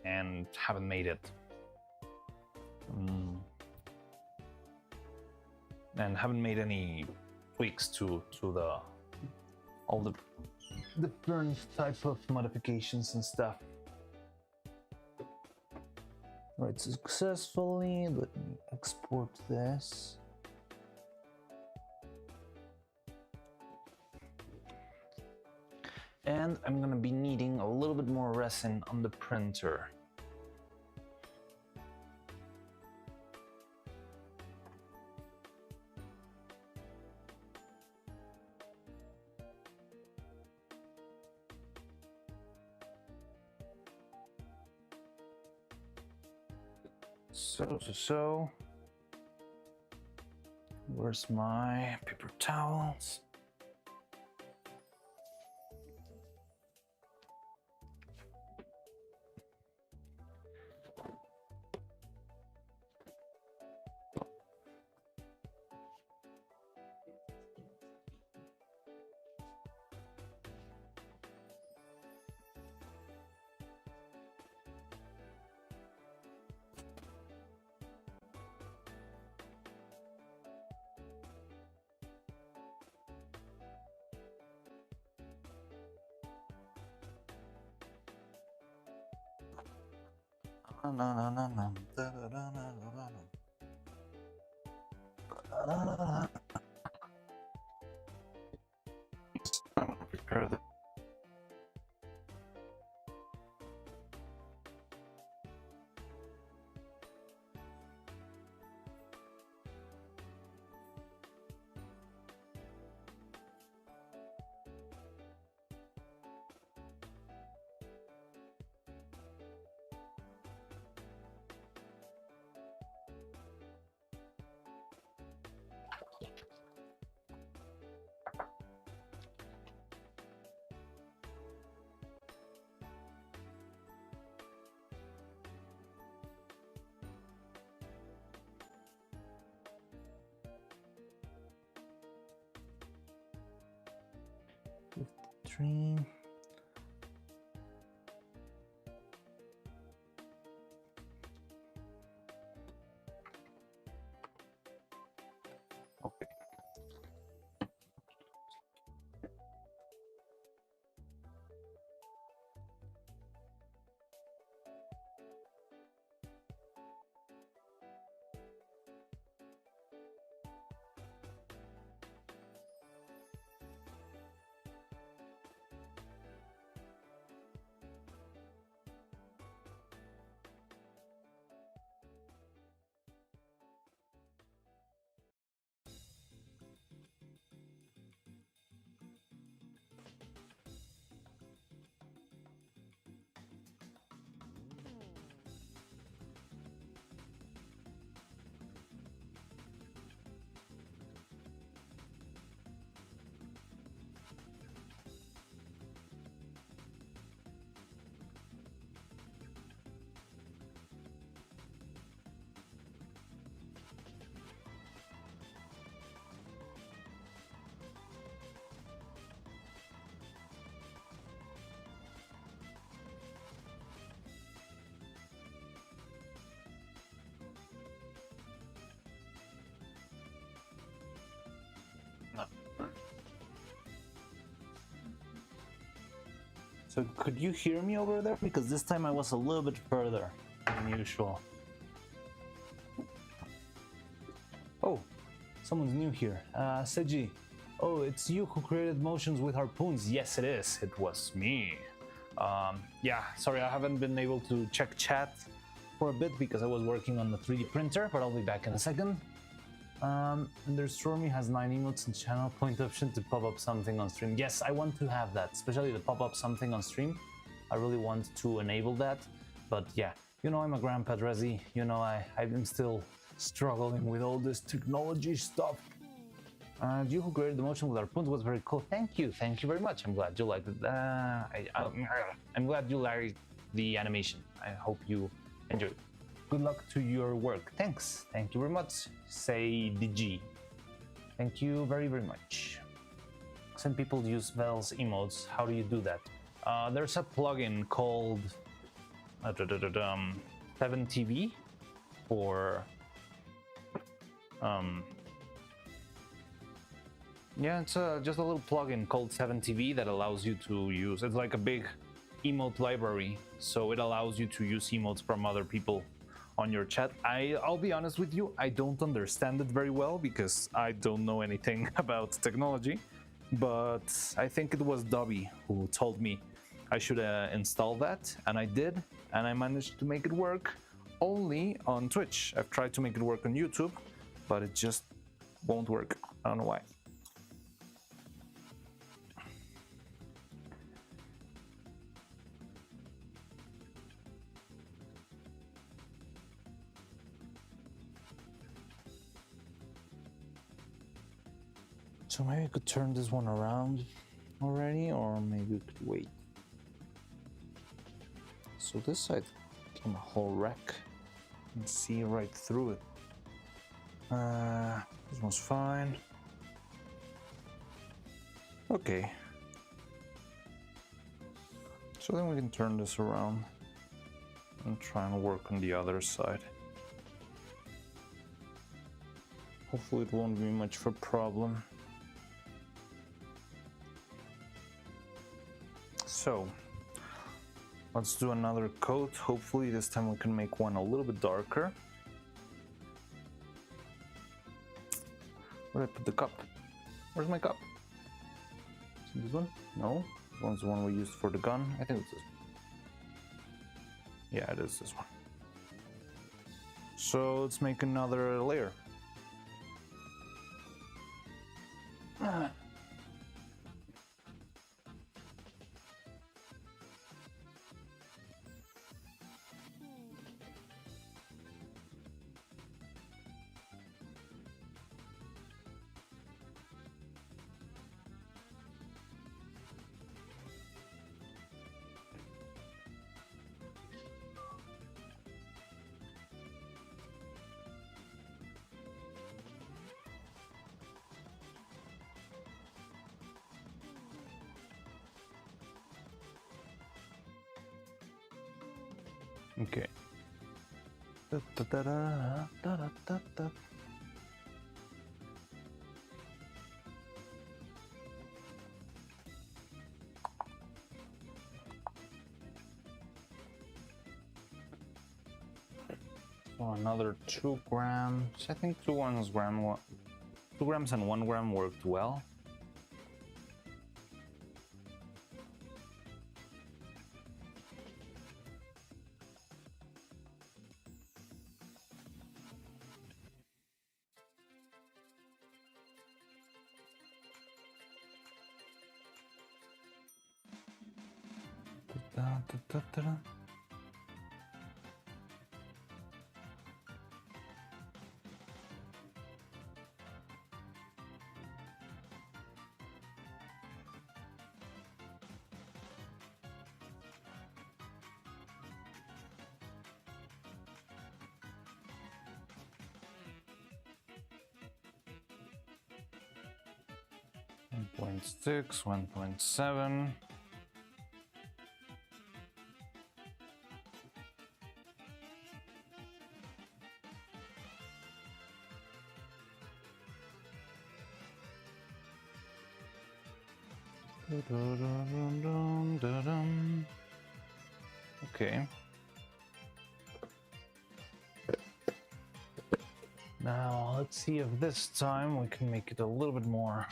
and haven't made it. And haven't made any tweaks to all the different type of modifications and stuff. Right, successfully. Let me export this. And I'm gonna be needing a little bit more resin on the printer. So, where's my paper towels? Prepare the tree. Okay. No. So could you hear me over there? Because this time I was a little bit further than usual. Oh, someone's new here. Seji. Oh, it's you who created motions with harpoons. Yes, it is. It was me. Yeah, sorry, I haven't been able to check chat for a bit because I was working on the 3D printer, but I'll be back in a second. And there's Stormy has 9 emotes and channel point option to pop up something on stream. Yes, I want to have that, especially the pop up something on stream. I really want to enable that. But yeah, you know, I'm a grandpa, Drezzy. You know, I'm still struggling with all this technology stuff. You who created the motion with harpoons was very cool. Thank you very much. I'm glad you liked it. I'm glad you liked the animation. I hope you enjoyed it. Good luck to your work. Thanks. Thank you very much. Say DG. Thank you very much. Some people use Vel's emotes. How do you do that? There's a plugin called 7TV for yeah, it's just a little plugin called 7TV that allows you to use. It's like a big emote library, so it allows you to use emotes from other people on your chat. I'll be honest with you, I don't understand it very well because I don't know anything about technology, but I think it was Dobby who told me I should install that, and I did, and I managed to make it work only on Twitch. I've tried to make it work on YouTube, but it just won't work. I don't know why. So maybe I could turn this one around already, or maybe we could wait. So this side came a whole wreck. You can see right through it. This one's fine. Okay. So then we can turn this around and try and work on the other side. Hopefully it won't be much of a problem. So let's do another coat. Hopefully this time we can make one a little bit darker. Where did I put the cup? Where's my cup? Is it this one? No. This one's the one we used for the gun. I think it's this one. Yeah, it is this one. So let's make another layer. Okay. So another 2 grams. I think 2 grams and 1 gram worked well. .6, 1.7. Okay. Now let's see if this time we can make it a little bit more.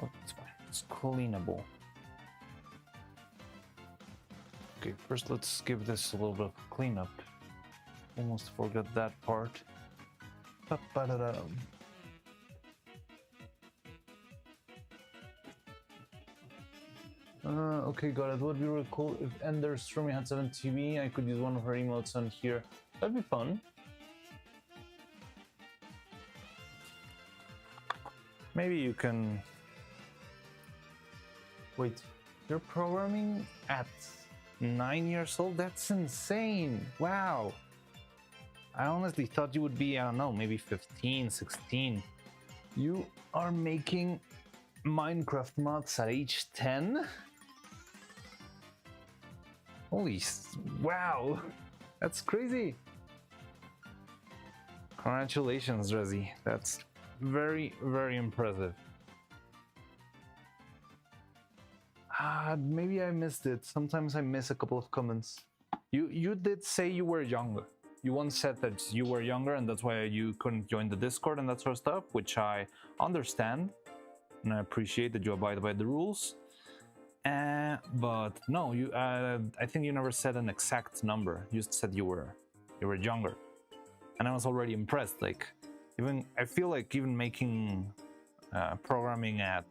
Oh, it's fine. It's cleanable. Okay, first let's give this a little bit of cleanup. Almost forgot that part. Okay, got it. Would be really cool if Ender's Strummy had 7 TV. I could use one of her emotes on here. That'd be fun. Maybe you can... Wait, you're programming at 9 years old? That's insane! Wow! I honestly thought you would be, I don't know, maybe 15, 16. You are making Minecraft mods at age 10? Wow! That's crazy! Congratulations, Rezi. That's very, very impressive. Maybe I missed it. Sometimes I miss a couple of comments. You did say you were younger. You once said that you were younger and that's why you couldn't join the Discord and that sort of stuff, which I understand. And I appreciate that you abide by the rules. But no, I think you never said an exact number. You just said you were younger. And I was already impressed. Like, I feel like even making programming at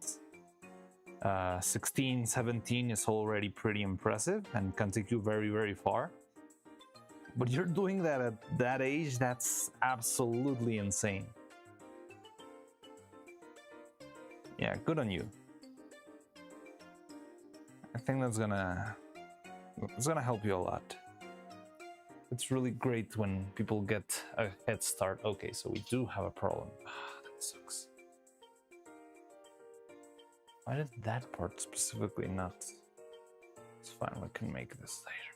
16, 17 is already pretty impressive and can take you very, very far. But you're doing that at that age, that's absolutely insane. Yeah, good on you. I think it's gonna help you a lot. It's really great when people get a head start. Okay, so we do have a problem. That sucks. Why did that part specifically not? It's fine, we can make this later.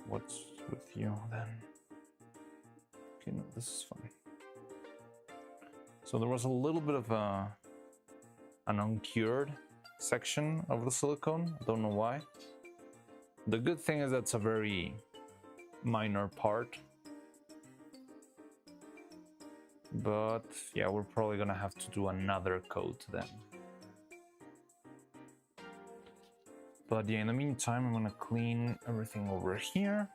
What's with you then? Okay, no, this is fine. So there was a little bit of an uncured section of the silicone. I don't know why. The good thing is that's a very minor part. But yeah, we're probably gonna have to do another coat then. But yeah, in the meantime, I'm gonna clean everything over here.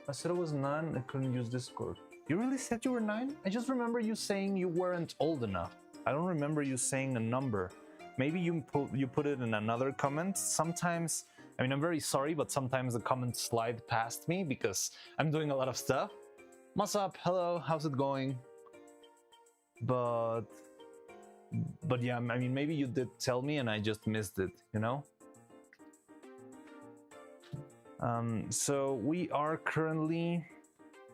I said I was 9, I couldn't use Discord. You really said you were 9? I just remember you saying you weren't old enough. I don't remember you saying a number. Maybe you put it in another comment. Sometimes, I mean, I'm very sorry, but sometimes the comments slide past me because I'm doing a lot of stuff. What's up? Hello, how's it going? But yeah, I mean, maybe you did tell me and I just missed it, you know? So we are currently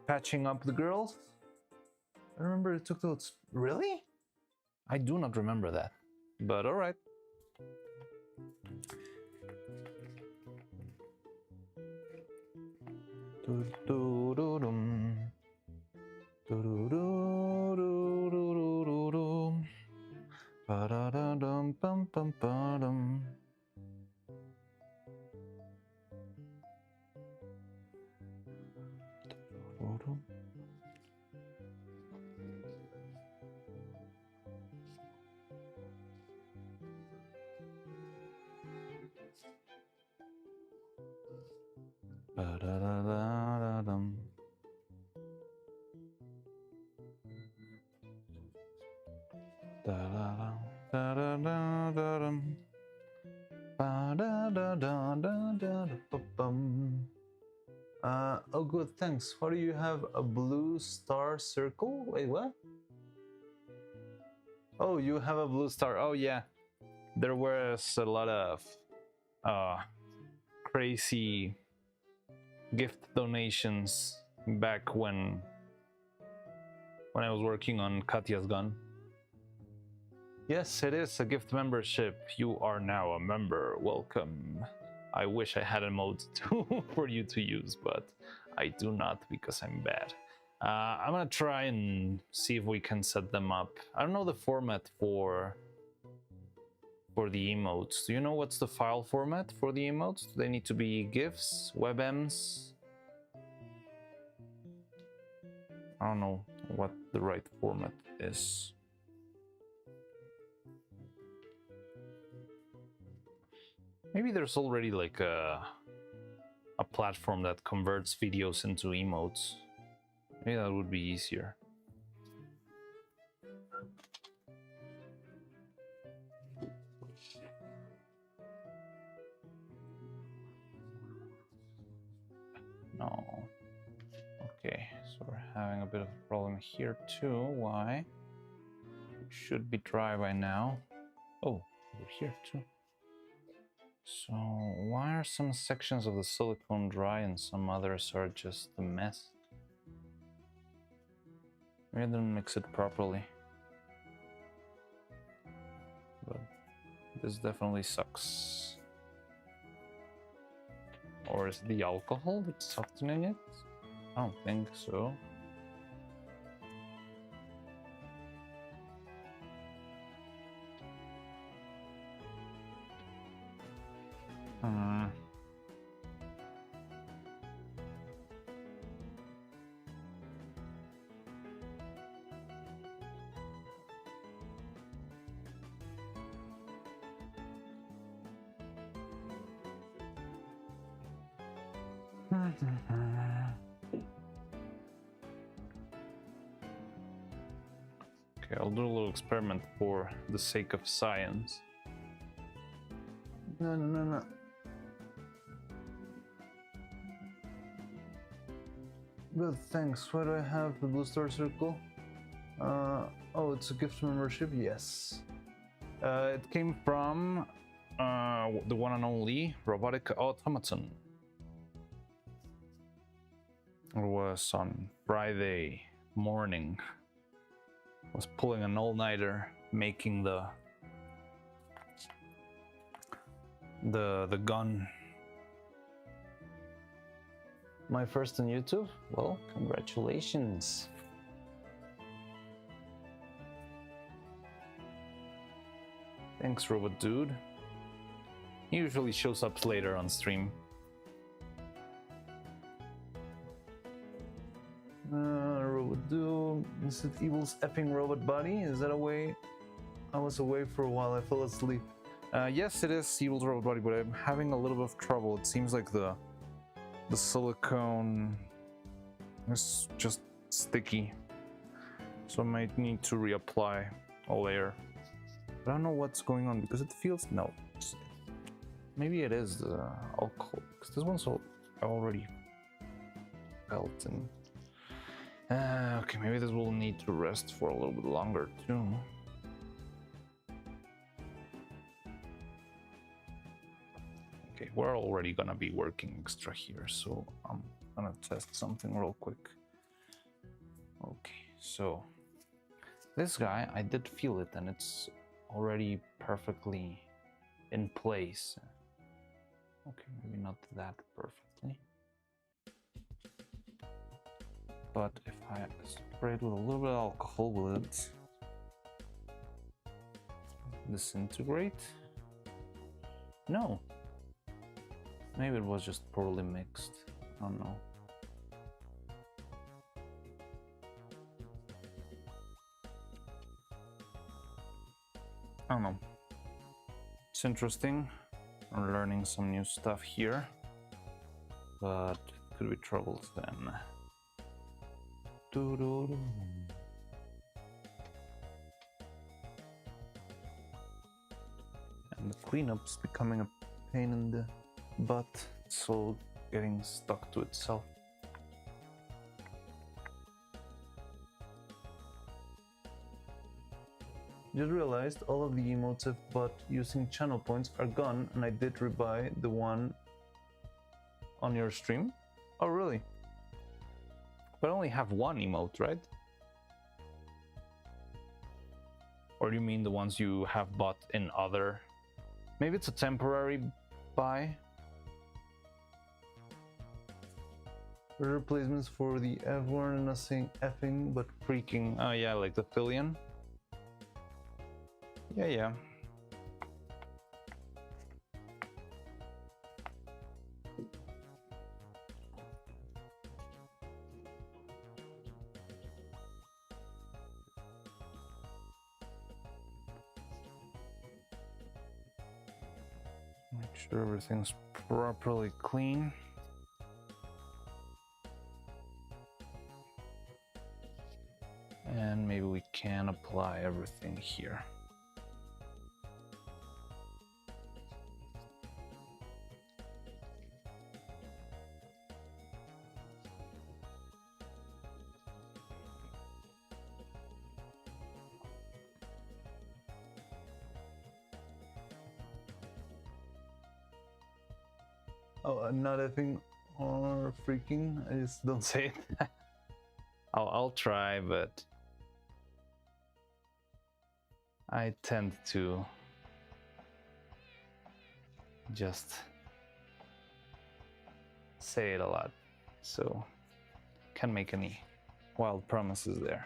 patching up the girls. I remember it took those. Really? I do not remember that, but all right. Oh good, thanks. Why do you have a blue star circle? Wait, what? Oh, you have a blue star. Oh yeah. There was a lot of crazy gift donations back when I was working on Katya's gun. Yes, it is a gift membership. You are now a member. Welcome. I wish I had a mode too for you to use, but I do not because I'm bad. I'm gonna try and see if we can set them up. I don't know the format for the emotes. Do you know what's the file format for the emotes? Do they need to be GIFs, WebMs? I don't know what the right format is. Maybe there's already like a platform that converts videos into emotes. Maybe that would be easier. No. Okay, so we're having a bit of a problem here too. Why? It should be dry by now. Oh, over here too. So why are some sections of the silicone dry and some others are just a mess? Maybe I didn't mix it properly. But this definitely sucks. Or is it the alcohol that's softening it? I don't think so. Okay, I'll do a little experiment for the sake of science. No. Good, thanks. Why do I have the blue star circle? Oh, it's a gift membership? Yes. It came from the one and only robotic automaton. It was on Friday morning. I was pulling an all-nighter making the gun. My first on YouTube? Well, congratulations. Thanks, Robot Dude. He usually shows up later on stream. Robot Dude, is it Evil's effing robot body? Is that a way? I was away for a while, I fell asleep. Yes, it is Evil's robot body, but I'm having a little bit of trouble. It seems like the silicone is just sticky, so I might need to reapply a layer. But I don't know what's going on because it feels maybe it is the alcohol because this one's already felt and okay, maybe this will need to rest for a little bit longer too. Okay, we're already gonna be working extra here, so I'm gonna test something real quick. Okay, so this guy, I did feel it and it's already perfectly in place. Okay, maybe not that perfectly. But if I spray it with a little bit of alcohol, will it disintegrate? No. Maybe it was just poorly mixed. I don't know. I don't know. It's interesting. I'm learning some new stuff here, but it could be troubles then. And the cleanup's becoming a pain in the butt. It's all getting stuck to itself. Just realized all of the emotes I've bought using channel points are gone, and I did rebuy the one on your stream. Oh, really? But I only have one emote, right? Or do you mean the ones you have bought in other? Maybe it's a temporary buy. Replacements for the F word, nothing effing but Freaking, oh yeah, like the Thillion. Yeah. Make sure everything's properly clean. And maybe we can apply everything here. Oh, I'm not effing or freaking. I just don't say it. I'll try, but I tend to just say it a lot, so can't make any wild promises there.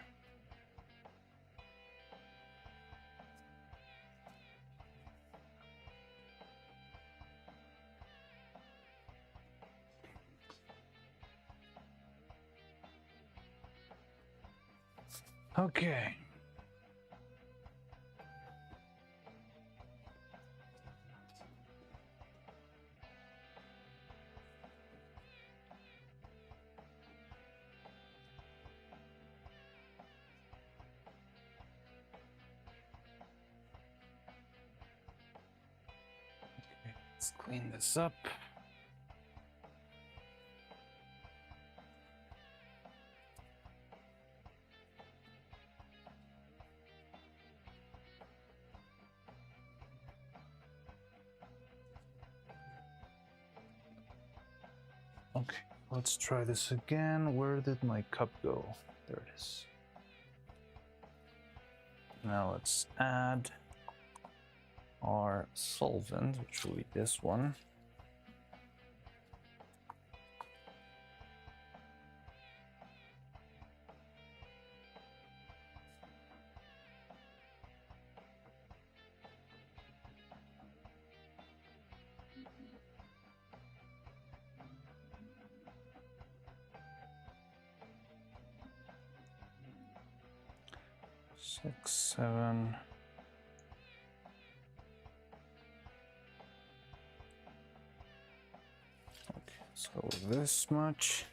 Okay. Let's clean this up. Okay, let's try this again. Where did my cup go? There it is. Now let's add our solvent, which will be this one. Six, seven. Okay, so this much,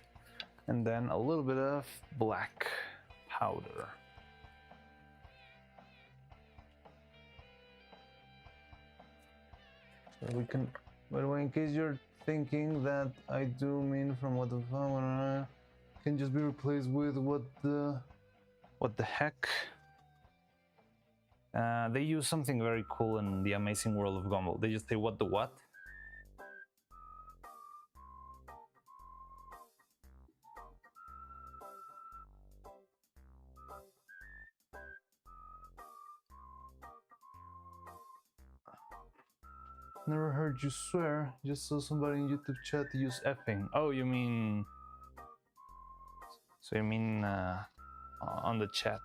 and then a little bit of black powder. So we can, by the way, in case you're thinking that I do mean from what the fuck, can just be replaced with what the heck. They use something very cool in The Amazing World of Gumball. They just say, what the what? Never heard you swear, just saw somebody in YouTube chat use effing. Oh, you mean... So you mean on the chat?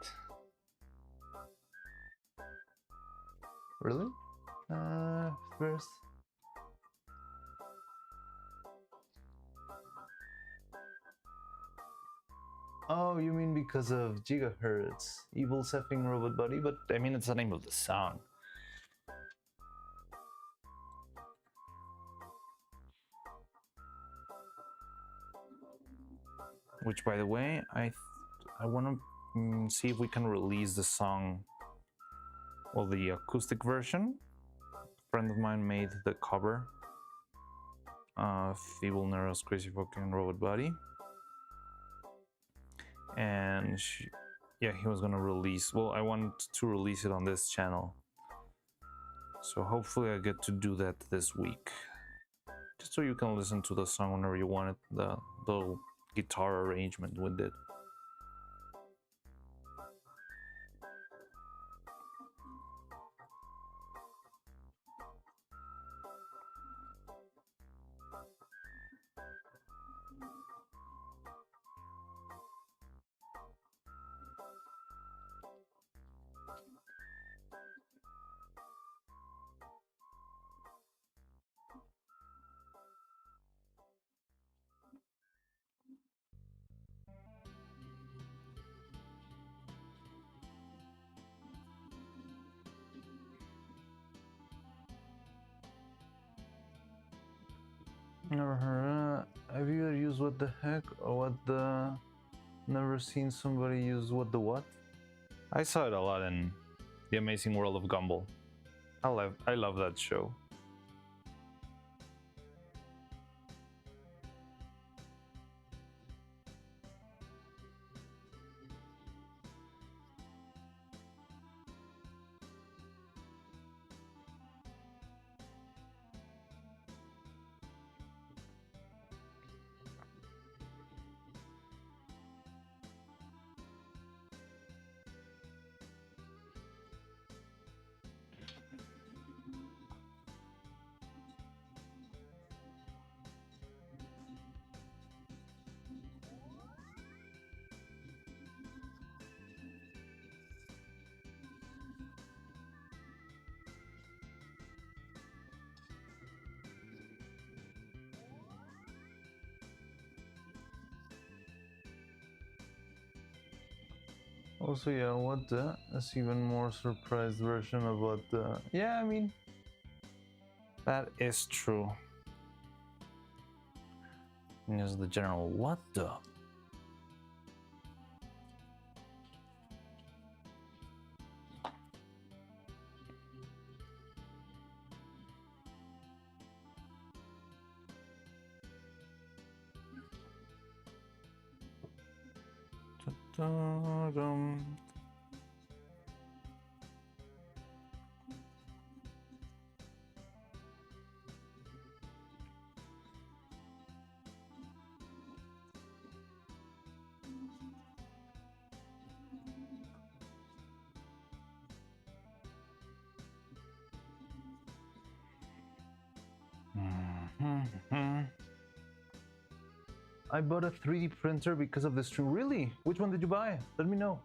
Really? First. Oh, you mean because of gigahertz, evil effing robot buddy? But I mean, it's the name of the song. Which, by the way, I want to see if we can release the song, well, the acoustic version. A friend of mine made the cover of Feeble Neuro's Crazy Fucking Robot Body. And yeah, he was gonna release, well, I want to release it on this channel. So hopefully I get to do that this week. Just so you can listen to the song whenever you want it, the little guitar arrangement with it. Never heard. Have you ever used what the heck or what the? Never seen somebody use what the what? I saw it a lot in The Amazing World of Gumball. I love that show. Also, yeah, what the? That's even more surprised version of what the. Yeah, I mean, that is true. And there's the general what the. Ta-da-dum. I bought a 3D printer because of the stream. Really? Which one did you buy? Let me know.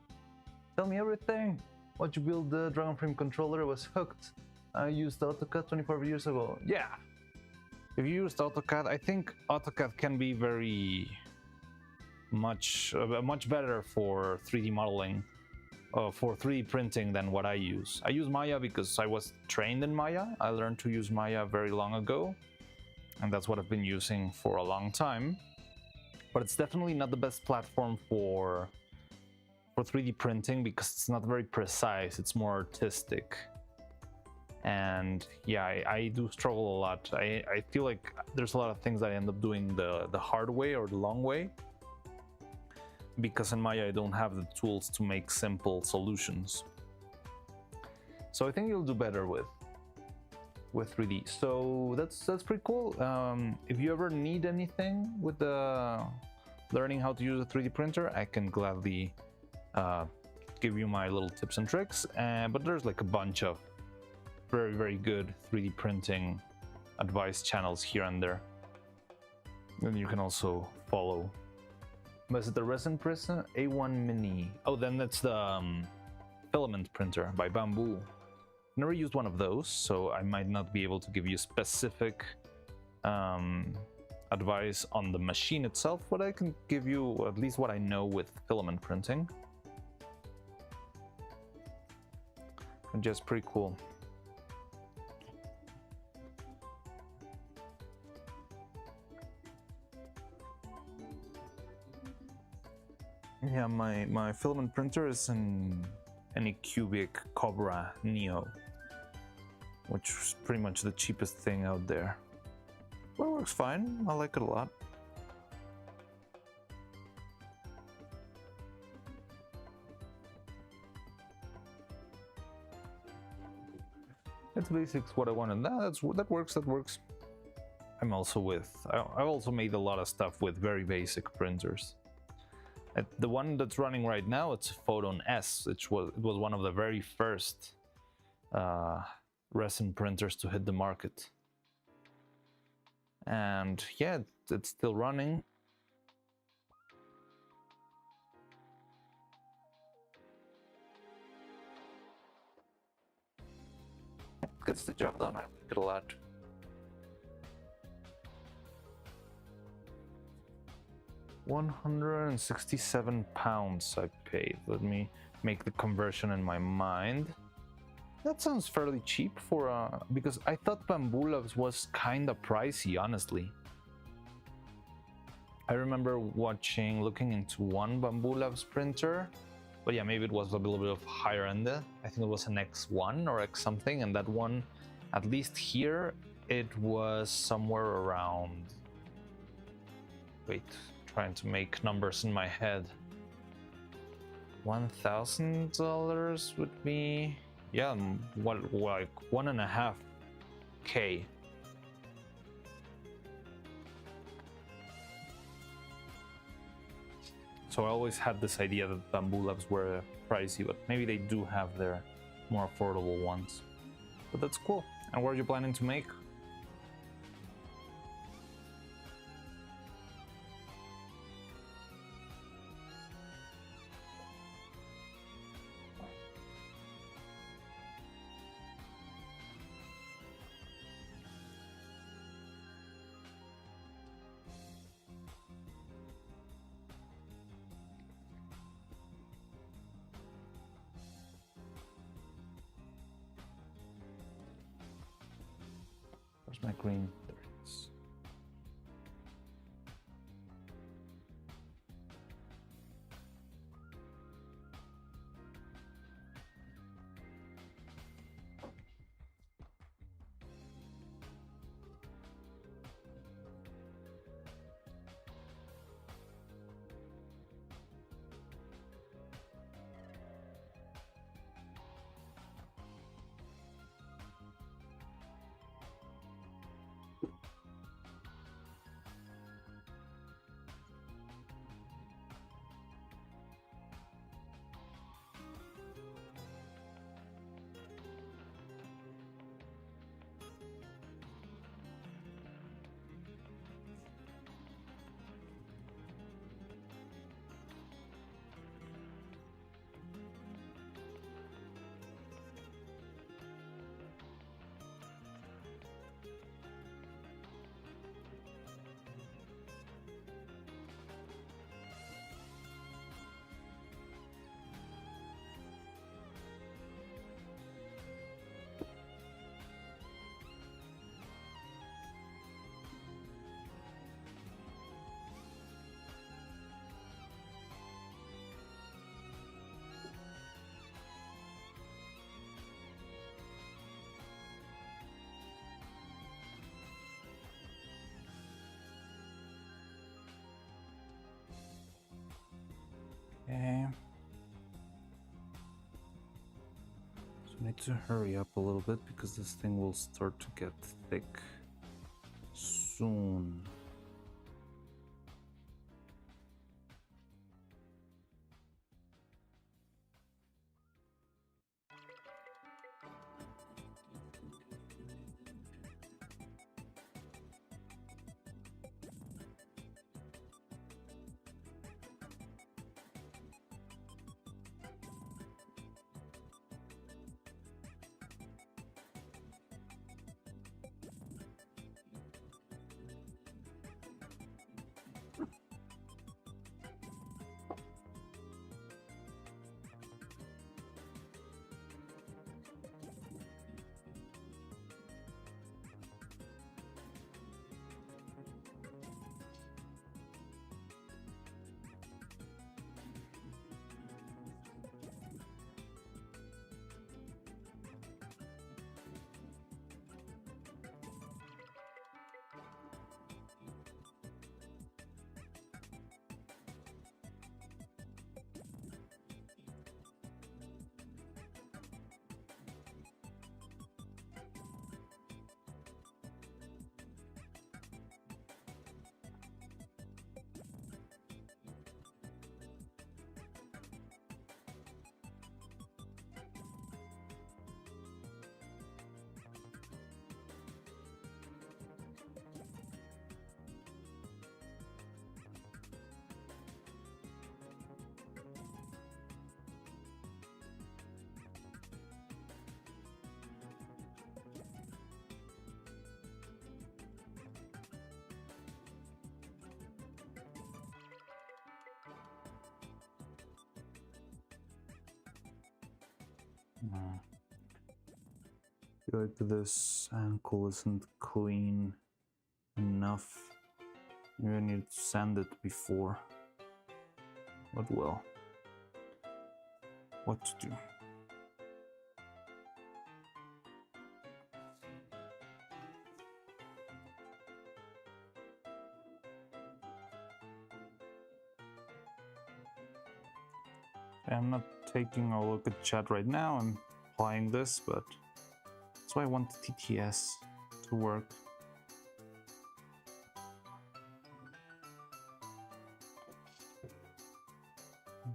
Tell me everything. What you build the Dragon Frame controller was hooked. I used AutoCAD 24 years ago. Yeah. If you used AutoCAD, I think AutoCAD can be very much better for 3D modeling, for 3D printing than what I use. I use Maya because I was trained in Maya. I learned to use Maya very long ago, and that's what I've been using for a long time. But it's definitely not the best platform for 3D printing because it's not very precise. It's more artistic. And yeah, I do struggle a lot. I feel like there's a lot of things I end up doing the hard way or the long way, because in Maya I don't have the tools to make simple solutions. So I think you'll do better with 3D. So that's pretty cool. If you ever need anything with the learning how to use a 3D printer, I can gladly give you my little tips and tricks. But there's like a bunch of very, very good 3D printing advice channels here and there. And you can also follow. Is it the resin printer? A1 Mini. Oh, then that's the filament printer by Bamboo. Never used one of those, so I might not be able to give you specific advice on the machine itself, but I can give you at least what I know with filament printing. And just pretty cool. Yeah, my filament printer is an Anycubic Cobra Neo, which is pretty much the cheapest thing out there. But it works fine. I like it a lot. It's basics what I wanted. That works. That works. I've also made a lot of stuff with very basic printers. The one that's running right now, it's a Photon S. It was one of the very first resin printers to hit the market. And yeah, it's still running. Gets the job done. I like it a lot. £167 I paid. Let me make the conversion in my mind. That sounds fairly cheap for because I thought Bamboo Labs was kinda pricey, honestly. I remember looking into one Bamboo Labs printer, but yeah, maybe it was a little bit of higher end. I think it was an X1 or X something, and that one, at least here, it was somewhere around. Wait, trying to make numbers in my head. $1,000 would be, yeah, what, like $1.5K. So I always had this idea that Bamboo Labs were pricey, but maybe they do have their more affordable ones. But that's cool. And what are you planning to make? Where's my green? There it is. Okay. So I need to hurry up a little bit because this thing will start to get thick soon. I feel like this ankle isn't clean enough. Maybe I need to sand it before. But well, what to do? I'm not taking a look at chat right now. I'm applying this, but that's why I want the TTS to work.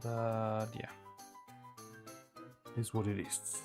But yeah, it is what it is.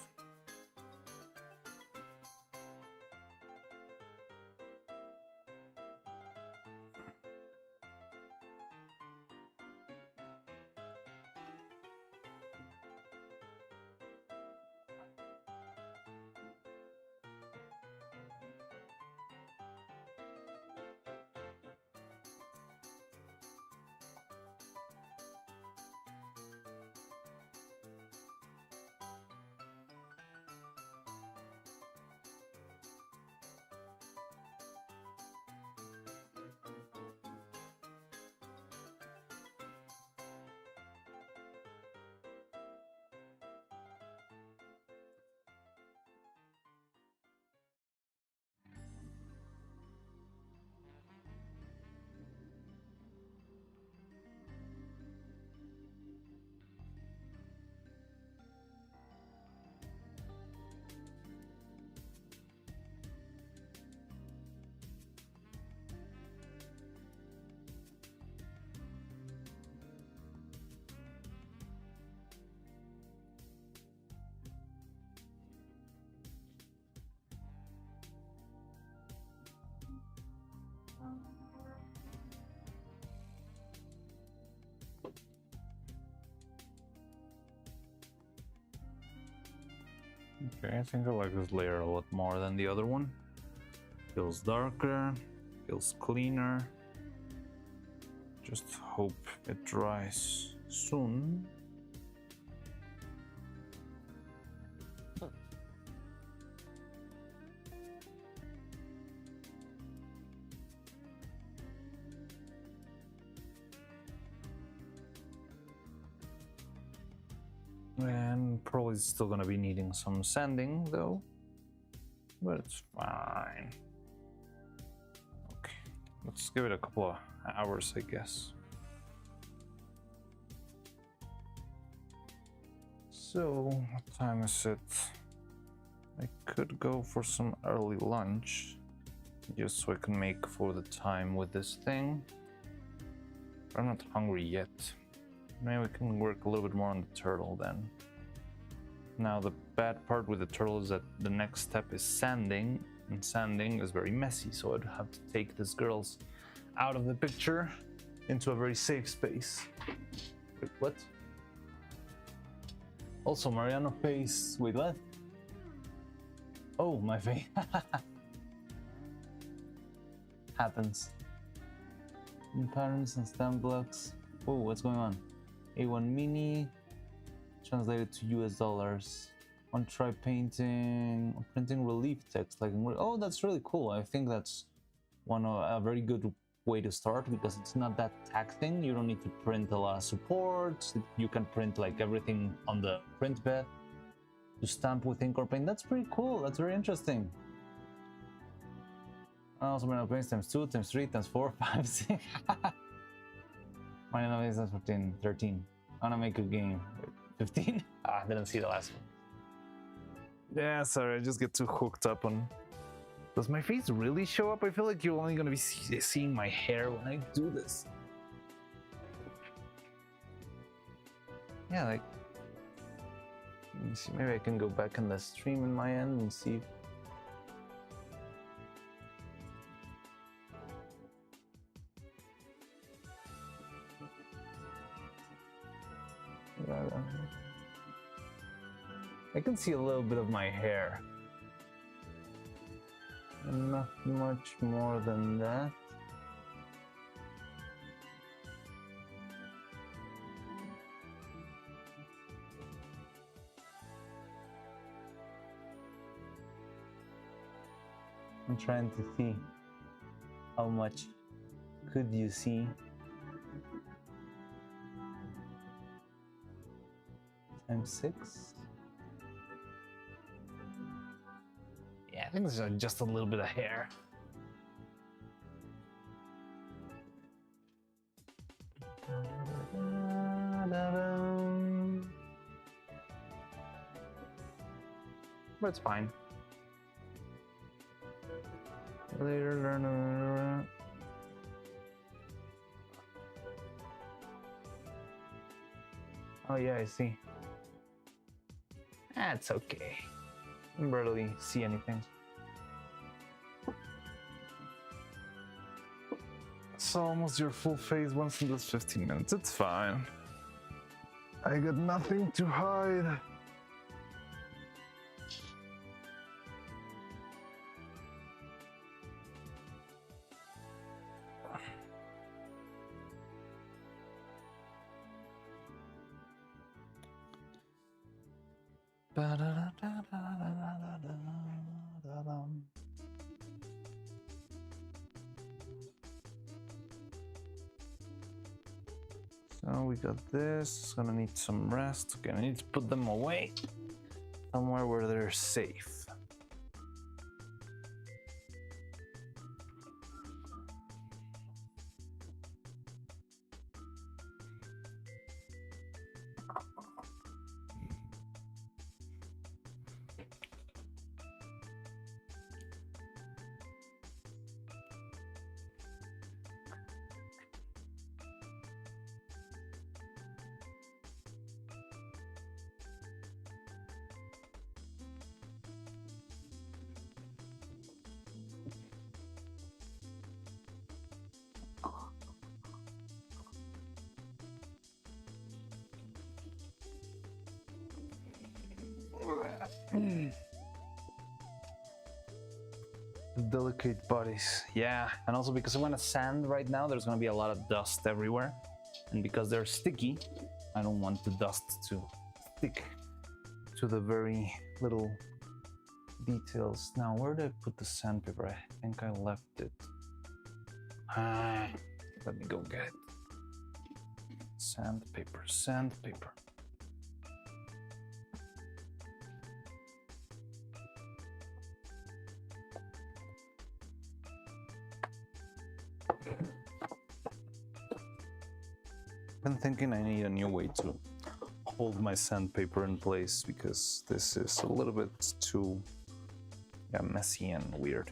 Okay, I think I like this layer a lot more than the other one. Feels darker, feels cleaner. Just hope it dries soon. And probably still gonna be needing some sanding though, but it's fine. Okay, let's give it a couple of hours, I guess. So, what time is it? I could go for some early lunch, just so I can make for the time with this thing. But I'm not hungry yet. Maybe we can work a little bit more on the turtle then. Now the bad part with the turtle is that the next step is sanding, and sanding is very messy, so I'd have to take these girls out of the picture into a very safe space. Wait, what? Also, Mariano face. Wait, what? Oh, my face. Happens. Patterns and stamp blocks. Oh, what's going on? A1 mini translated to US dollars. On try painting or printing relief text like oh, that's really cool. I think that's a very good way to start because it's not that taxing. You don't need to print a lot of support. You can print like everything on the print bed to stamp with ink or paint. That's pretty cool. That's very interesting. Also, Marino paints times 2, times 3, times 4, 5, 6. Marino paints times 14, 13. I wanna make a game. 15? I didn't see the last one. Yeah, sorry, I just get too hooked up on... Does my face really show up? I feel like you're only gonna be seeing my hair when I do this. Yeah, like... Let me see, maybe I can go back in the stream in my end and see if... I can see a little bit of my hair. Not much more than that. I'm trying to see how much could you see? Times 6? Yeah, I think this is just a little bit of hair. But it's fine. Later learn. Oh yeah, I see. That's okay. I can barely see anything. It's almost your full face once in those 15 minutes. It's fine. I got nothing to hide. So we got this. It's gonna need some rest. Okay, I need to put them away somewhere where they're safe. Delicate bodies. Yeah, and also because I'm gonna sand right now, there's gonna be a lot of dust everywhere. And because they're sticky, I don't want the dust to stick to the very little details. Now, where did I put the sandpaper? I think I left it. Let me go get it. Sandpaper, sandpaper. Been thinking I need a new way to hold my sandpaper in place because this is a little bit too messy and weird.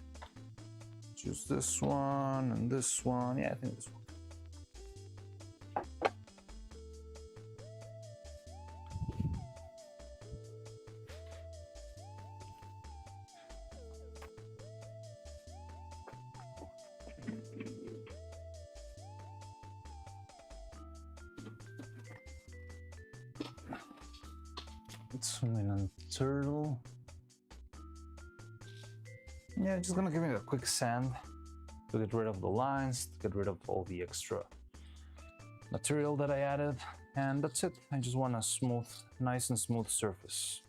Choose this one and this one. Yeah, I think this one. Swimming on turtle. Yeah, just gonna give it a quick Sand to get rid of the lines, to get rid of all the extra material that I added, and that's it. I just want a smooth, nice and smooth surface.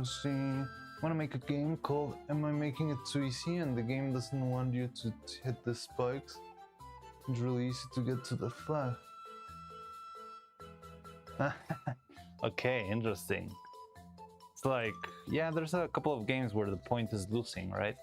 Let's see. I want to make a game called Am I Making It Too Easy? And the game doesn't want you to hit the spikes. It's really easy to get to the flag. Okay, interesting. It's like, yeah, there's a couple of games where the point is losing, right?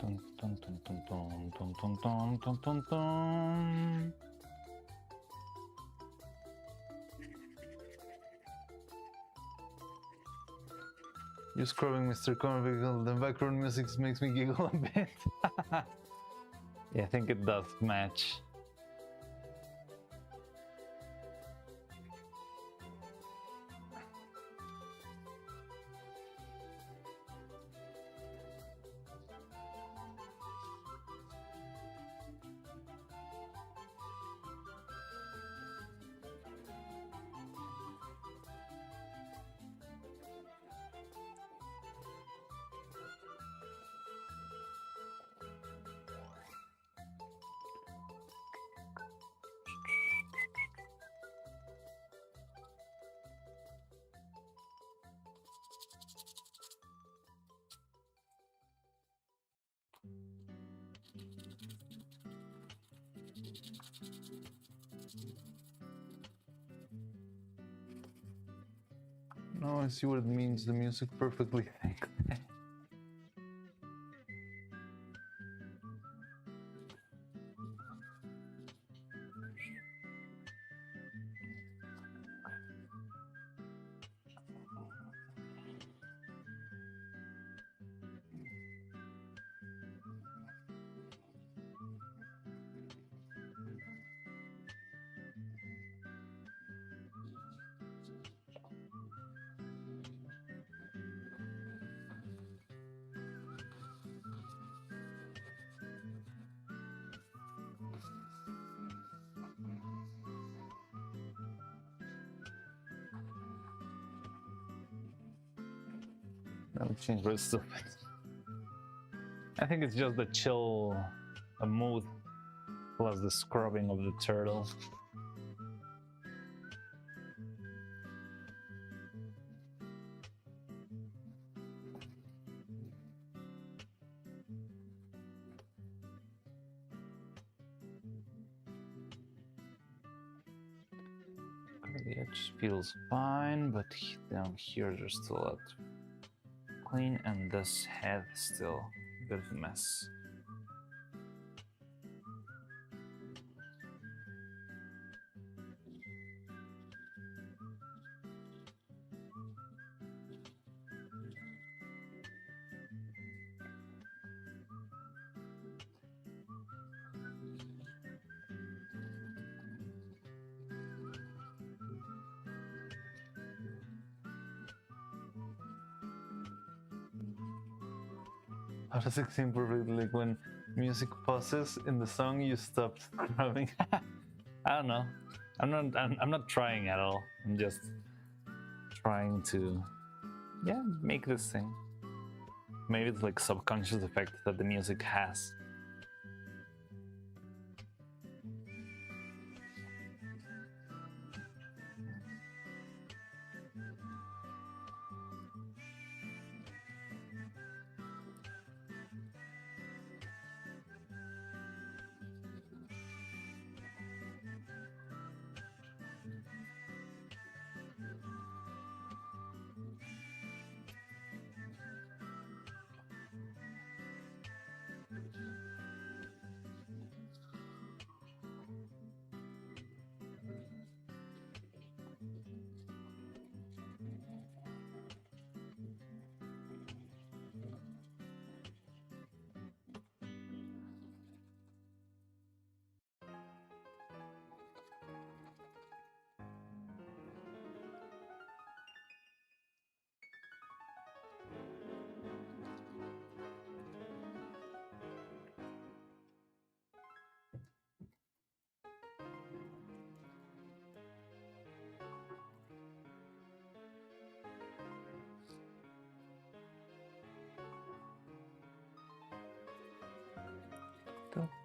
Dun, dun, dun, dun, dun, dun, dun, dun, dun, dun, dun. You're scrubbing Mr. Cornwall, the background music makes me giggle a bit. Yeah, I think it does match. No, I see what it means. The music perfectly thinks. That would change really stupid. I think it's just the chill mood plus the scrubbing of the turtle. The edge feels fine, but down here there's still a lot clean, and this head still a bit of a mess. How does it seem perfectly? Like when music pauses in the song, you stop scrubbing. I don't know. I'm not trying at all. I'm just trying to, yeah, make this thing. Maybe it's like subconscious effect that the music has.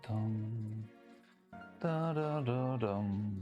Dum, da da da dum.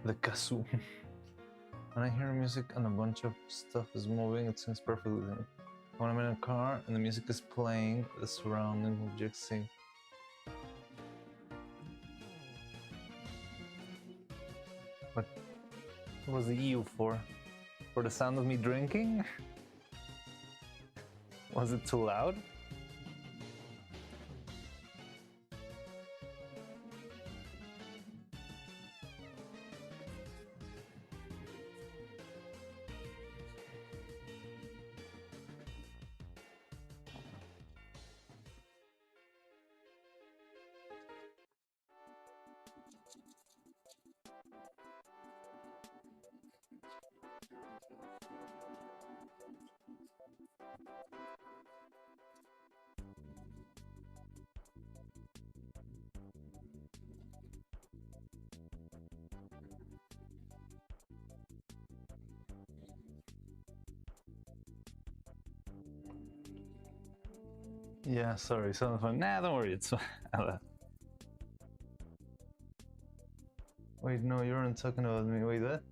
The kazoo. When I hear music and a bunch of stuff is moving, it seems perfectly to me. When I'm in a car and the music is playing, the surrounding objects sing. What was the EU for? For the sound of me drinking? Was it too loud? Yeah, sorry, sounds fun. Nah, don't worry, it's fine. Wait, no, you weren't talking about me. Wait, what?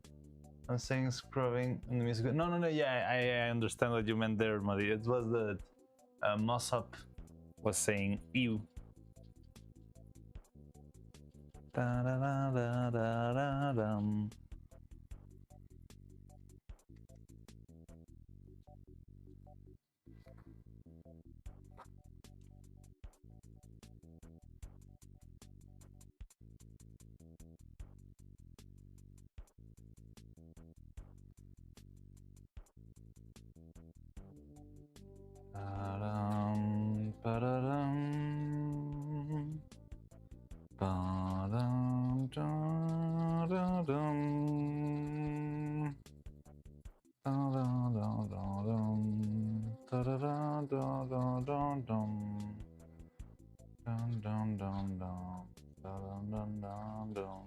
I'm saying scrubbing and the music. No, no, no. Yeah, I understand what you meant there, Muddy. It was that Mossop was saying ew. Da, da, da, da, da, da, dum. Ba-dum, ba-da-dum. Ba-dum, da-da-dum. Da-da-da-da-dum. Da-da-da-da-da-dum. Dum-dum-dum-dum. Da-dum-dum-dum-dum.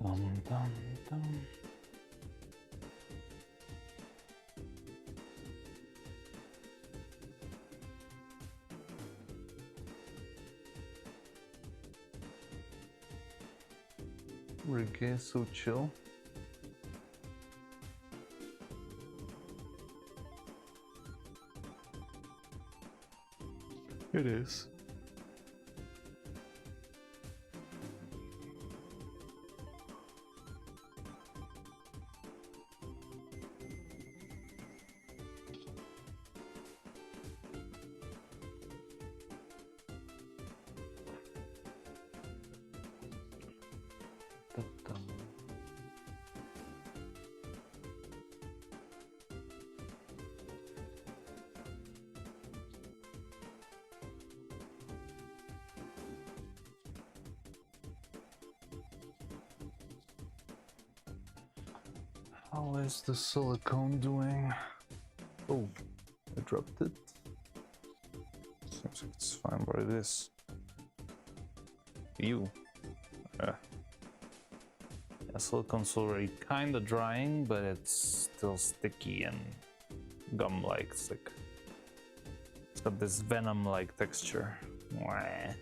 Dum-dum-dum. Reggae so chill. It is. Dum-dum. How is the silicone doing? Oh, I dropped it. Seems like it's fine where it is. Ew. Yeah, silicone's already kinda drying, but it's still sticky and gum-like. It's got this venom-like texture. Mwah.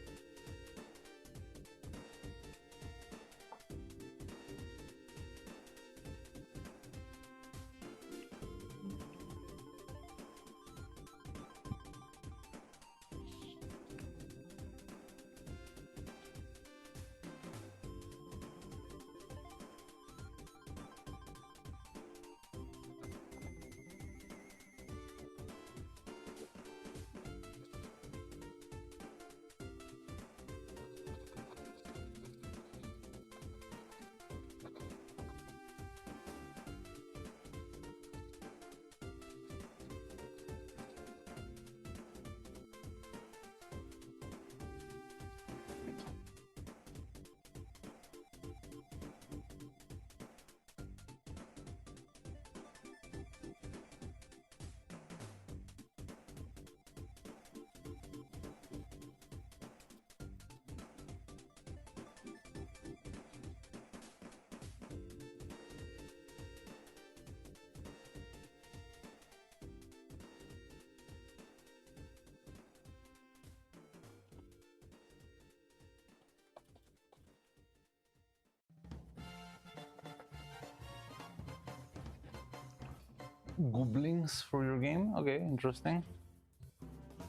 Goblins for your game. Okay, interesting.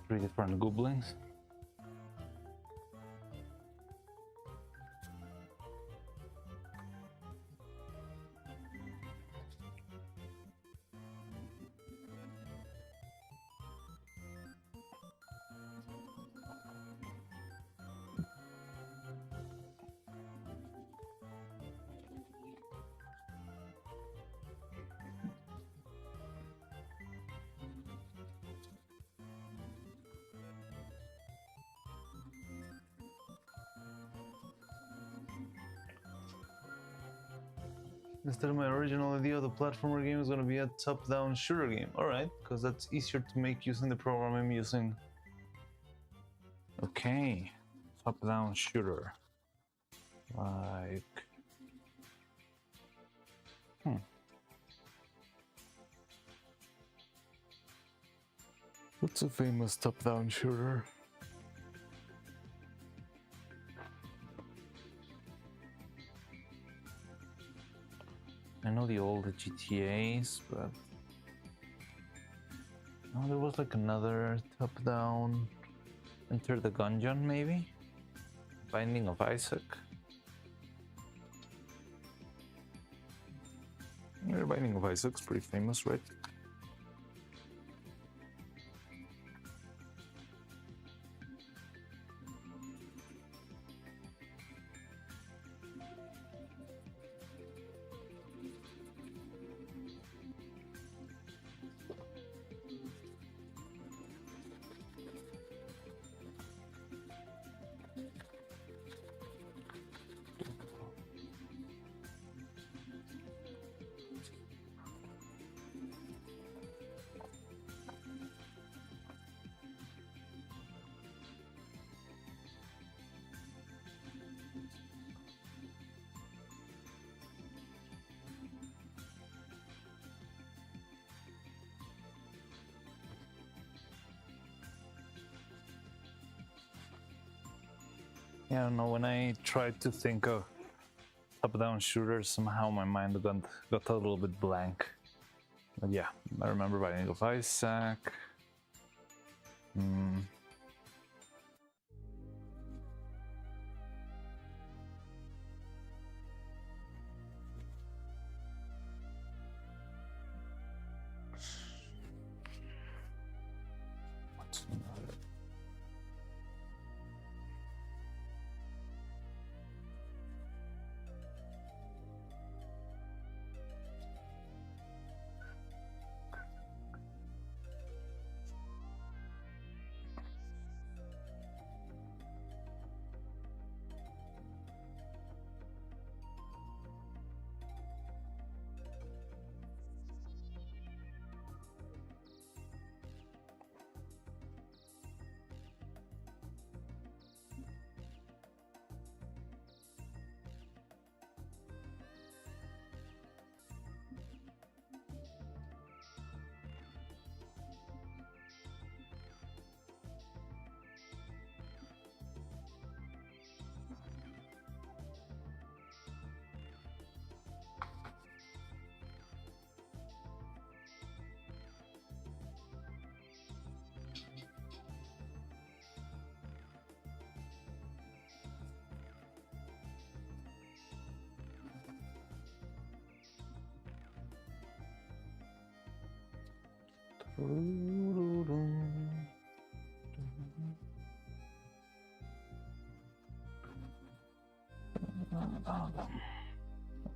3 different goblins. Instead of my original idea, the platformer game is going to be a top-down shooter game. Alright, because that's easier to make using the program I'm using. Okay, top-down shooter. Like... What's a famous top-down shooter? I know the old GTAs, but... Oh, there was like another top-down... Enter the Gungeon, maybe? Binding of Isaac? Yeah, Binding of Isaac's pretty famous, right? Yeah, I don't know, when I tried to think of top-down shooters, somehow my mind got a little bit blank. But yeah, I remember Binding of Isaac. What's another?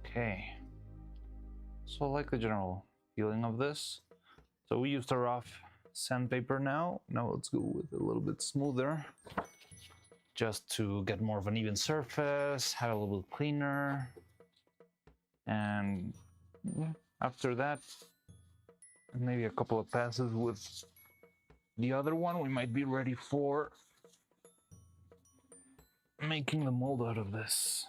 Okay, so I like the general feeling of this. So we used a rough sandpaper now. Now let's go with a little bit smoother, just to get more of an even surface, have it a little bit cleaner. And after that, maybe a couple of passes with the other one, we might be ready for making the mold out of this.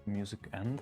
Music end.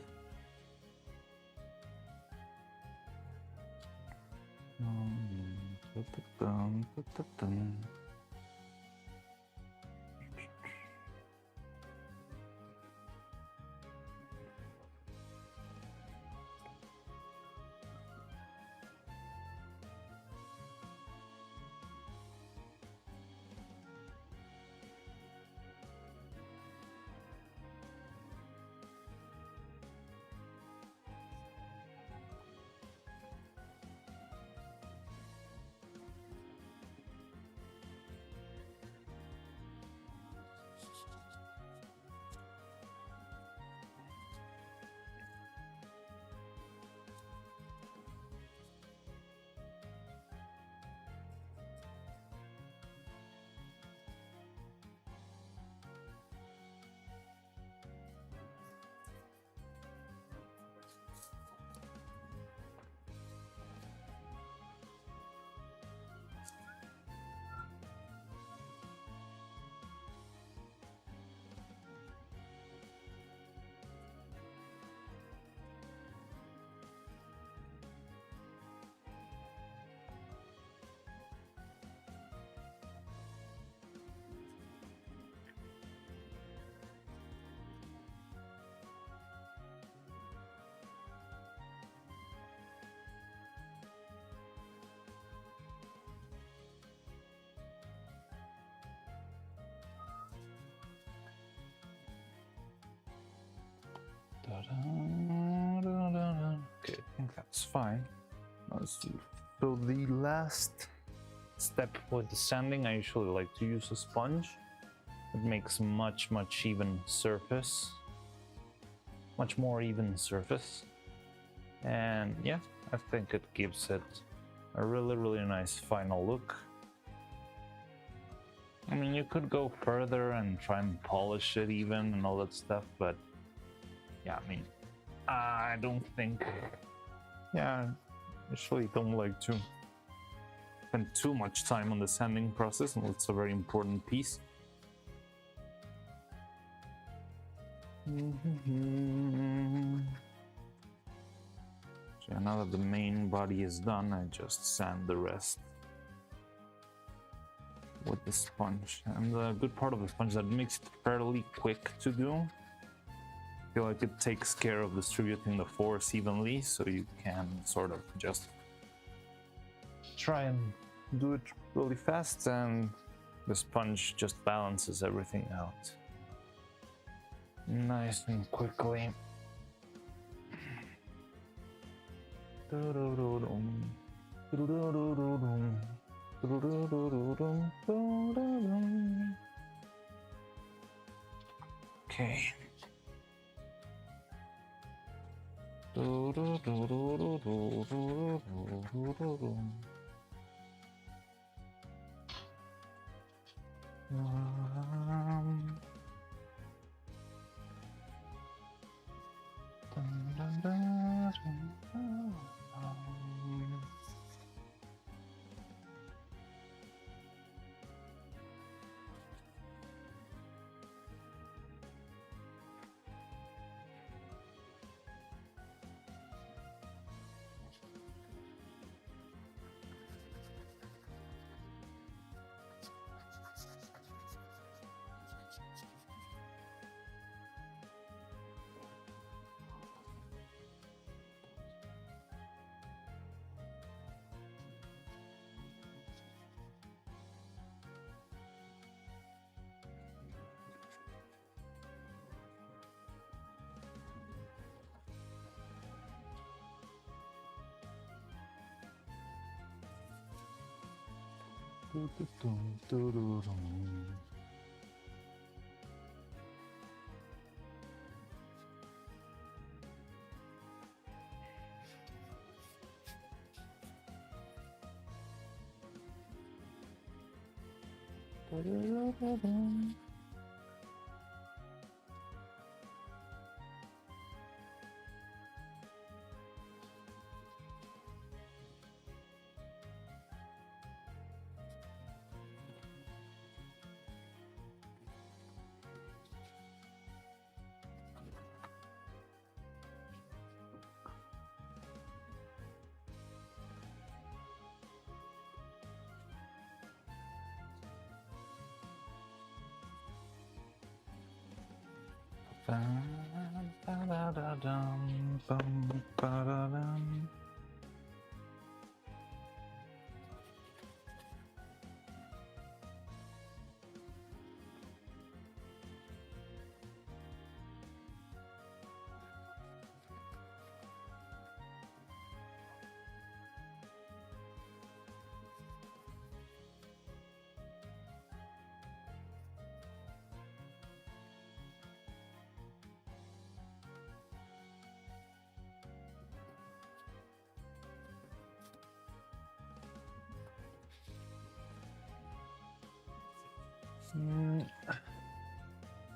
think that's fine. Let's see. So the last Step with the sanding, I usually like to use a sponge. It makes much even surface. Much more even surface. And yeah, I think it gives it a really nice final look. I mean, you could go further and try and polish it even and all that stuff, but yeah, I mean, I don't think, yeah, I usually don't like to spend too much time on the sanding process, and it's a very important piece. So now that the main body is done, I just sand the rest with the sponge. And the good part of the sponge is that it makes it fairly quick to do. I feel like it takes care of distributing the force evenly, so you can sort of just try and do it really fast, and the sponge just balances everything out nice and quickly. Okay.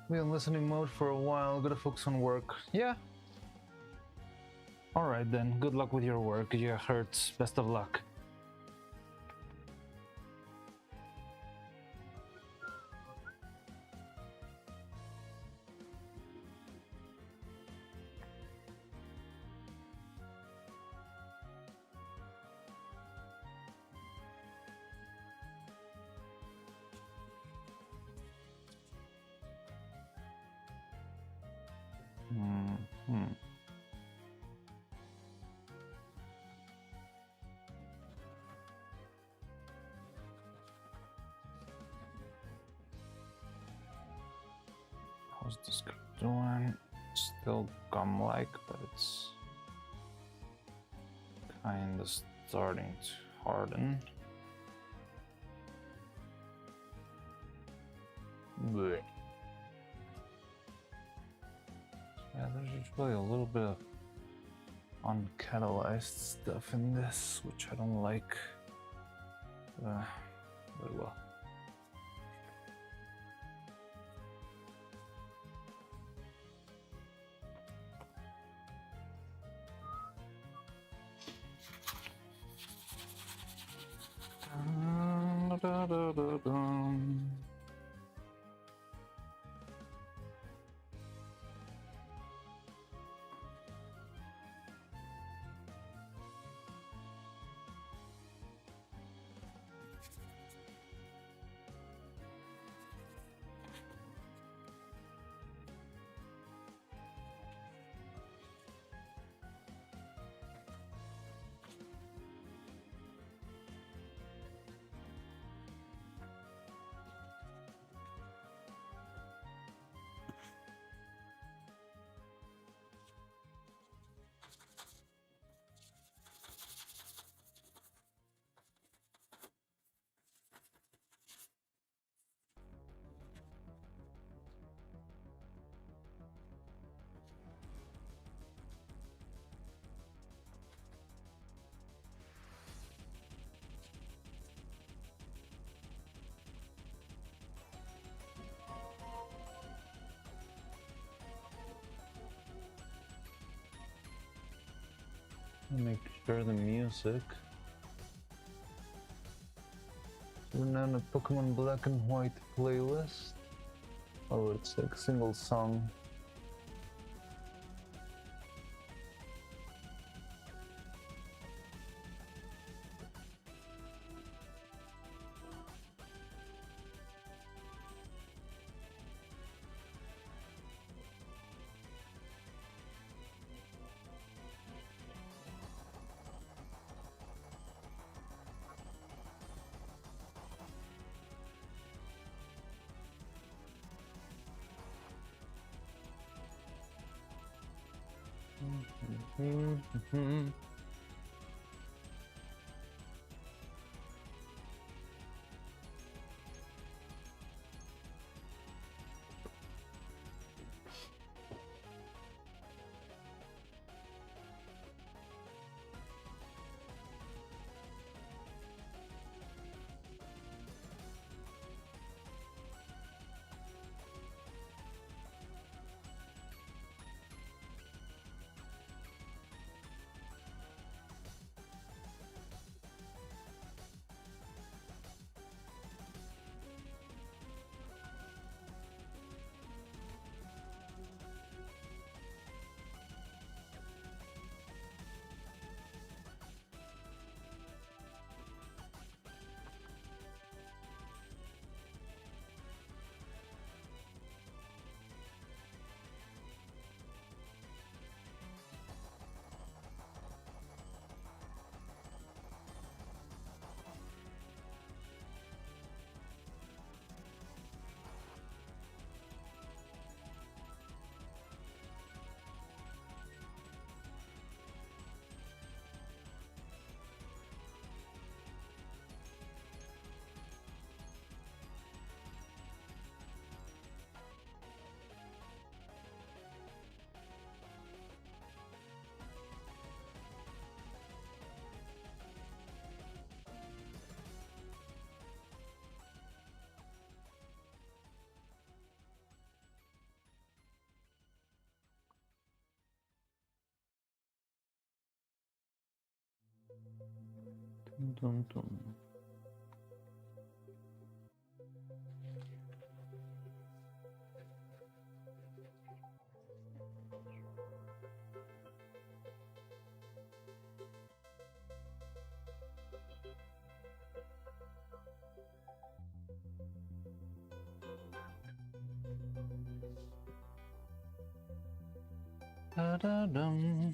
Be in listening mode for a while, gotta focus on work. Yeah. Alright then, good luck with your work. You hurt. Best of luck. How's the script doing? Still gum-like, but it's kind of starting to harden. Blech. Yeah, there's usually a little bit of uncatalyzed stuff in this, which I don't like. But well. Make sure the music. So we're now in a Pokemon Black and White playlist. Oh, it's like a single song. Dun, dun, dun. Da da dum.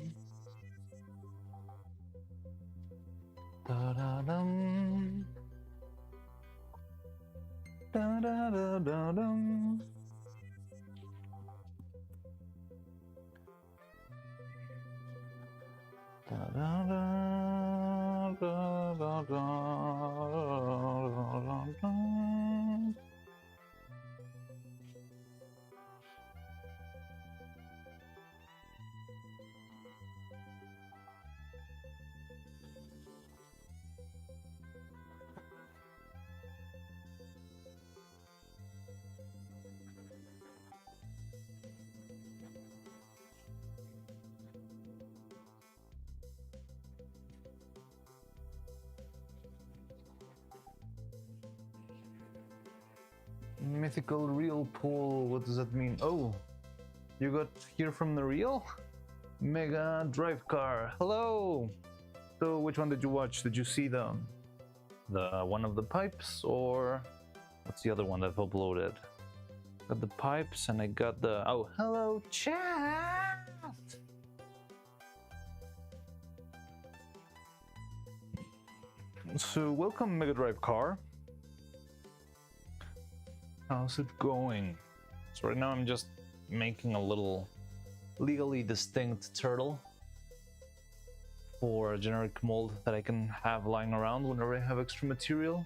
Da da dum. Da da da da dum. Da da da Mythical real pool, what does that mean? Oh, you got here from the real? Mega drive car, hello! So which one did you watch? Did you see the one of the pipes, or what's the other one that I've uploaded? Got the pipes and I got the, oh, hello chat! So welcome Mega Drive car. How's it going? So right now I'm just making a little legally distinct turtle for a generic mold that I can have lying around whenever I have extra material.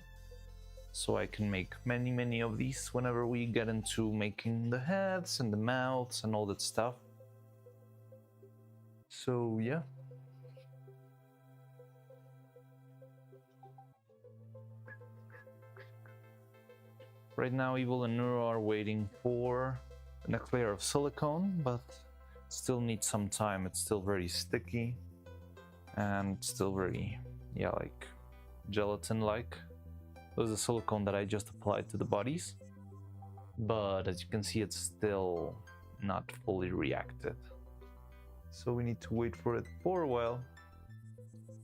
So I can make many of these whenever we get into making the heads and the mouths and all that stuff. So yeah. Right now Evil and Neuro are waiting for the next layer of silicone, but still needs some time. It's still very sticky and still very, yeah, like gelatin-like. This is the silicone that I just applied to the bodies, but as you can see, it's still not fully reacted. So we need to wait for it for a while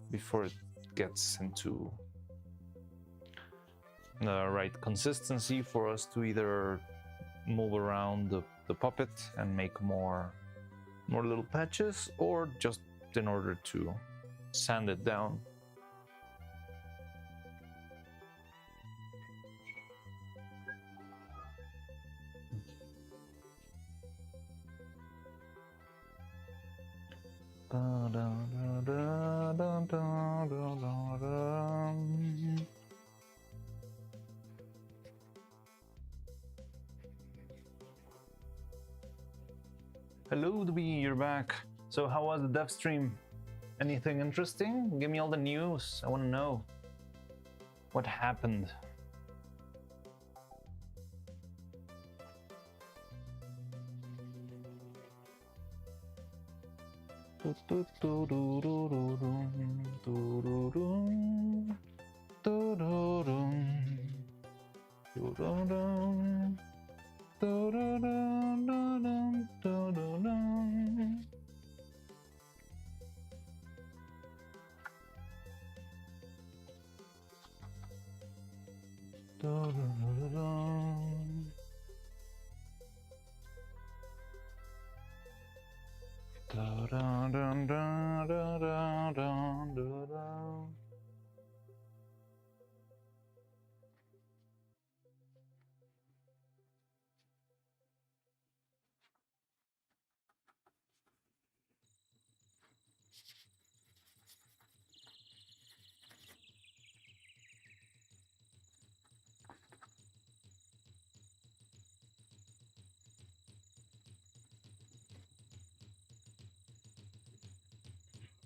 before it gets into the right consistency for us to either move around the puppet and make more little patches, or just in order to sand it down. Hello, Dubby, you're back. So how was the dev stream? Anything interesting? Give me all the news. I want to know what happened.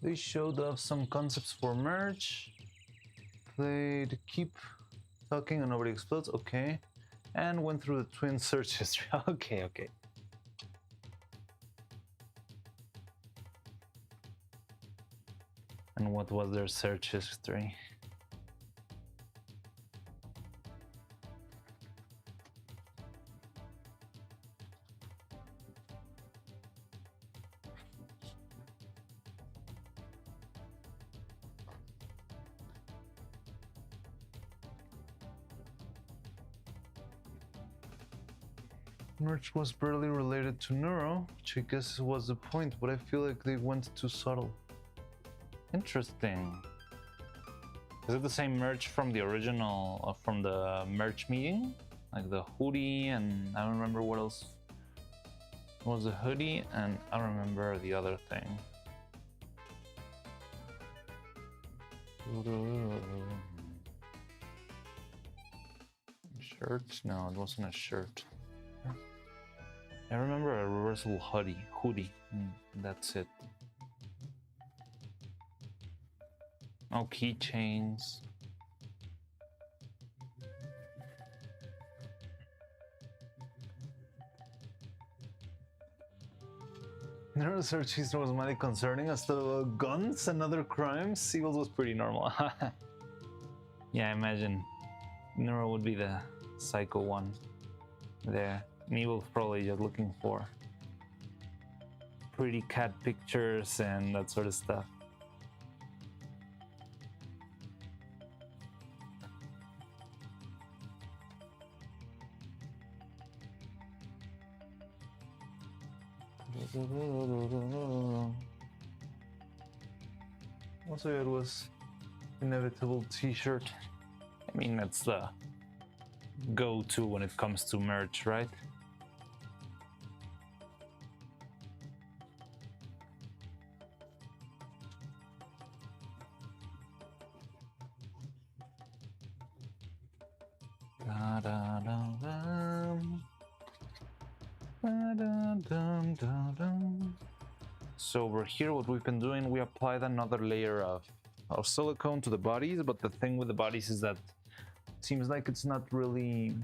They showed off some concepts for merch. Played Keep Talking and Nobody Explodes, okay. And went through the twin search history, okay. And what was their search history? Merch was barely related to Neuro, which I guess was the point, but I feel like they went too subtle. Interesting. Is it the same merch from the original, from the merch meeting? Like the hoodie, and I don't remember what else was the hoodie, and I don't remember the other thing. Shirt? No, it wasn't a shirt. I remember a reversible hoodie. That's it. Oh, keychains. Neurosearch history was mighty concerning. Instead of guns and other crimes, Seagulls was pretty normal. Yeah, I imagine Neuro would be the psycho one there. Me was probably just looking for pretty cat pictures and that sort of stuff. Also, it was inevitable t-shirt. I mean, that's the go-to when it comes to merch, right? So over here, what we've been doing, we applied another layer of silicone to the bodies, but the thing with the bodies is that it seems like it's not really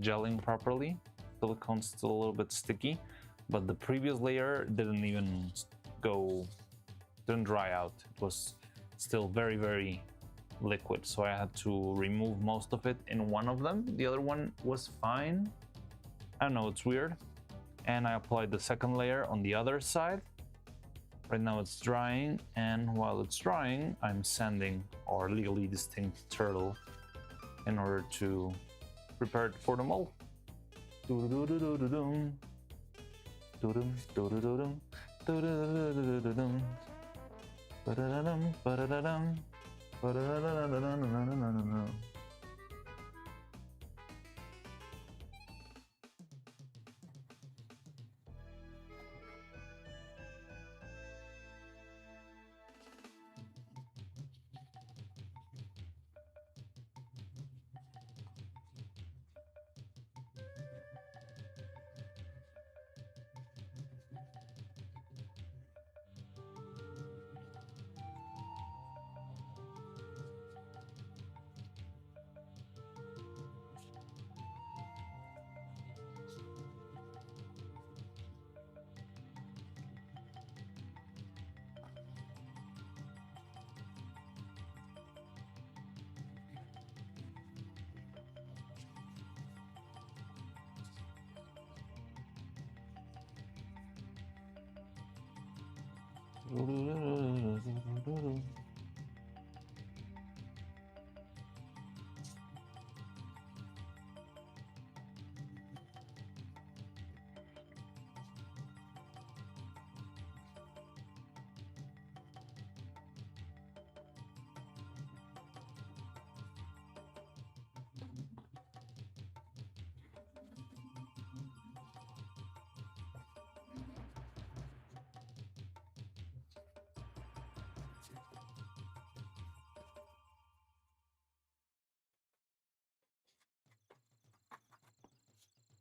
gelling properly. Silicone's still a little bit sticky, but the previous layer didn't dry out. It was still very, very liquid, so I had to remove most of it in one of them. The other one was fine. I don't know, it's weird. And I applied the second layer on the other side. Right now it's drying, and while it's drying, I'm sanding our legally distinct turtle in order to prepare it for the mold.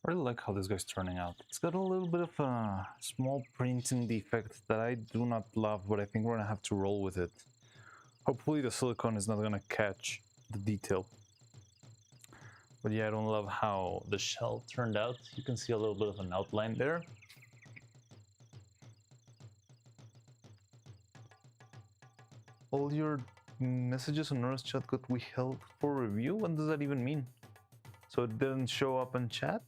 I really like how this guy's turning out. It's got a little bit of a small printing defect that I do not love, but I think we're gonna have to roll with it. Hopefully the silicone is not gonna catch the detail. But yeah, I don't love how the shell turned out. You can see a little bit of an outline there. All your messages on Nora's chat got withheld for review? What does that even mean? So it didn't show up in chat?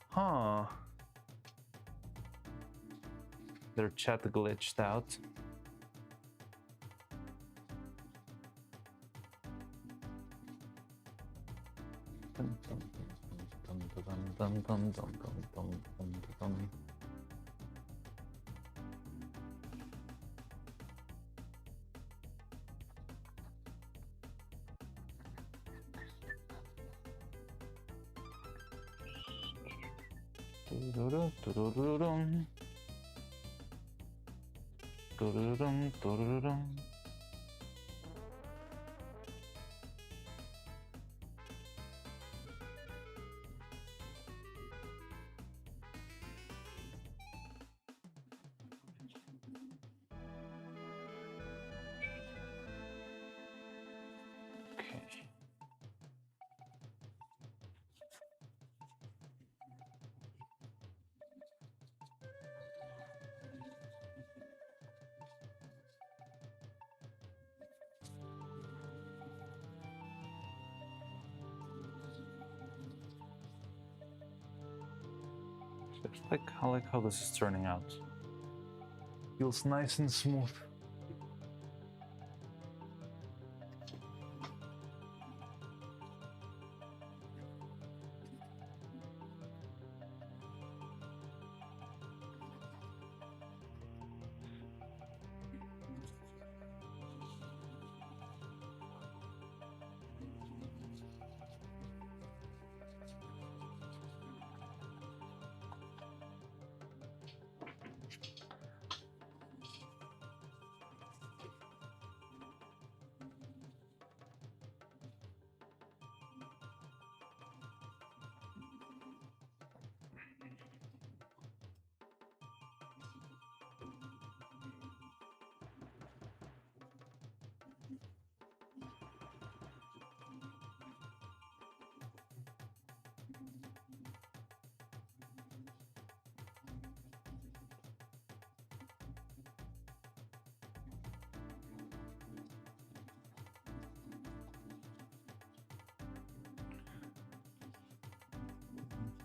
Huh. Their chat glitched out. Dun-dun-dun, dun-dun-dun. Okay. I like how this is turning out. Feels nice and smooth.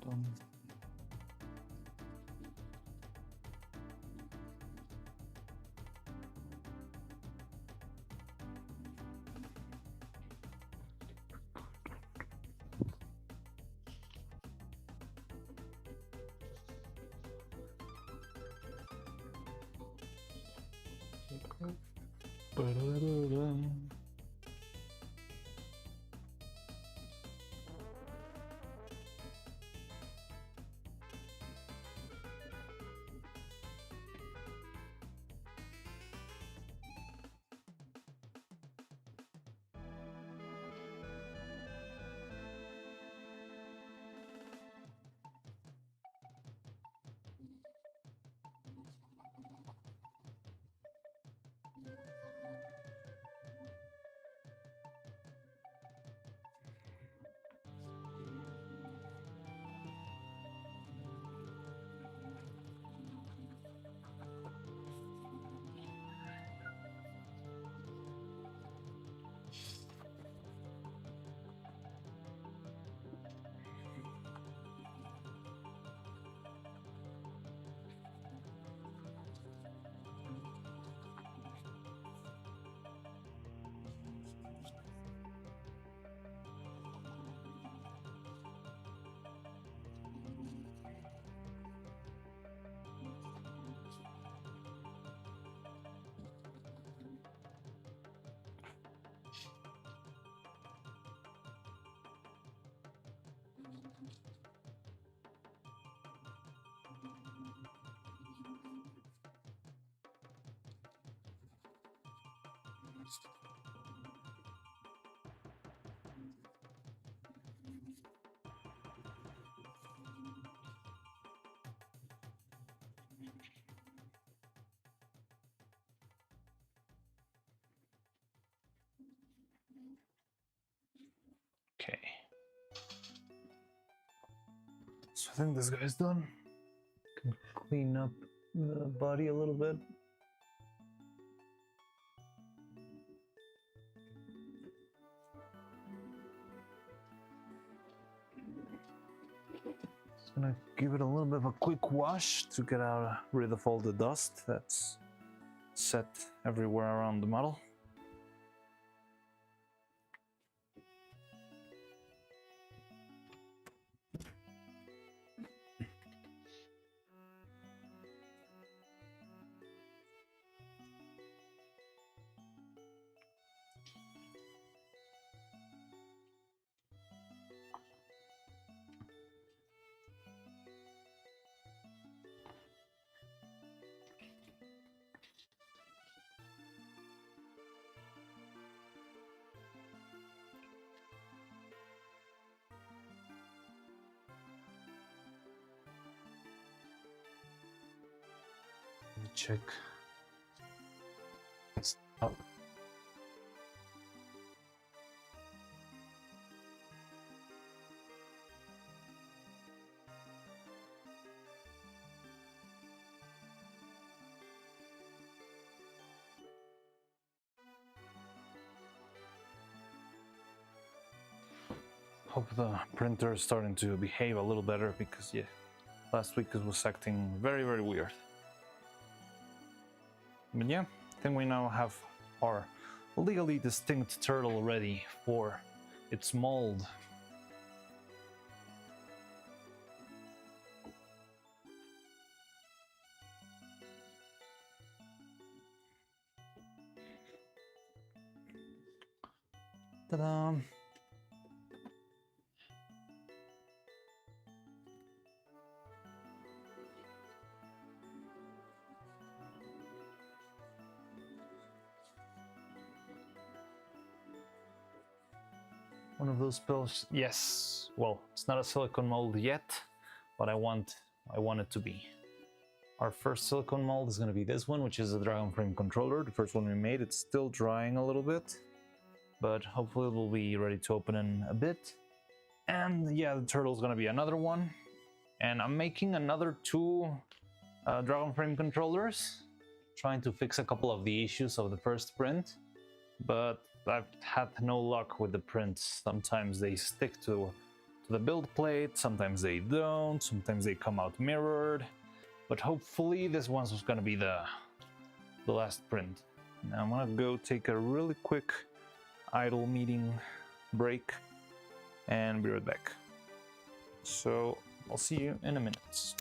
Done. Ba-da-da-dum. Okay. So I think this guy's done. Can clean up the body a little bit. Just gonna give it a little bit of a quick wash to get rid of all the dust that's set everywhere around the model. check. Oh. Hope the printer is starting to behave a little better because yeah, last week it was acting very, very weird. But yeah, I think we now have our legally distinct turtle ready for its mold. Ta-da! One of those pills, yes. Well, it's not a silicone mold yet, but I want it to be. Our first silicone mold is going to be this one, which is a Dragon Frame controller. The first one we made, it's still drying a little bit, but hopefully it will be ready to open in a bit. And yeah, the turtle is going to be another one. And I'm making another 2 Dragon Frame controllers, trying to fix a couple of the issues of the first print, but I've had no luck with the prints. Sometimes they stick to the build plate, sometimes they don't, sometimes they come out mirrored. But hopefully this one's going to be the last print. Now I'm going to go take a really quick idle meeting break and be right back. So I'll see you in a minute.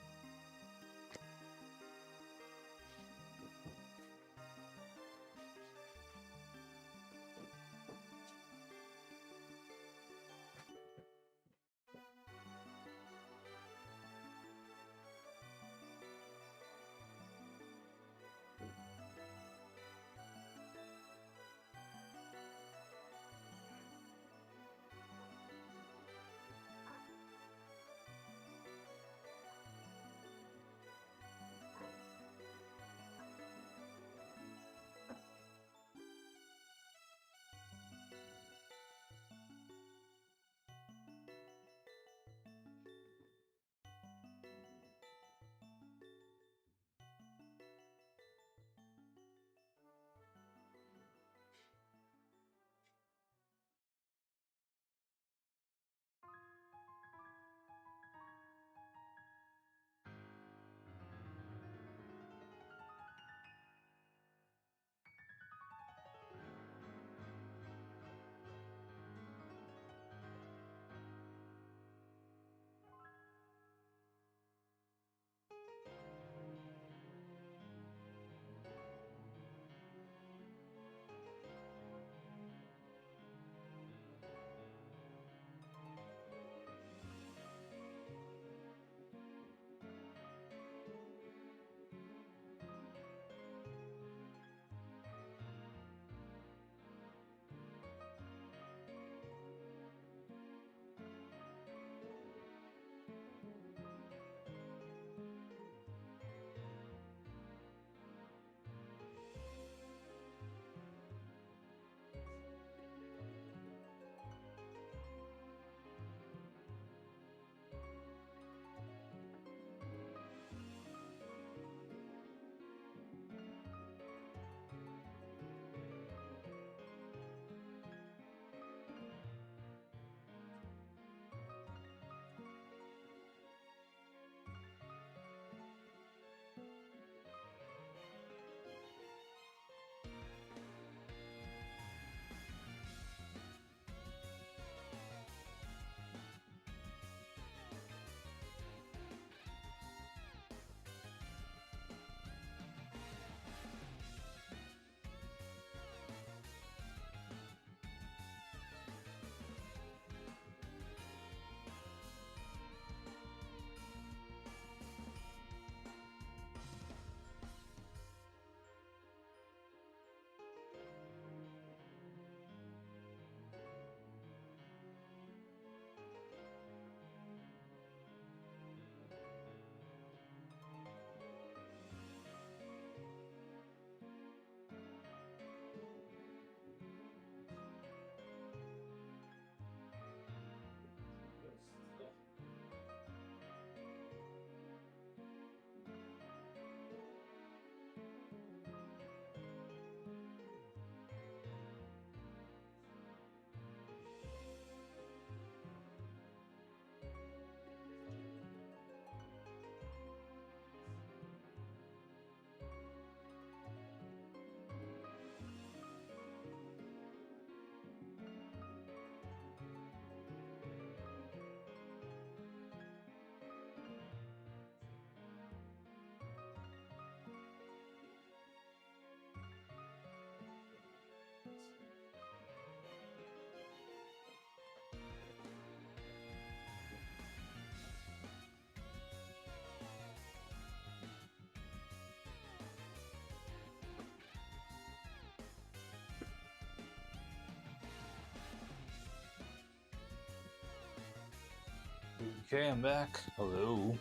Okay, I'm back. Hello.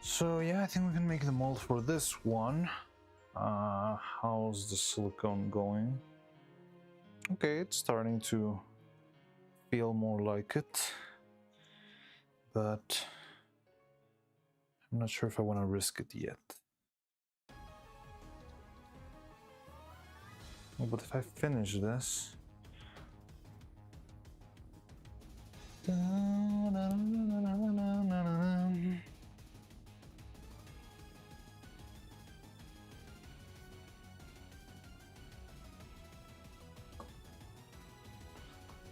So yeah, I think we can make the mold for this one. How's the silicone going? Okay, it's starting to feel more like it, but I'm not sure if I want to risk it yet. Oh, but if I finish this...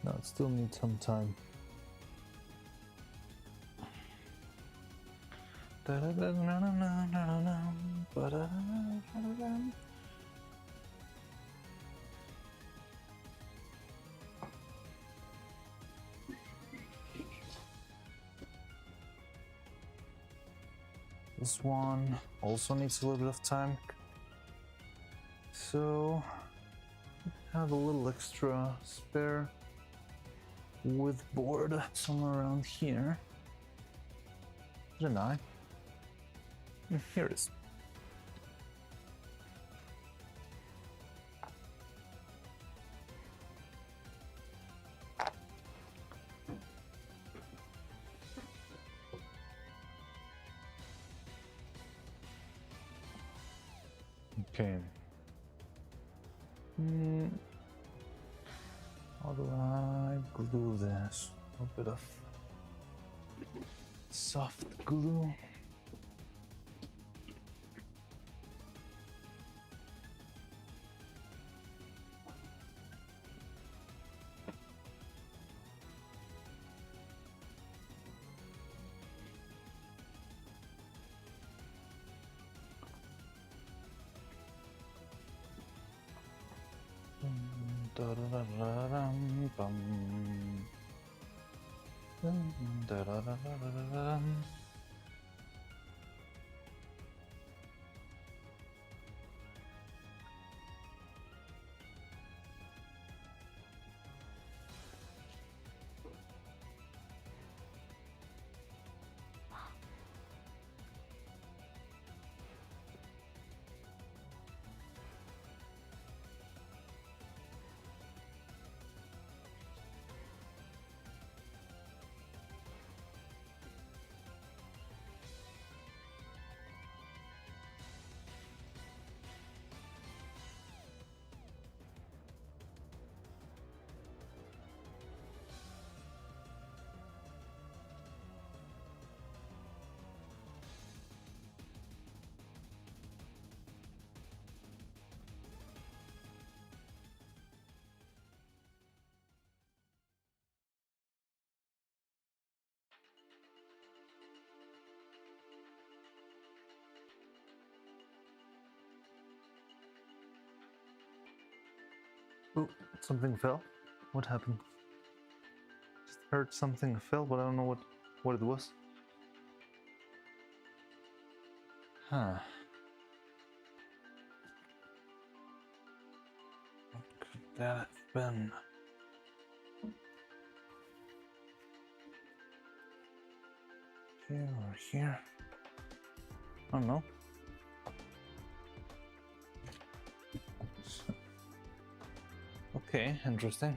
No, it still needs some time. This one also needs a little bit of time. So, have a little extra spare with board somewhere around here. Didn't I? Here it is. Okay. How do I glue this? A bit of soft glue. Oh, something fell. What happened? Just heard something fell, but I don't know what it was. Huh. What could that have been? Here or here? I don't know. Okay, interesting.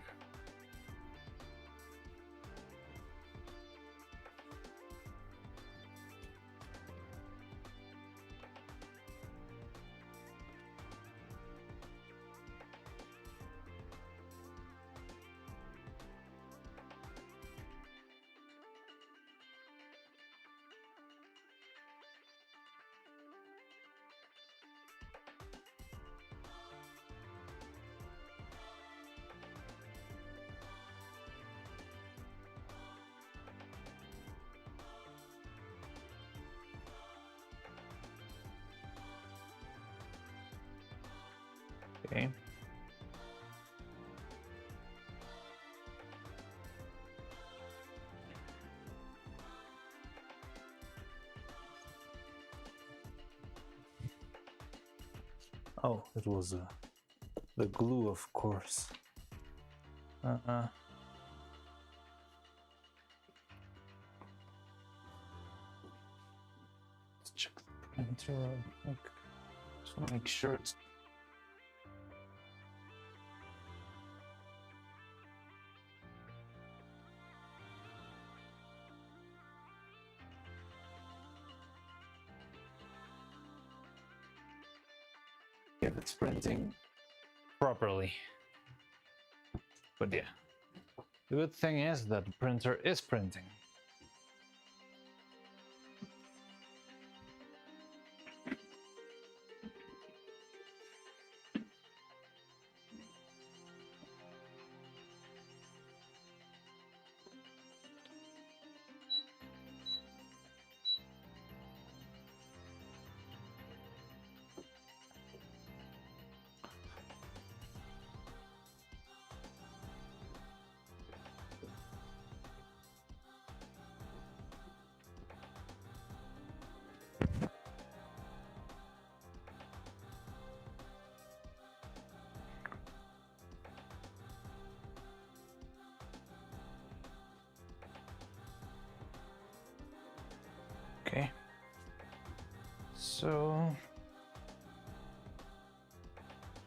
Okay. Oh, it was the glue, of course. Let's check the printer real quick. Just want to make sure it's. Yeah, it's printing properly. But yeah, the good thing is that the printer is printing. Okay, so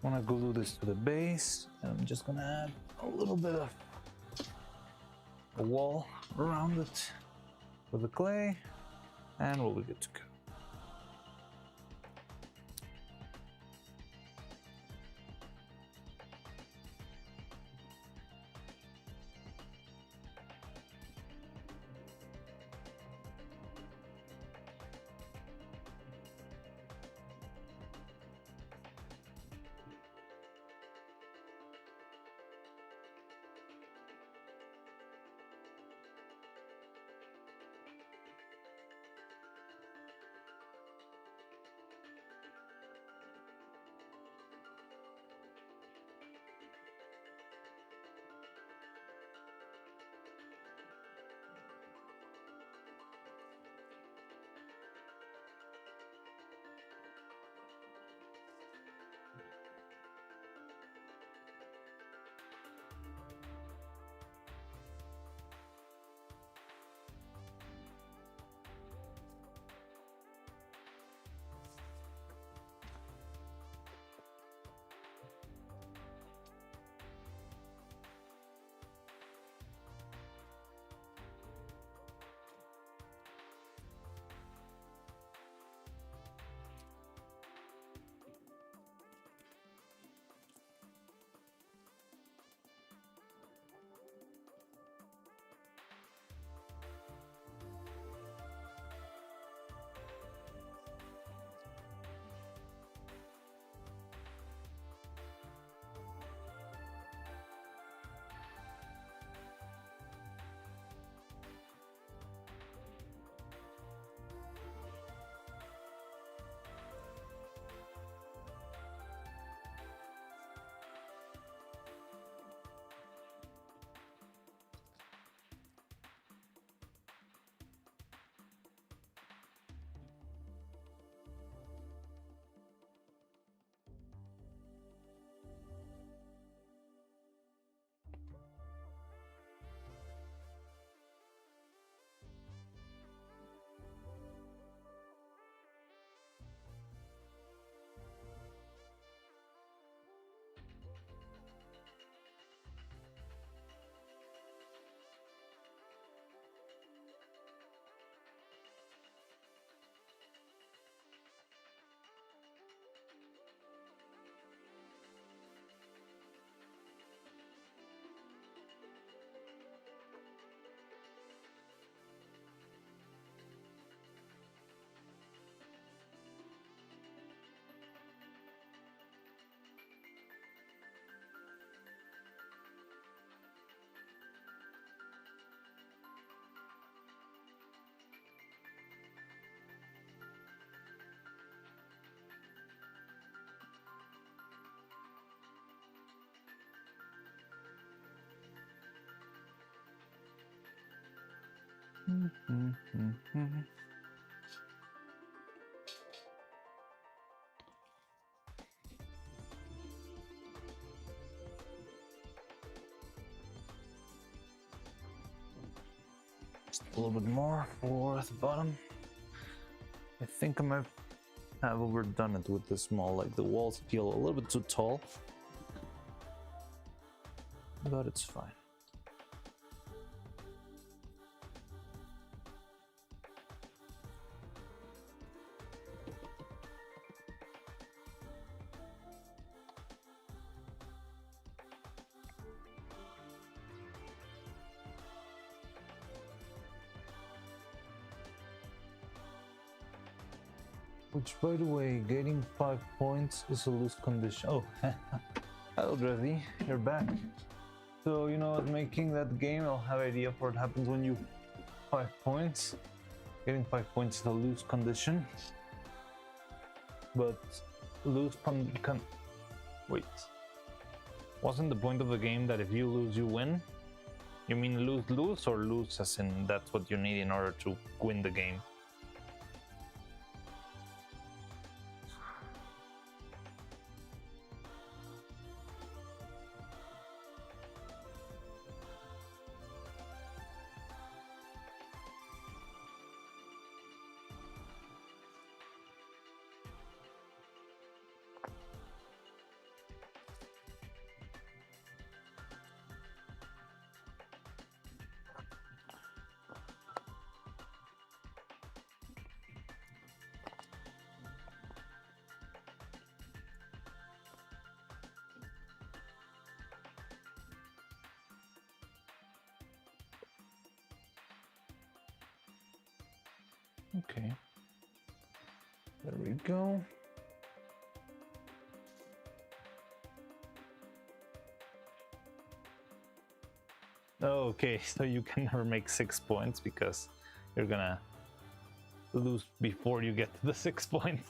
I want to glue this to the base. I'm just gonna add a little bit of a wall around it with the clay, and we'll be good to go. a little bit more for the bottom. I think I might have overdone it with the small, like the walls feel a little bit too tall, but it's fine. Which, by the way, getting 5 points is a lose condition. Oh, hello, Dresdy, you're back. So, you know, making that game, I'll have an idea for what happens when you 5 points. Getting 5 points is a lose condition. But lose wait. Wasn't the point of the game that if you lose, you win? You mean lose-lose, or lose as in that's what you need in order to win the game? Okay, there we go. Okay, so you can never make 6 points because you're gonna lose before you get to the 6 points.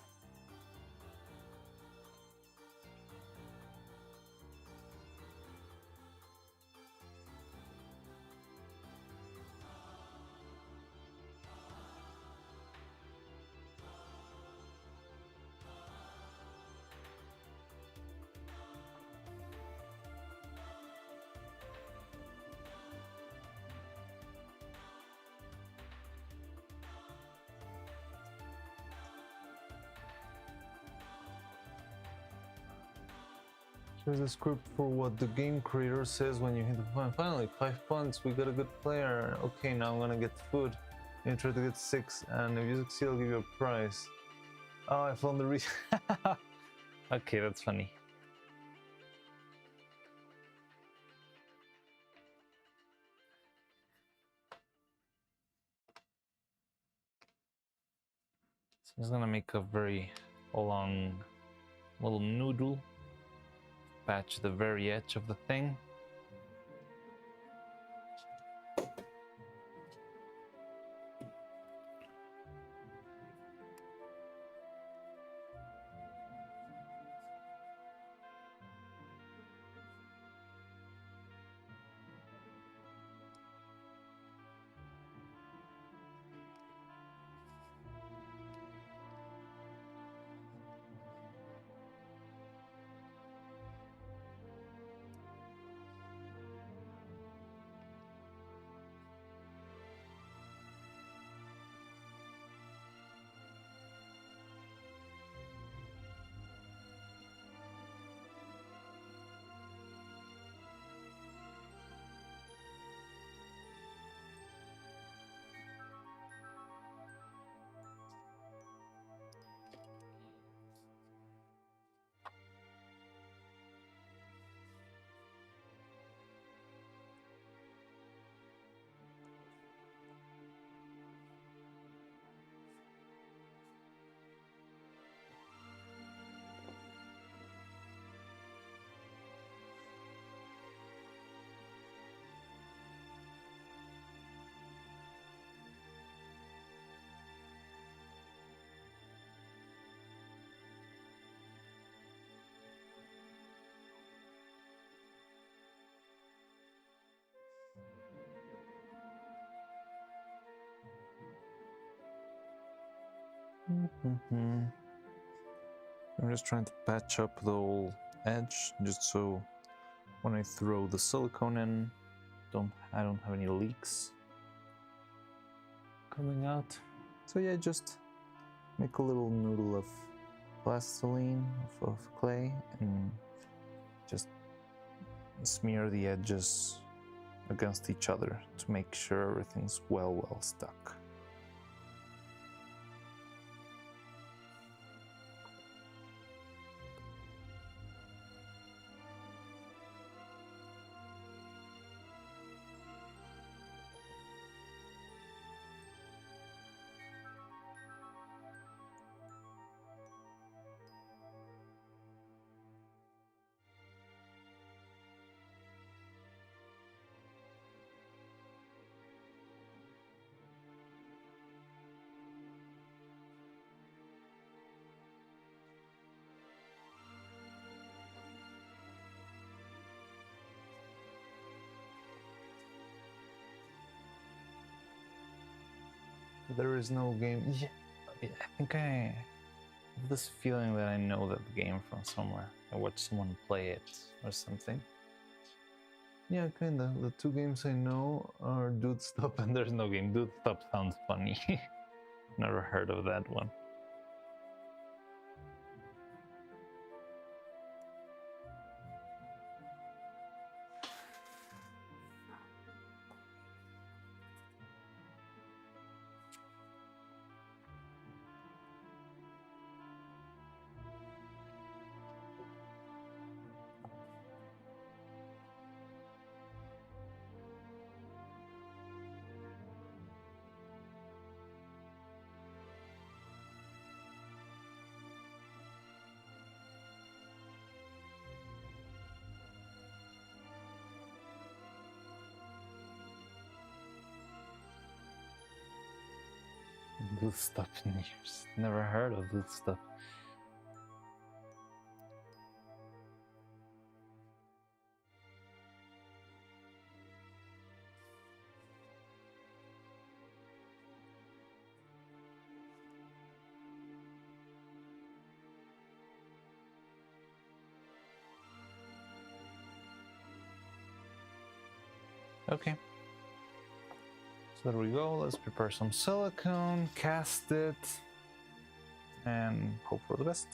Here's a script for what the game creator says when you hit the point. Finally, 5 points, we got a good player. Okay, now I'm gonna get food. You try to get 6, and if you succeed, I'll give you a prize. Oh, I found the reason. Okay, that's funny. So I'm just gonna make a very long little noodle. Patch the very edge of the thing. I'm just trying to patch up the whole edge, just so when I throw the silicone in, I don't have any leaks. coming out. So yeah, just make a little noodle of plastiline, of clay, and just smear the edges against each other to make sure everything's well stuck. There is no game. Yeah, I think I have this feeling that I know that game from somewhere. I watched someone play it or something. Yeah, kinda. The two games I know are Dude Stop and There's No Game. Dude Stop sounds funny. Never heard of that one. Dude Stop in years. Never heard of Dude Stop. Okay. So there we go. Let's prepare some silicone, cast it, and hope for the best.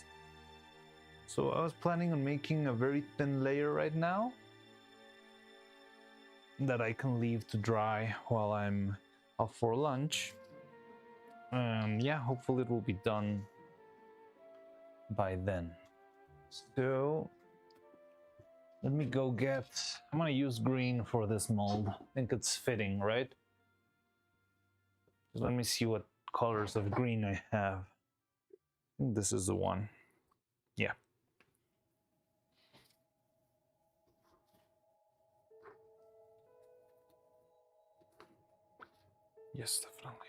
So I was planning on making a very thin layer right now that I can leave to dry while I'm off for lunch. Yeah, hopefully it will be done by then. So let me go get, I'm gonna use green for this mold. I think it's fitting, right? Let me see what colors of green I have. I think this is the one. Yeah. Yes, definitely.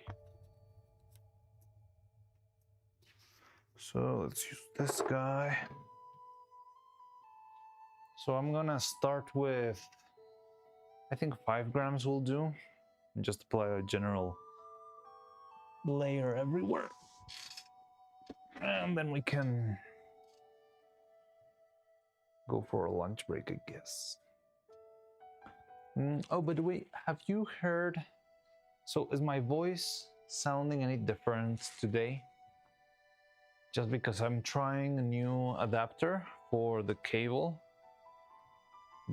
So let's use this guy. So I'm gonna start with, I think 5 grams will do. And just apply a general layer everywhere. And then we can go for a lunch break, I guess. Oh, by the way, have you heard? So is my voice sounding any different today? Just because I'm trying a new adapter for the cable.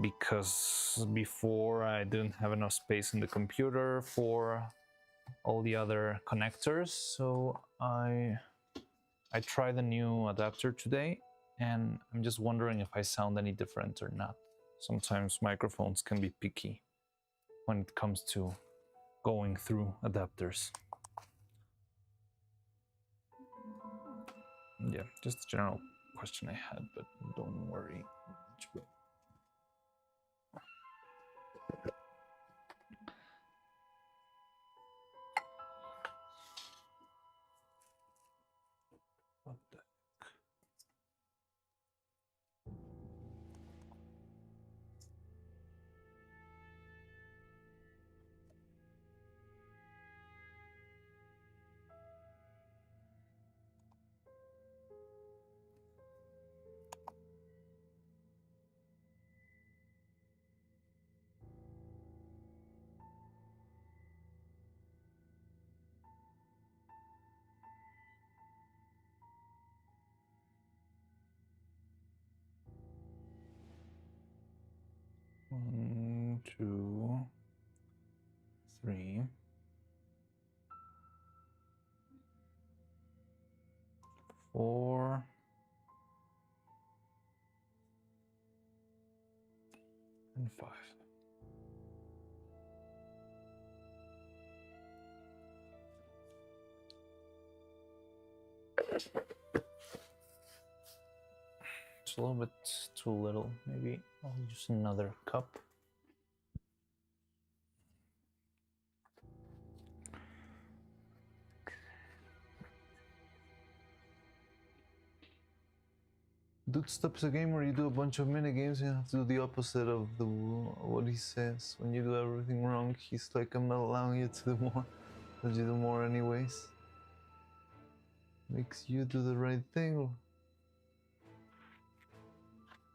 Because before I didn't have enough space in the computer for all the other connectors. So I tried the new adapter today, and I'm just wondering if I sound any different or not. Sometimes microphones can be picky when it comes to going through adapters. Yeah, just a general question I had, but don't worry. What the heck? and 5. It's a little bit too little. Maybe I'll use another cup. Dude stops a game where you do a bunch of mini games and you have to do the opposite of what he says. When you do everything wrong, he's like, I'm not allowing you to do more, but you do more anyways. Makes you do the right thing.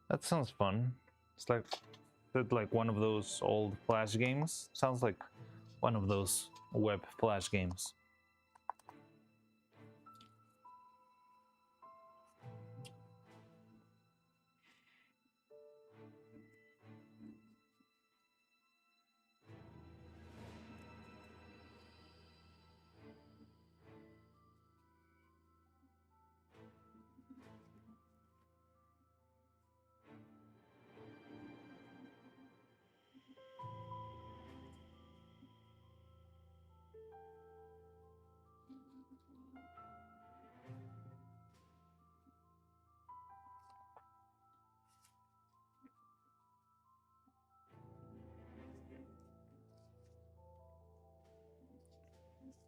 That sounds fun. It's like one of those old Flash games. Sounds like one of those web Flash games.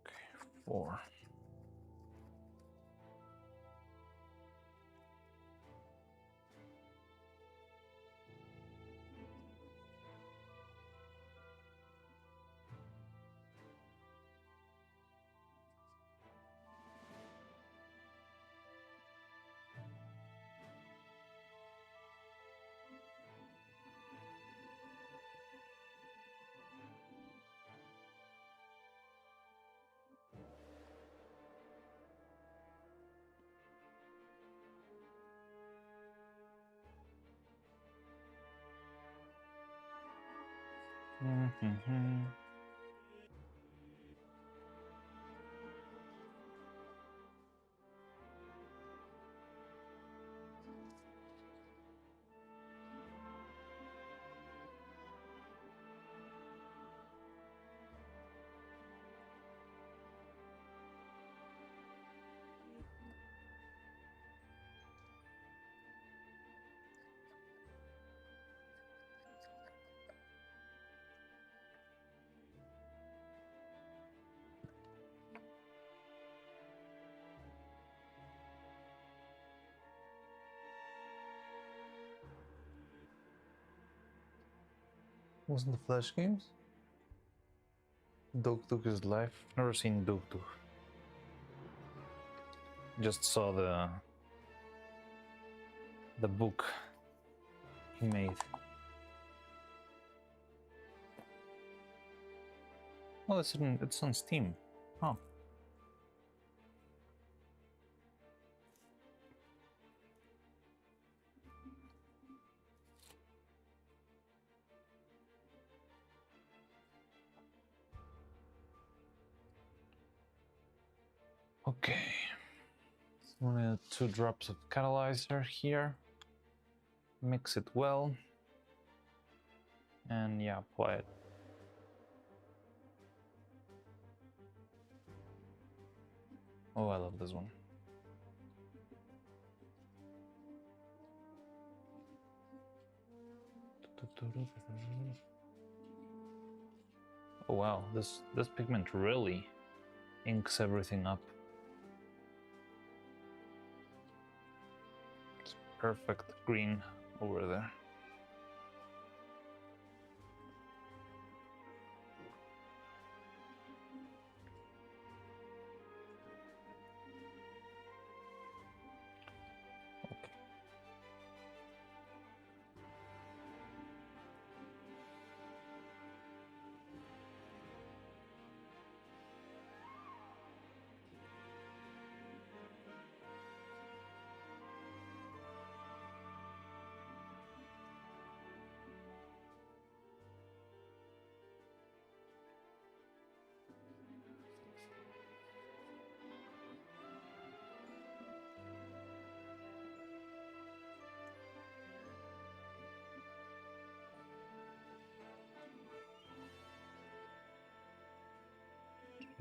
Okay, 4. Mm-hmm. Wasn't the Flash games? Dog took his life. Never seen Dog Took. Just saw the book he made. Oh, it's on Steam. Oh. Okay. So I'm gonna add 2 drops of catalyzer here. Mix it well. And yeah, apply it. Oh, I love this one. Oh wow, this pigment really inks everything up. It's perfect green over there.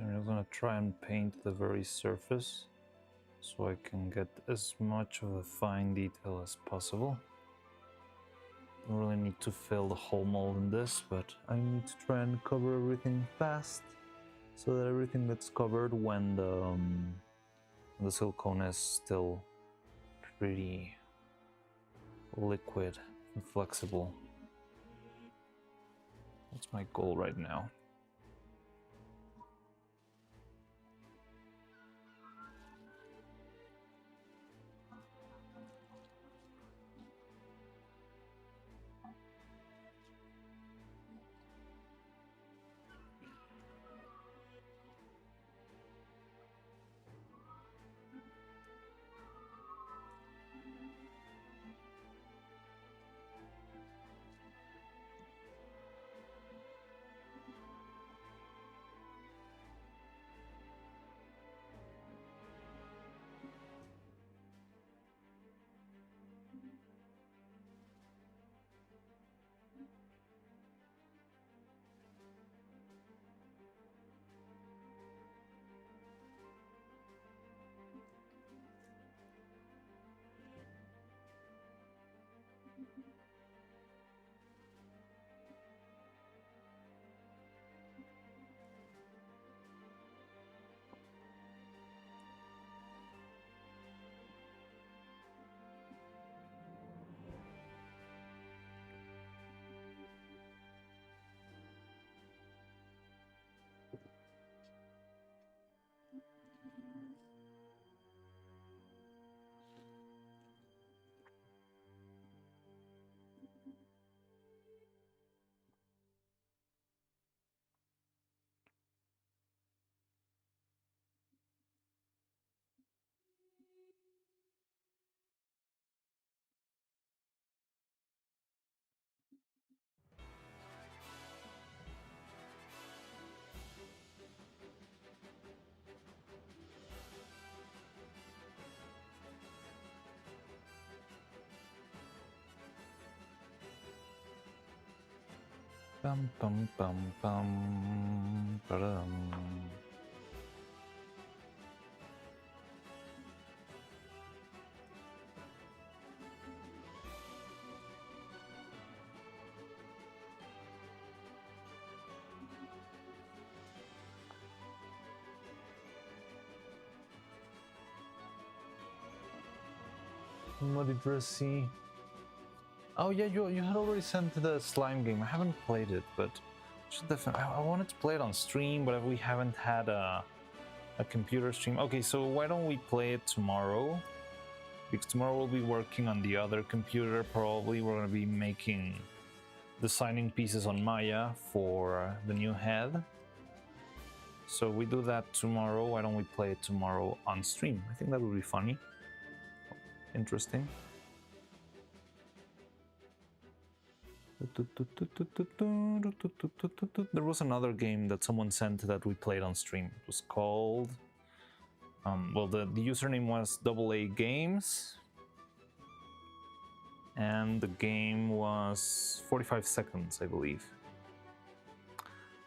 I'm gonna try and paint the very surface so I can get as much of a fine detail as possible. Don't really need to fill the whole mold in this, but I need to try and cover everything fast so that everything gets covered when the silicone is still pretty liquid and flexible. That's my goal right now. Bum bum bum bum ba-dum. Muddy Dressy. Oh yeah, you had already sent the slime game. I haven't played it, but should definitely. I wanted to play it on stream, but we haven't had a computer stream. Okay, so why don't we play it tomorrow? Because tomorrow we'll be working on the other computer. Probably we're gonna be making designing pieces on Maya for the new head. So we do that tomorrow. Why don't we play it tomorrow on stream? I think that would be funny. Interesting. There was another game that someone sent that we played on stream. It was called well, the username was AA Games, and the game was 45 seconds, I believe.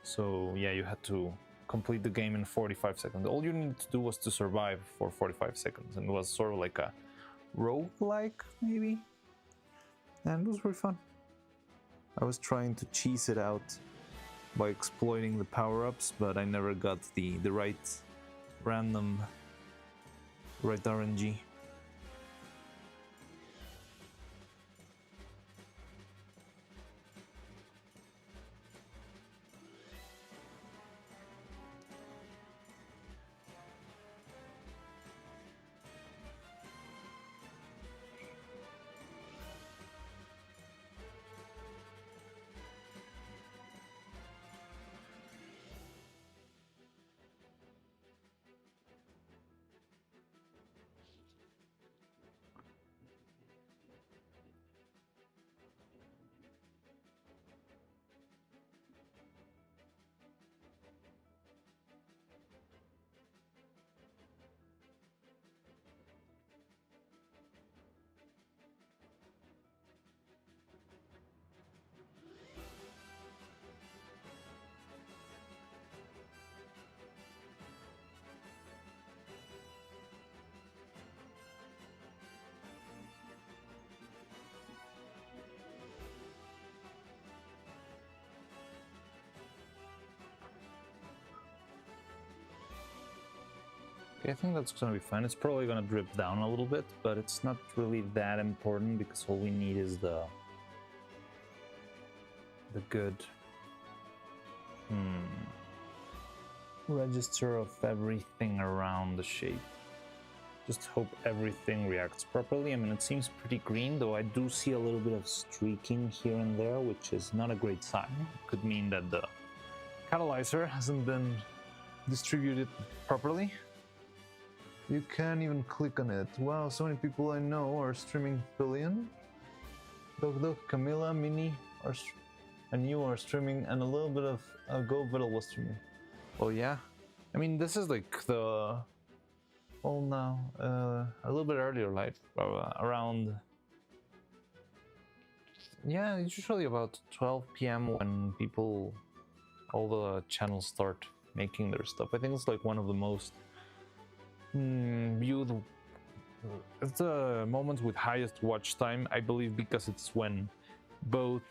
So yeah, you had to complete the game in 45 seconds. All you needed to do was to survive for 45 seconds, and it was sort of like a roguelike, maybe, and it was very fun. I was trying to cheese it out by exploiting the power-ups, but I never got the right random, right RNG. Okay, I think that's gonna be fine. It's probably gonna drip down a little bit, but it's not really that important because all we need is the good register of everything around the shape. Just hope everything reacts properly. I mean, it seems pretty green, though I do see a little bit of streaking here and there, which is not a great sign. It could mean that the catalyzer hasn't been distributed properly. You can't even click on it. Wow, so many people I know are streaming Billion. Dog, Camilla, Minnie, and you are streaming, and a little bit of Go Vital was streaming. Oh yeah? I mean, this is like the... Oh no, a little bit earlier, like around... Yeah, it's usually about 12 p.m. when all the channels start making their stuff. I think it's like one of the most viewed... It's the moment with highest watch time, I believe, because it's when both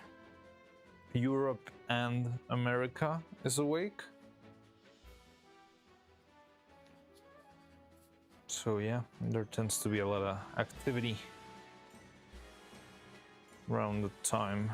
Europe and America is awake. So yeah, there tends to be a lot of activity around the time.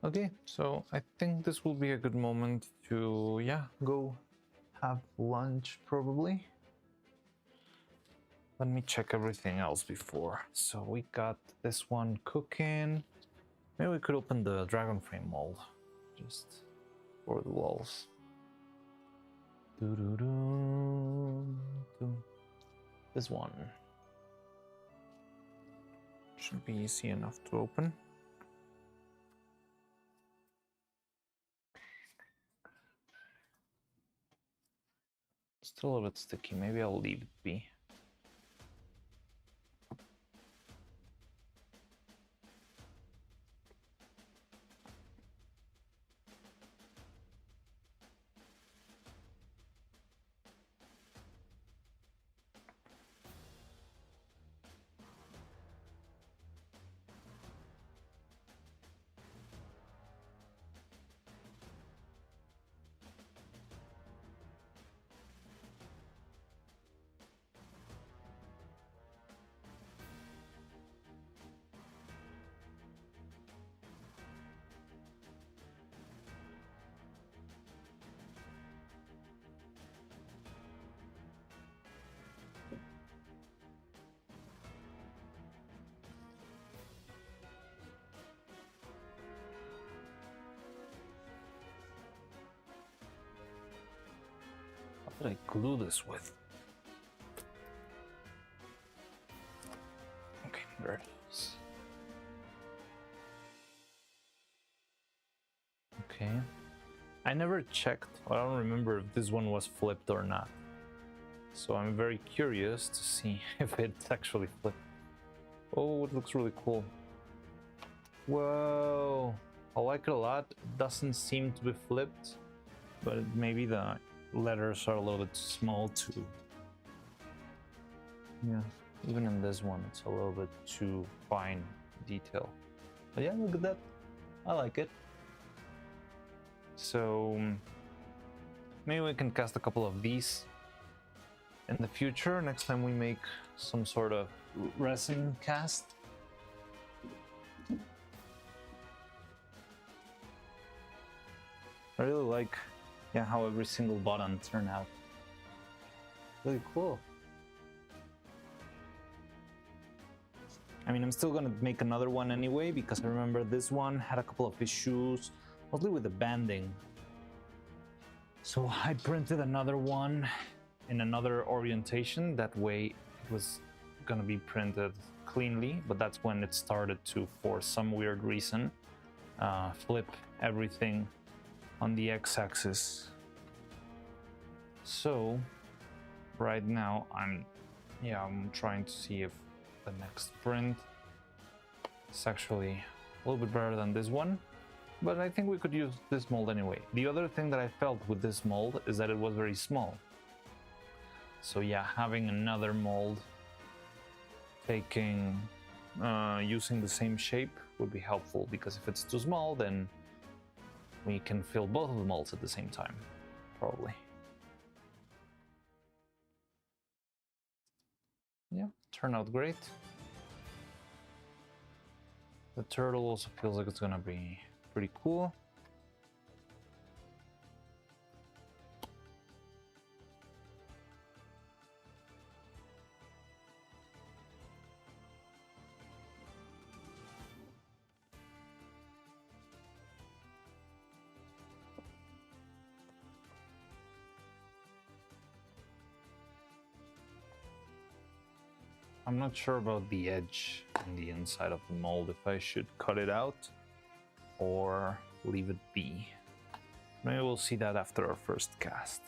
Okay, so I think this will be a good moment to, yeah, go have lunch probably. Let me check everything else before. So we got this one cooking. Maybe we could open the dragon frame mold just for the walls. This one should be easy enough to open. Still a bit sticky. Maybe I'll leave it be. What did I glue this with? Okay, there it is. Okay. I never checked. I don't remember if this one was flipped or not. So I'm very curious to see if it's actually flipped. Oh, it looks really cool. Whoa. I like it a lot. It doesn't seem to be flipped, but maybe the letters are a little bit small too. Yeah, even in this one, it's a little bit too fine detail. But yeah, look at that. I like it. So maybe we can cast a couple of these in the future, next time we make some sort of resin cast. I really like, yeah, how every single button turned out. Really cool. I mean, I'm still gonna make another one anyway, because I remember this one had a couple of issues, mostly with the banding. So I printed another one in another orientation. That way it was gonna be printed cleanly, but that's when it started to, for some weird reason, flip everything on the x-axis. So right now I'm trying to see if the next print is actually a little bit better than this one, but I think we could use this mold anyway. The other thing that I felt with this mold is that it was very small. So yeah, having another mold using the same shape would be helpful, because if it's too small, then we can fill both of the molds at the same time, probably. Yeah, turned out great. The turtle also feels like it's gonna be pretty cool. I'm not sure about the edge in the inside of the mold, if I should cut it out or leave it be. Maybe we'll see that after our first cast.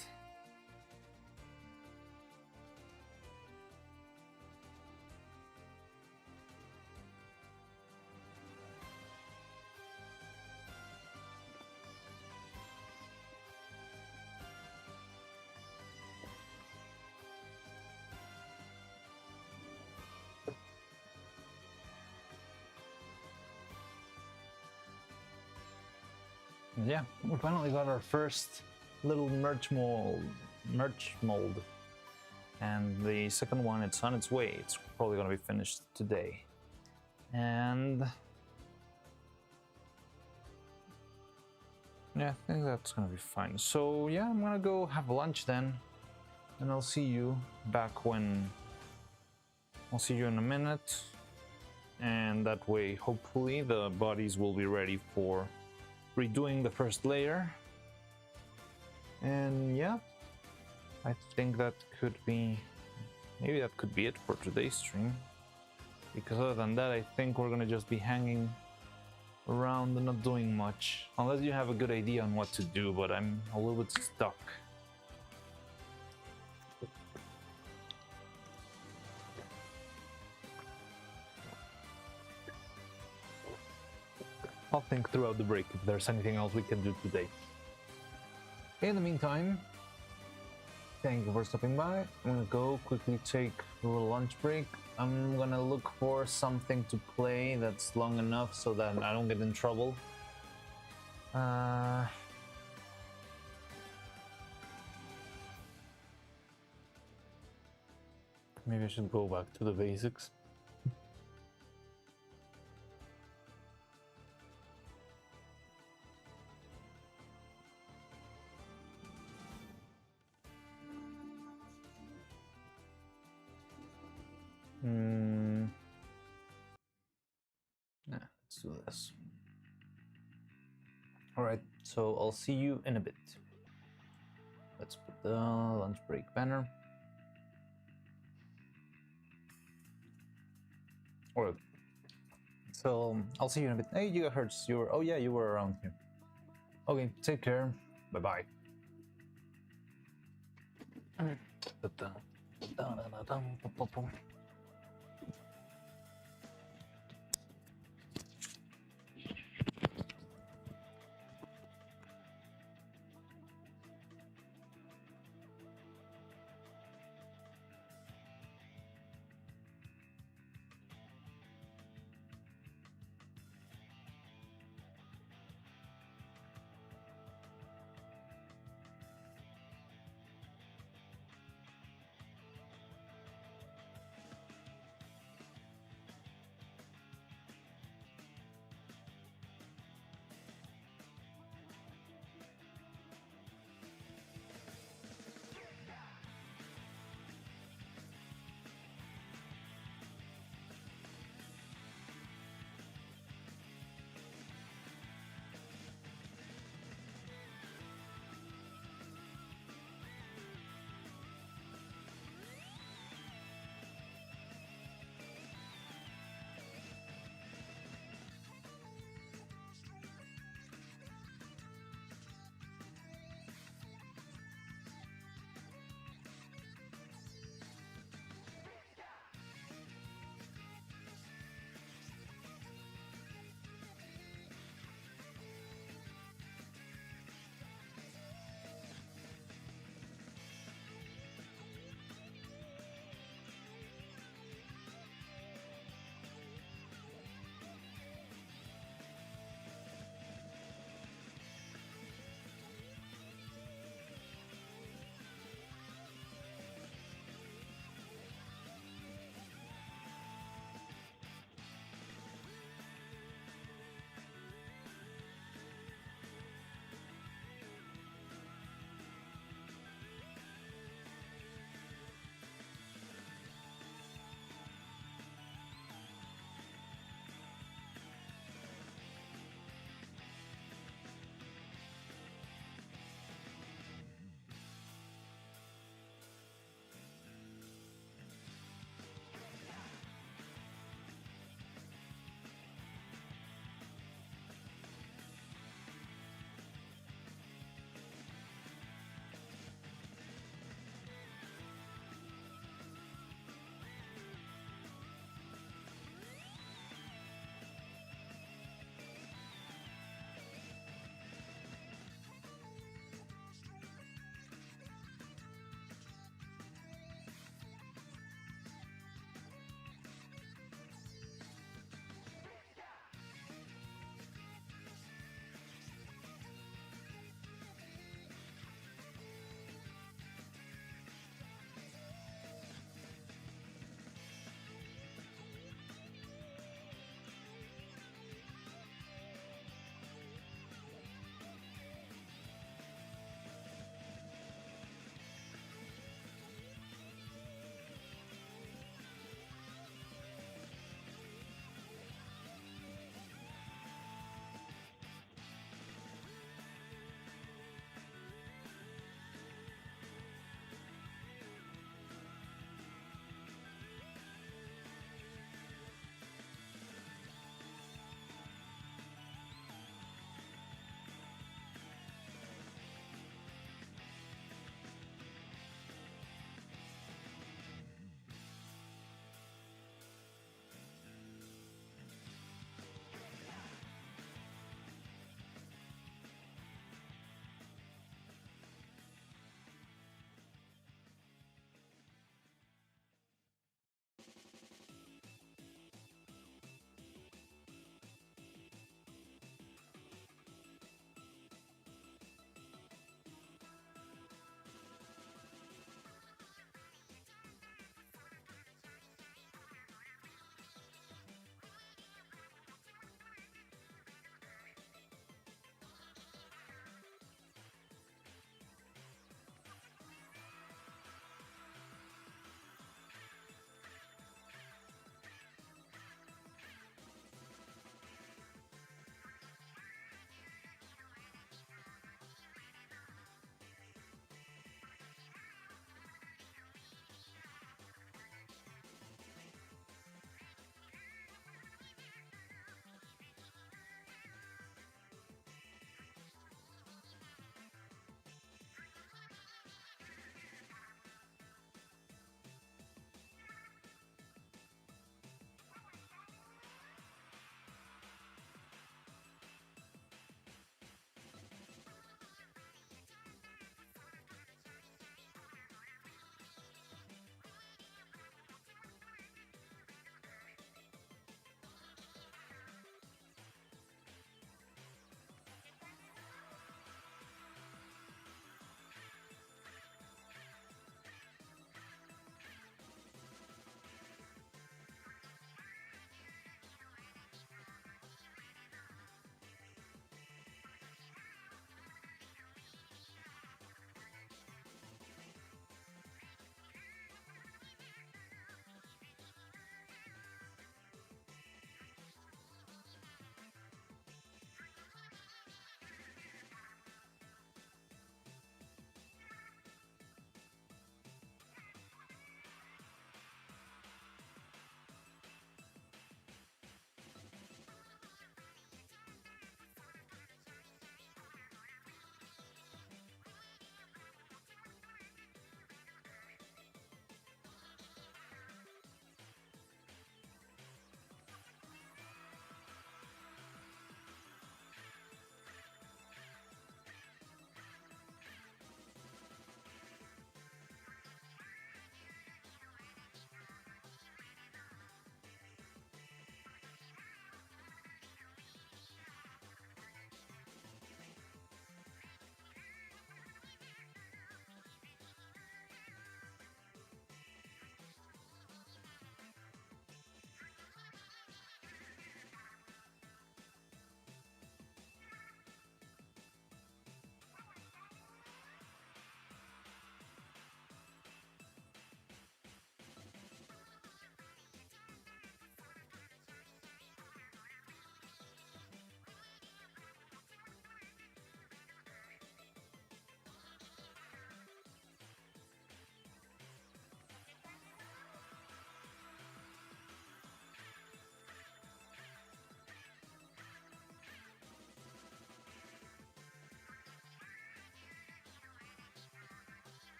Yeah, we finally got our first little merch mold, and the second one, it's on its way. It's probably gonna be finished today, and yeah, I think that's gonna be fine. So yeah, I'm gonna go have lunch then, and I'll see you back when. I'll see you in a minute, and that way, hopefully, the bodies will be ready for redoing the first layer. And yeah, I think that could be, maybe that could be it for today's stream, because other than that, I think we're gonna just be hanging around and not doing much, unless you have a good idea on what to do, but I'm a little bit stuck. I'll think throughout the break if there's anything else we can do today. In the meantime, thank you for stopping by. I'm gonna go quickly take a little lunch break. I'm gonna look for something to play that's long enough so that I don't get in trouble. Maybe I should go back to the basics. Yeah, let's do this. Alright, so I'll see you in a bit. Let's put the lunch break banner. Alright. So I'll see you in a bit. Hey gigahertz, you were around here. Okay, take care. Bye bye.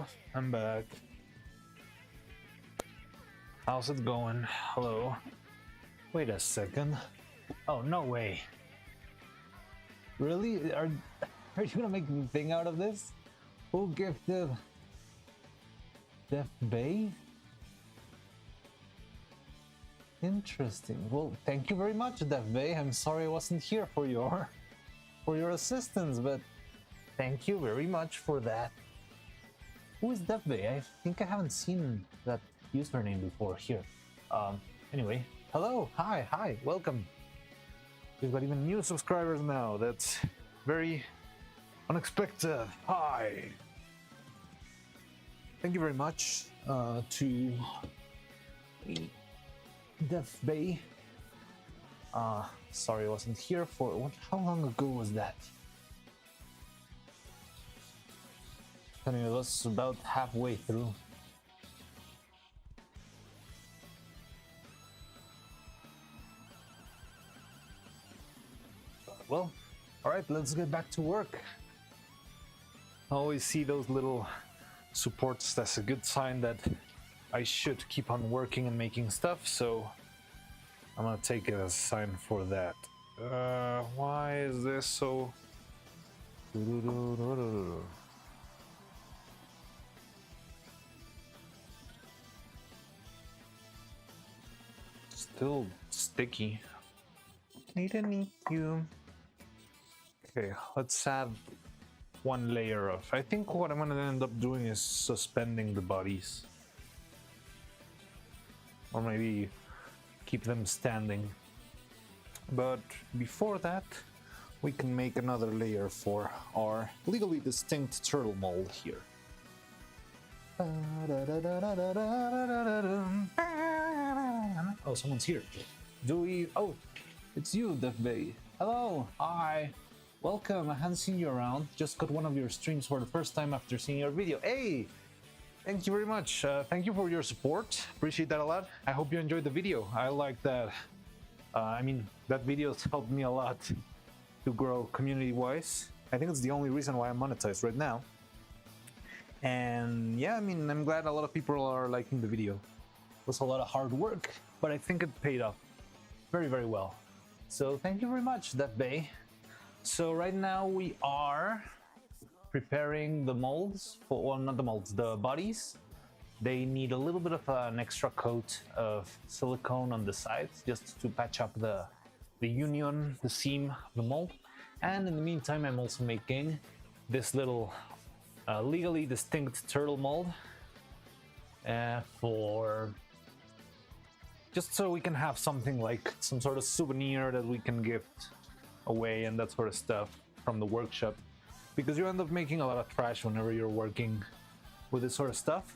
Hello, I'm back. How's it going? Hello. Wait a second. Oh, no way. Really? Are you gonna make a thing out of this? Who gifted Def Bay? Interesting. Well, thank you very much, Def Bay. I'm sorry I wasn't here for your assistance, but thank you very much for that. Who is Def Bay? I think I haven't seen that username before here. Anyway, hello, hi, welcome. We've got even new subscribers now. That's very unexpected. Hi. Thank you very much to Def Bay. Sorry I wasn't here for what? How long ago was that? Anyway, it was about halfway through. Well, all right, let's get back to work. I always see those little supports. That's a good sign that I should keep on working and making stuff, so I'm gonna take it as a sign for that. Why is this so... Still sticky. Need you. Okay, let's add one layer of... I think what I'm gonna end up doing is suspending the bodies. Or maybe keep them standing. But before that, we can make another layer for our legally distinct turtle mold here. Oh, someone's here. Do we... Oh, it's you, Def Bay. Hello, hi. Welcome, I hadn't seen you around. Just got one of your streams for the first time after seeing your video. Hey! Thank you very much. Thank you for your support. Appreciate that a lot. I hope you enjoyed the video. I like that. I mean, that video's helped me a lot to grow community-wise. I think it's the only reason why I'm monetized right now. And yeah, I mean, I'm glad a lot of people are liking the video. It was a lot of hard work, but I think it paid off very, very well. So thank you very much, Def Bay. So right now we are preparing the molds for, well, not the molds, the bodies. They need a little bit of an extra coat of silicone on the sides just to patch up the union, the seam of the mold. And in the meantime, I'm also making this little legally distinct turtle mold for just so we can have something like some sort of souvenir that we can gift away and that sort of stuff from the workshop, because you end up making a lot of trash whenever you're working with this sort of stuff.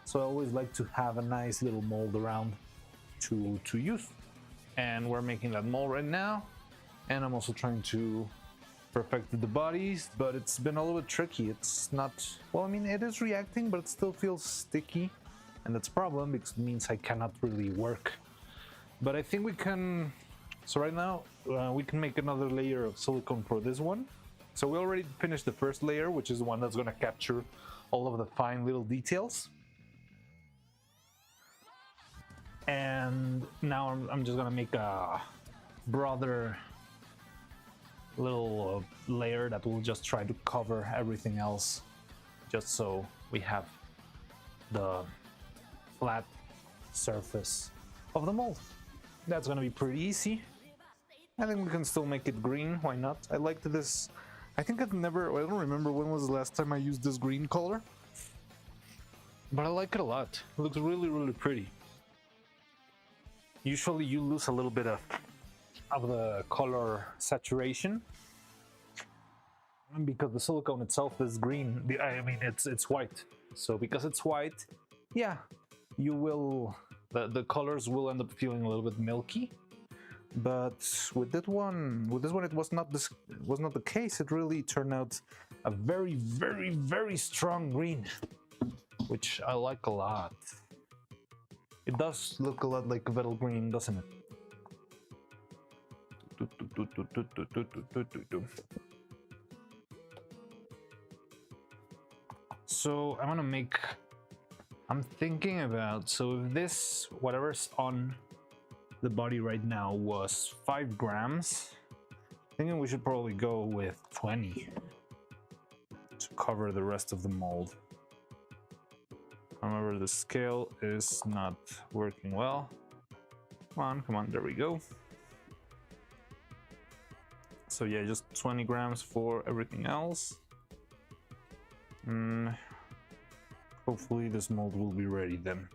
So I always like to have a nice little mold around to use, and we're making that mold right now. And I'm also trying to perfect the bodies, but it's been a little bit tricky. It's not, well, I mean, it is reacting, but it still feels sticky, and that's a problem because it means I cannot really work. But I think we can, so right now we can make another layer of silicone for this one. So we already finished the first layer, which is the one that's going to capture all of the fine little details. And now I'm just going to make a broader little layer that will just try to cover everything else, just so we have the flat surface of the mold. That's going to be pretty easy. I think we can still make it green, why not? I liked this. I think I don't remember when was the last time I used this green color, but I like it a lot. It looks really, really pretty. Usually you lose a little bit of the color saturation because the silicone itself is green. I mean, it's white. So because it's white, yeah, you will, the colors will end up feeling a little bit milky. But with this one, it was not the case. It really turned out a very, very, very strong green, which I like a lot. It does look a lot like Vettel green, doesn't it? So I'm thinking about, so if this, whatever's on the body right now was 5 grams, thinking we should probably go with 20 to cover the rest of the mold. However, the scale is not working well. Come on, there we go. So yeah, just 20 grams for everything else. Hopefully this mold will be ready then.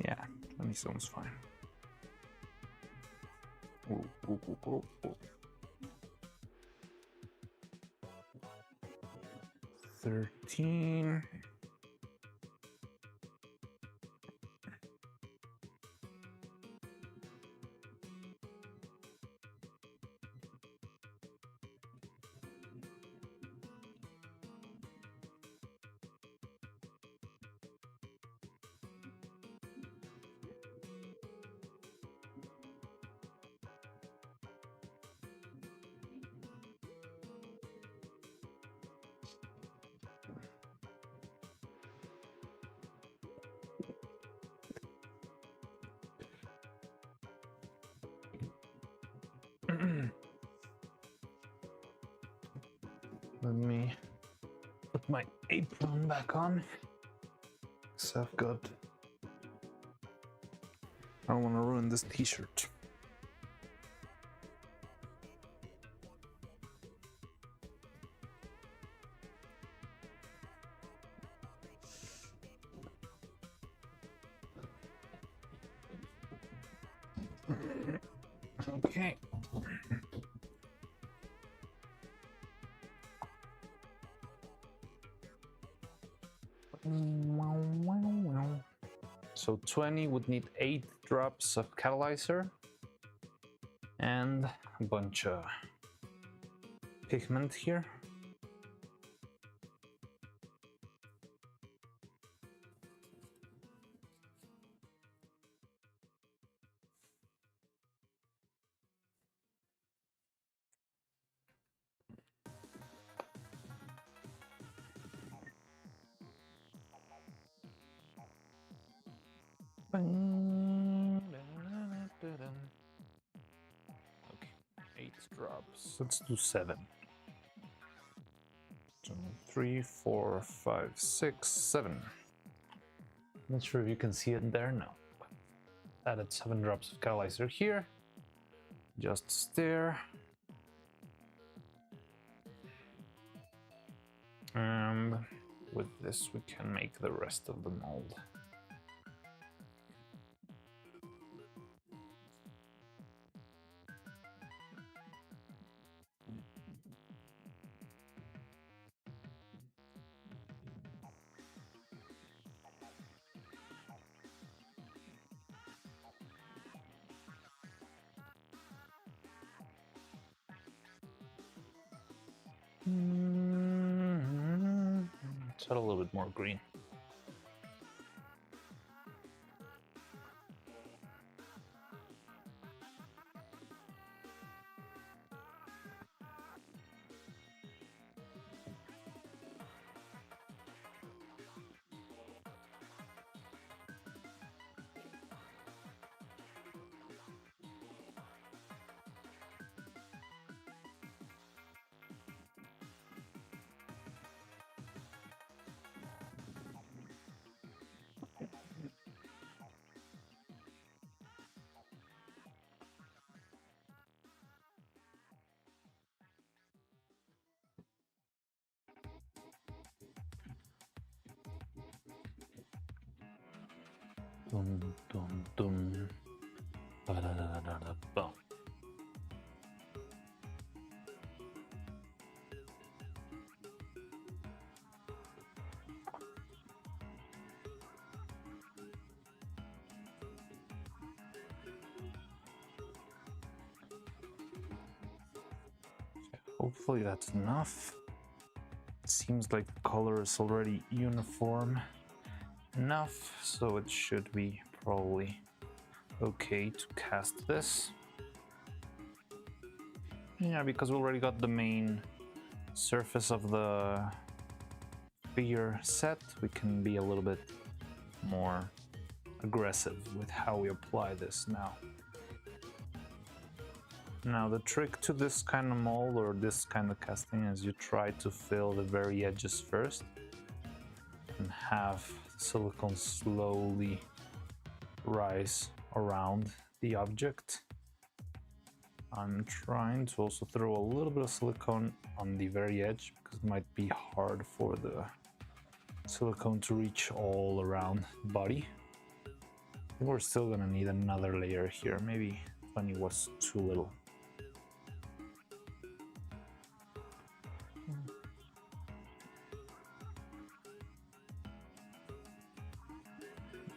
Yeah, 20 sounds fine. Ooh. 13. Let me put my apron back on. So I've got... I don't want to ruin this t-shirt. Okay. So 20 would need 8 drops of catalyzer and a bunch of pigment here. Okay, 8 drops. Let's do 7. 2, 3, 4, 5, 6, 7. Not sure if you can see it there now. Added 7 drops of catalyzer here. Just stir. And with this we can make the rest of the mold. Let's add a little bit more green. Dum dum dum. Ba-da-da-da-da-da. Hopefully that's enough. It seems like the color is already uniform enough, so it should be probably okay to cast this. Yeah, because we already got the main surface of the figure set, we can be a little bit more aggressive with how we apply this now. Now the trick to this kind of mold or this kind of casting is you try to fill the very edges first and have silicone slowly rise around the object. I'm trying to also throw a little bit of silicone on the very edge because it might be hard for the silicone to reach all around the body. I think we're still gonna need another layer here. Maybe 20 was too little.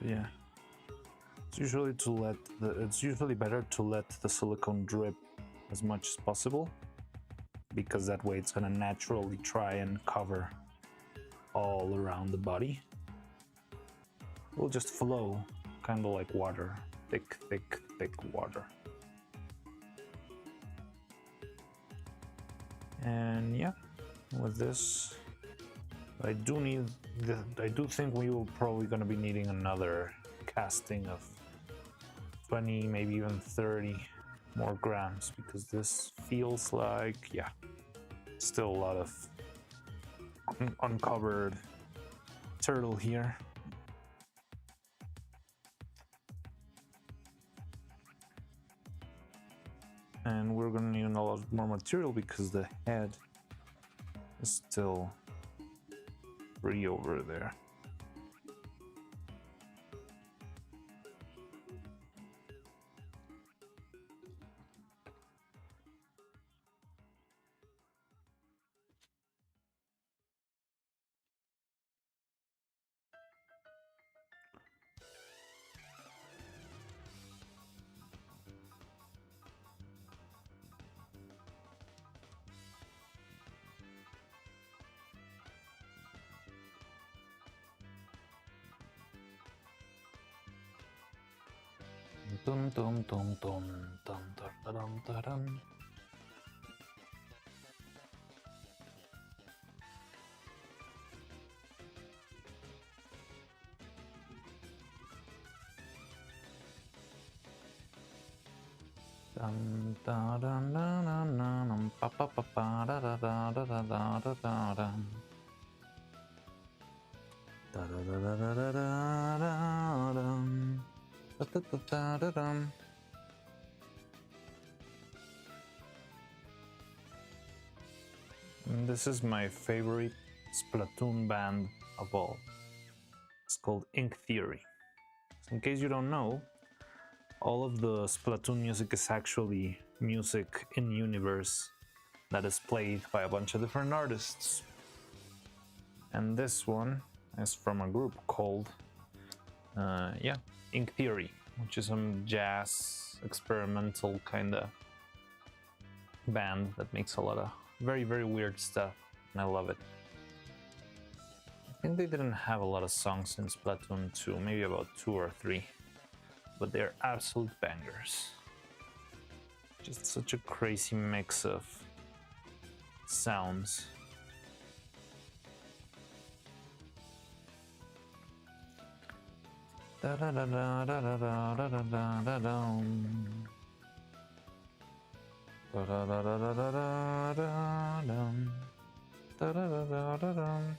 Yeah, it's usually better to let the silicone drip as much as possible, because that way it's gonna naturally try and cover all around the body. It will just flow, kind of like water, thick water. And yeah, with this, I do think we will probably gonna be needing another casting of 20, maybe even 30 more grams, because this feels like, yeah, still a lot of uncovered turtle here. And we're gonna need a lot more material because the head is still pretty over there. Dum dum dum dum dum dum dum dum dum. Dum da da na na na num pa pa pa pa da da da da da da da da dum. Da da da da da da da da dum. Da da da da da dum. And this is my favorite Splatoon band of all. It's called Ink Theory. So in case you don't know, all of the Splatoon music is actually music in universe that is played by a bunch of different artists. And this one is from a group called Ink Theory, which is some jazz experimental kind of band that makes a lot of very weird stuff, and I love it. I think they didn't have a lot of songs in Splatoon 2, maybe about 2 or 3, but they're absolute bangers. Just such a crazy mix of sounds. Da da da da da da da da da da da dum. Da da da da da da da da dum. Da da da da da dum.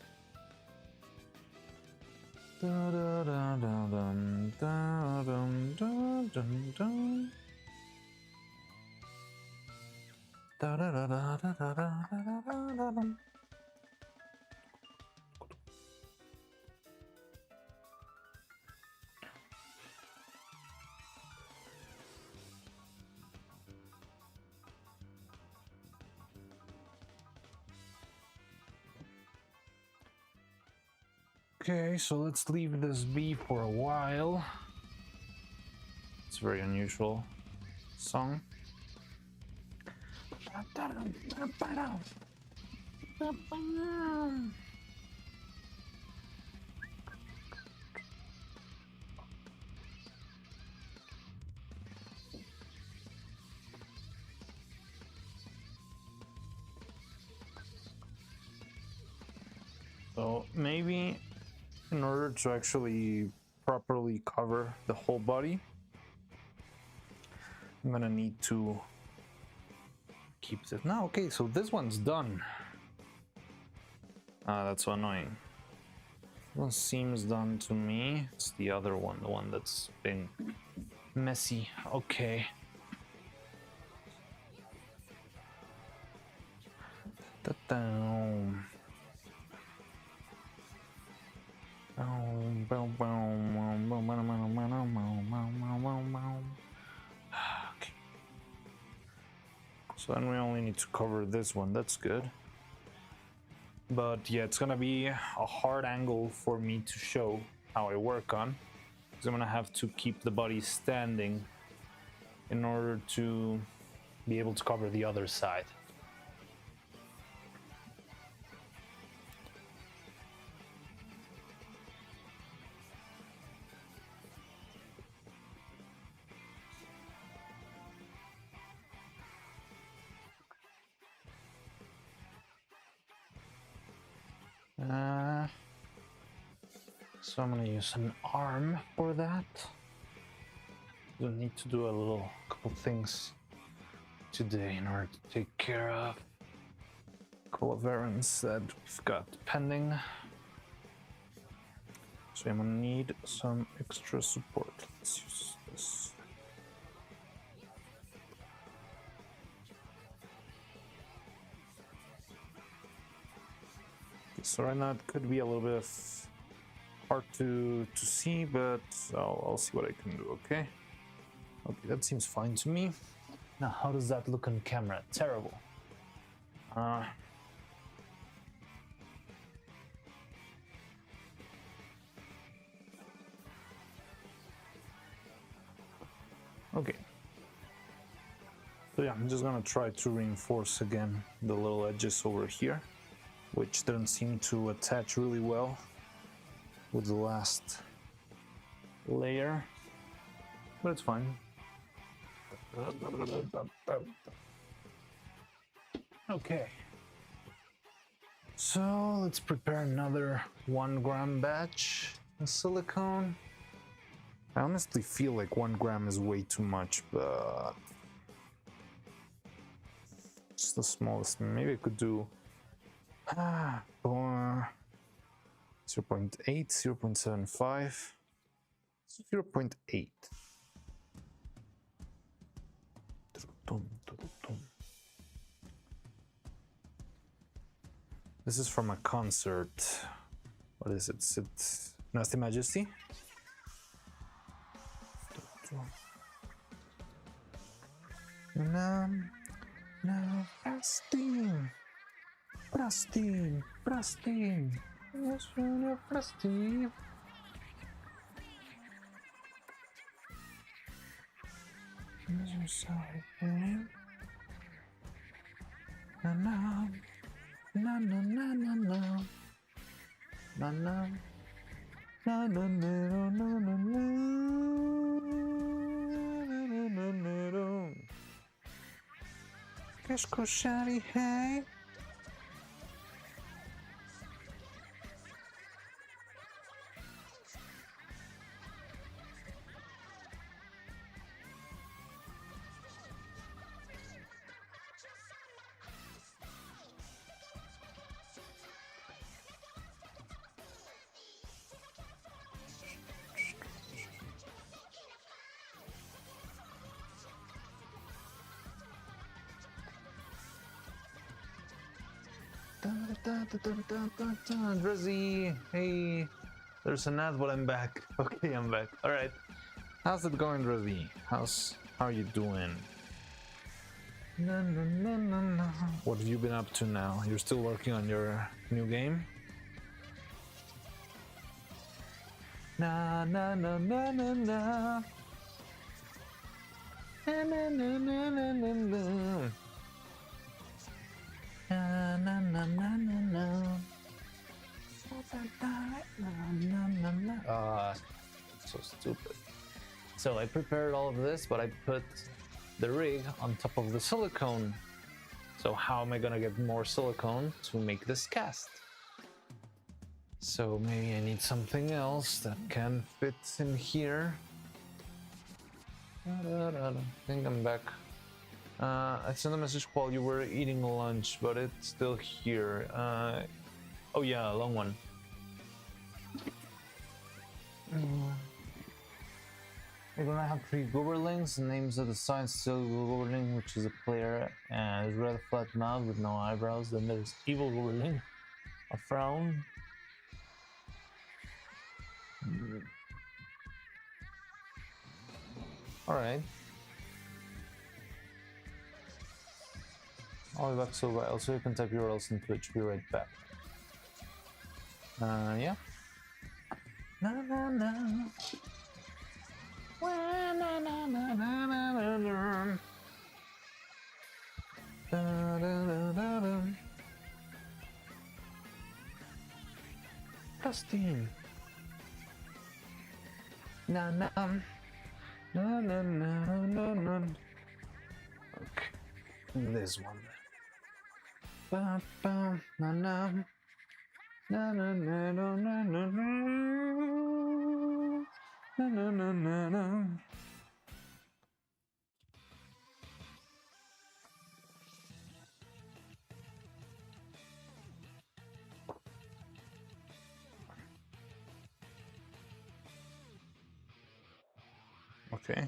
Da da da da dum da dum da dum dum. Da da da da da da da da da dum. Okay, so let's leave this be for a while. It's a very unusual song. So maybe in order to actually properly cover the whole body, I'm gonna need to keep this. No, okay, so this one's done. That's so annoying. One seems done to me. It's the other one, the one that's been messy. Okay. Okay. So then we only need to cover this one. That's good. But yeah, it's gonna be a hard angle for me to show how I work on, because I'm gonna have to keep the body standing in order to be able to cover the other side. So I'm gonna use an arm for that. We'll need to do a couple things today in order to take care of a couple of errands that we've got pending. So I'm gonna need some extra support. Let's use this. So right now it could be a little bit hard to see, but I'll see what I can do. Okay, that seems fine to me. Now, how does that look on camera? Terrible. Okay. So yeah, I'm just gonna try to reinforce again the little edges over here, which didn't seem to attach really well with the last layer, but it's fine. Okay, so let's prepare another 1 gram batch of silicone. I honestly feel like 1 gram is way too much, but it's the smallest. Maybe I could do 0.8, 0.75, 0.8. This is from a concert. What is it? Is it Nasty Majesty? No, Prastin. Prastin, Prastin. Yes, Prastin. I'm sorry, babe. Na na na na na na na na na na na na na. Qu'est-ce que chérie, hey? Drizzy, hey, there's an ad, but I'm back. Okay, I'm back. All right, how's it going, Drizzy? How are you doing? What have you been up to now? You're still working on your new game? Na na na na na na. Na na na na na na na. Na na na na na na. So stupid. So I prepared all of this, but I put the rig on top of the silicone. So how am I gonna get more silicone to make this cast? So maybe I need something else that can fit in here. I think I'm back. I sent a message while you were eating lunch, but it's still here. Oh yeah, a long one. We're gonna have 3 Gooberlings. The names of the signs still Gooberling, which is a player, and red flat mouth with no eyebrows. Then there's Evil Gooberling, a frown. Alright. I'll be back so while. Also, you can type URLs in Twitch. Be right back. Yeah. Na na na. Na na na na na na na. Da da da da da. Dustin. Na na. Na na na na na. Okay. This one. Ba ba na na. Na na na na na na na. Na na na na na. Okay.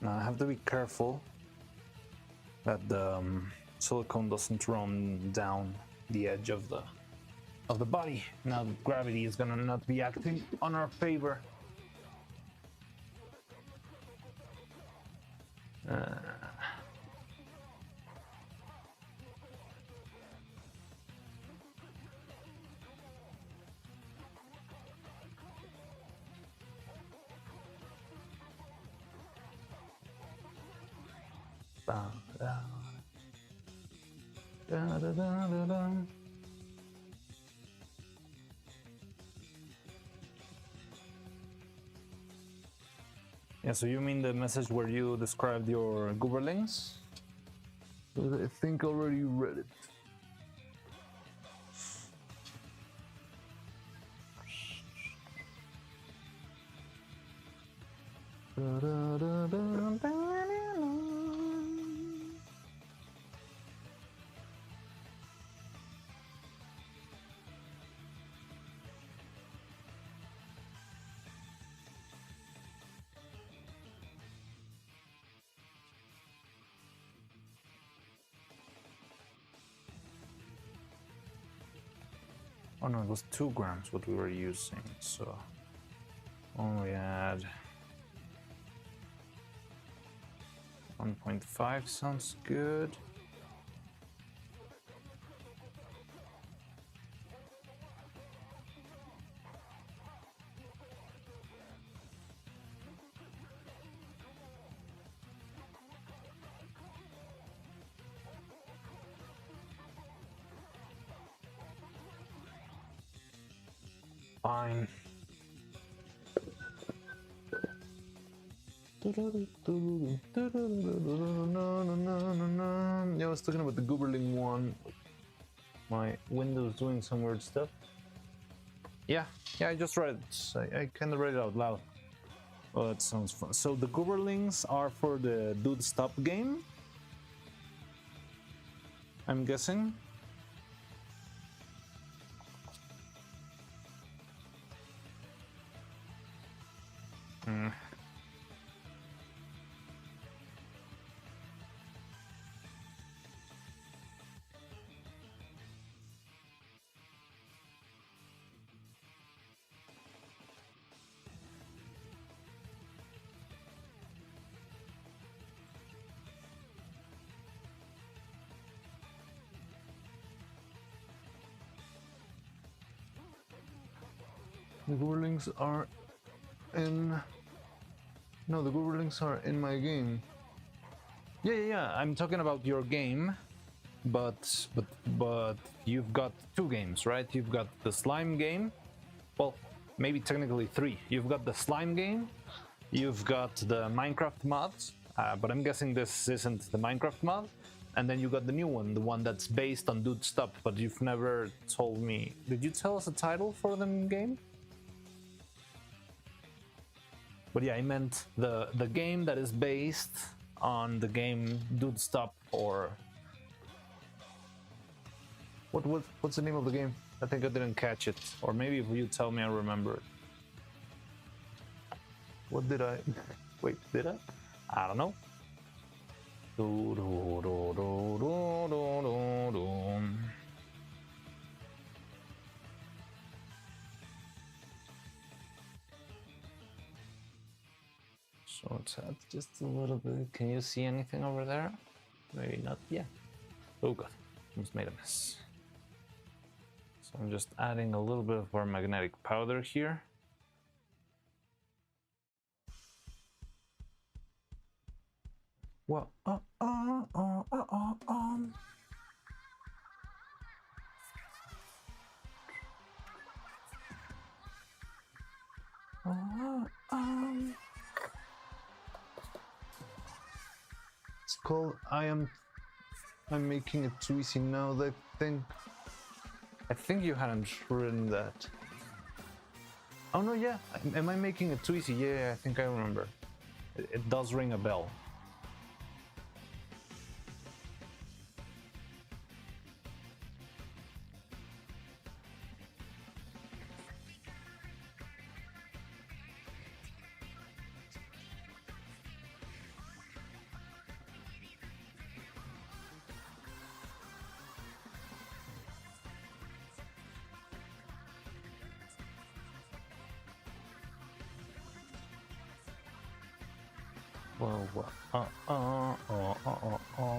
Now I have to be careful that the silicone doesn't run down the edge of the body. Now gravity is gonna not be acting on our favor. Yeah, so you mean the message where you described your Gooberlings? I think I already read it. Oh no, it was 2 grams what we were using, so only add 1.5 sounds good. Fine. Yeah, I was talking about the Gooberling one. My Windows doing some weird stuff. Yeah, I just read it. I kind of read it out loud. Oh, that sounds fun. So the Gooberlings are for the Dude Stop game, I'm guessing. The Gooberlings are in... No, the Gooberlings are in my game. Yeah, I'm talking about your game, but you've got 2 games, right? You've got the slime game. Well, maybe technically 3. You've got the slime game, you've got the Minecraft mods, but I'm guessing this isn't the Minecraft mod. And then you got the new one, the one that's based on Dude Stop, but you've never told me. Did you tell us a title for the game? But yeah, I meant the game that is based on the game Dude Stop, or what's the name of the game? I think I didn't catch it, or maybe if you tell me, I remember it. What did I? Wait, did I? I don't know. So it's just a little bit. Can you see anything over there? Maybe not. Yeah. Oh god, almost made a mess. So I'm just adding a little bit of our magnetic powder here. Well, It's called I'm making it too easy now. I think you hadn't written that. Oh no, yeah. Am I making it too easy? Yeah, I think I remember. it does ring a bell.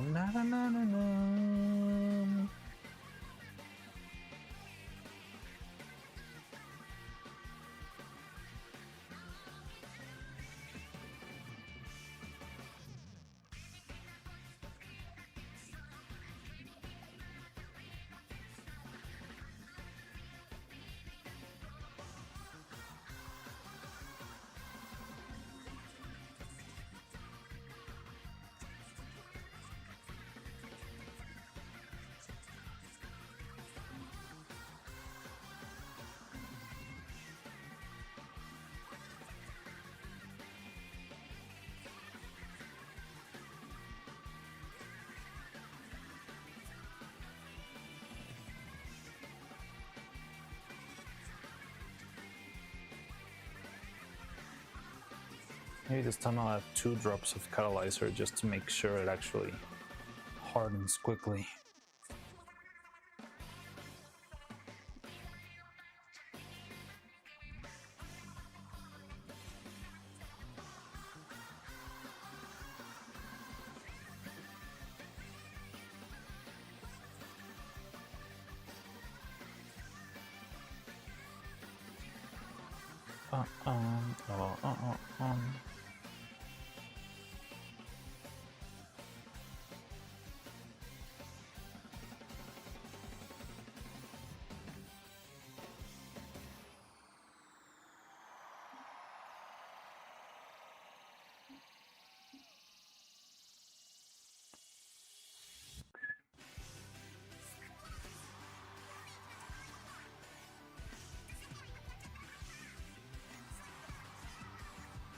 Na na na na na. Maybe this time I'll add 2 drops of catalyzer just to make sure it actually hardens quickly.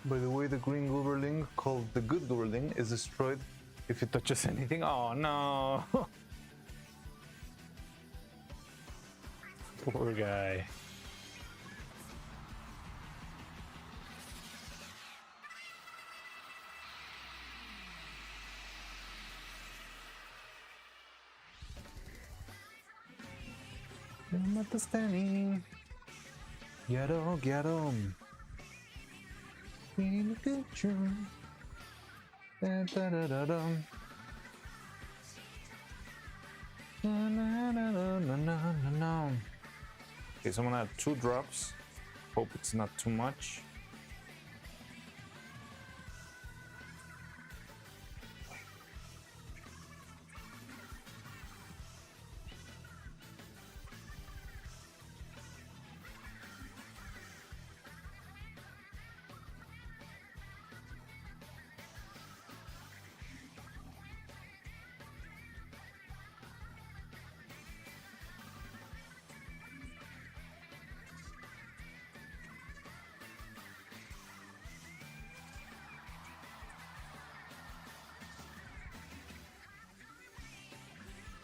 By the way, the green Gooberling, called the good Gooberling, is destroyed if it touches anything. Oh no! Poor guy. I'm at the standing. Get him. In a good tune. Da da da da da. Na na na na na na na. Okay, so I'm gonna add 2 drops. Hope it's not too much.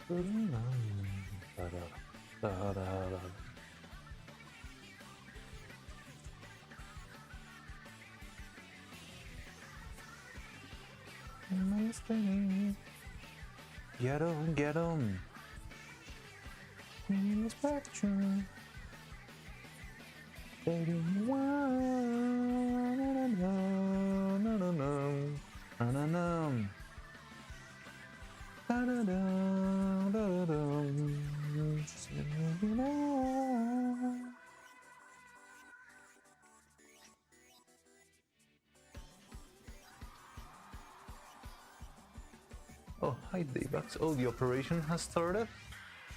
Get on, get on. In the spectrum. Oh, hi, Daybugs. Oh, the operation has started?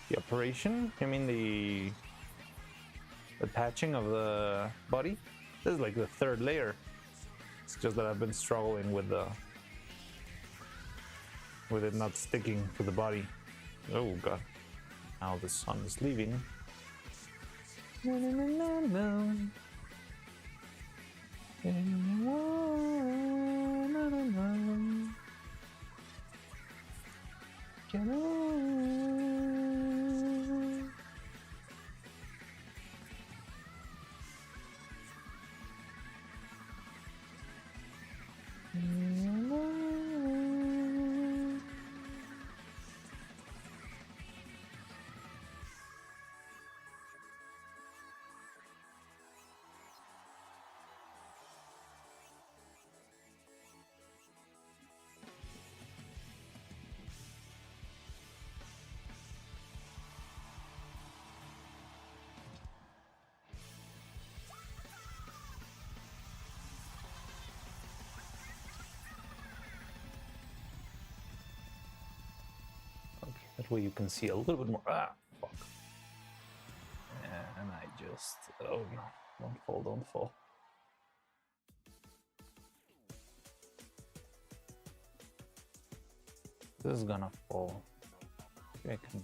The operation? You mean the patching of the body? This is like the third layer. It's just that I've been struggling with it not sticking to the body. Oh god. Now the sun is leaving. Na, na, na, na, na. Na, na, na, na. Get on. That way you can see a little bit more. Ah, fuck. And I just... Oh no. Don't fall, don't fall. This is gonna fall. Okay, I can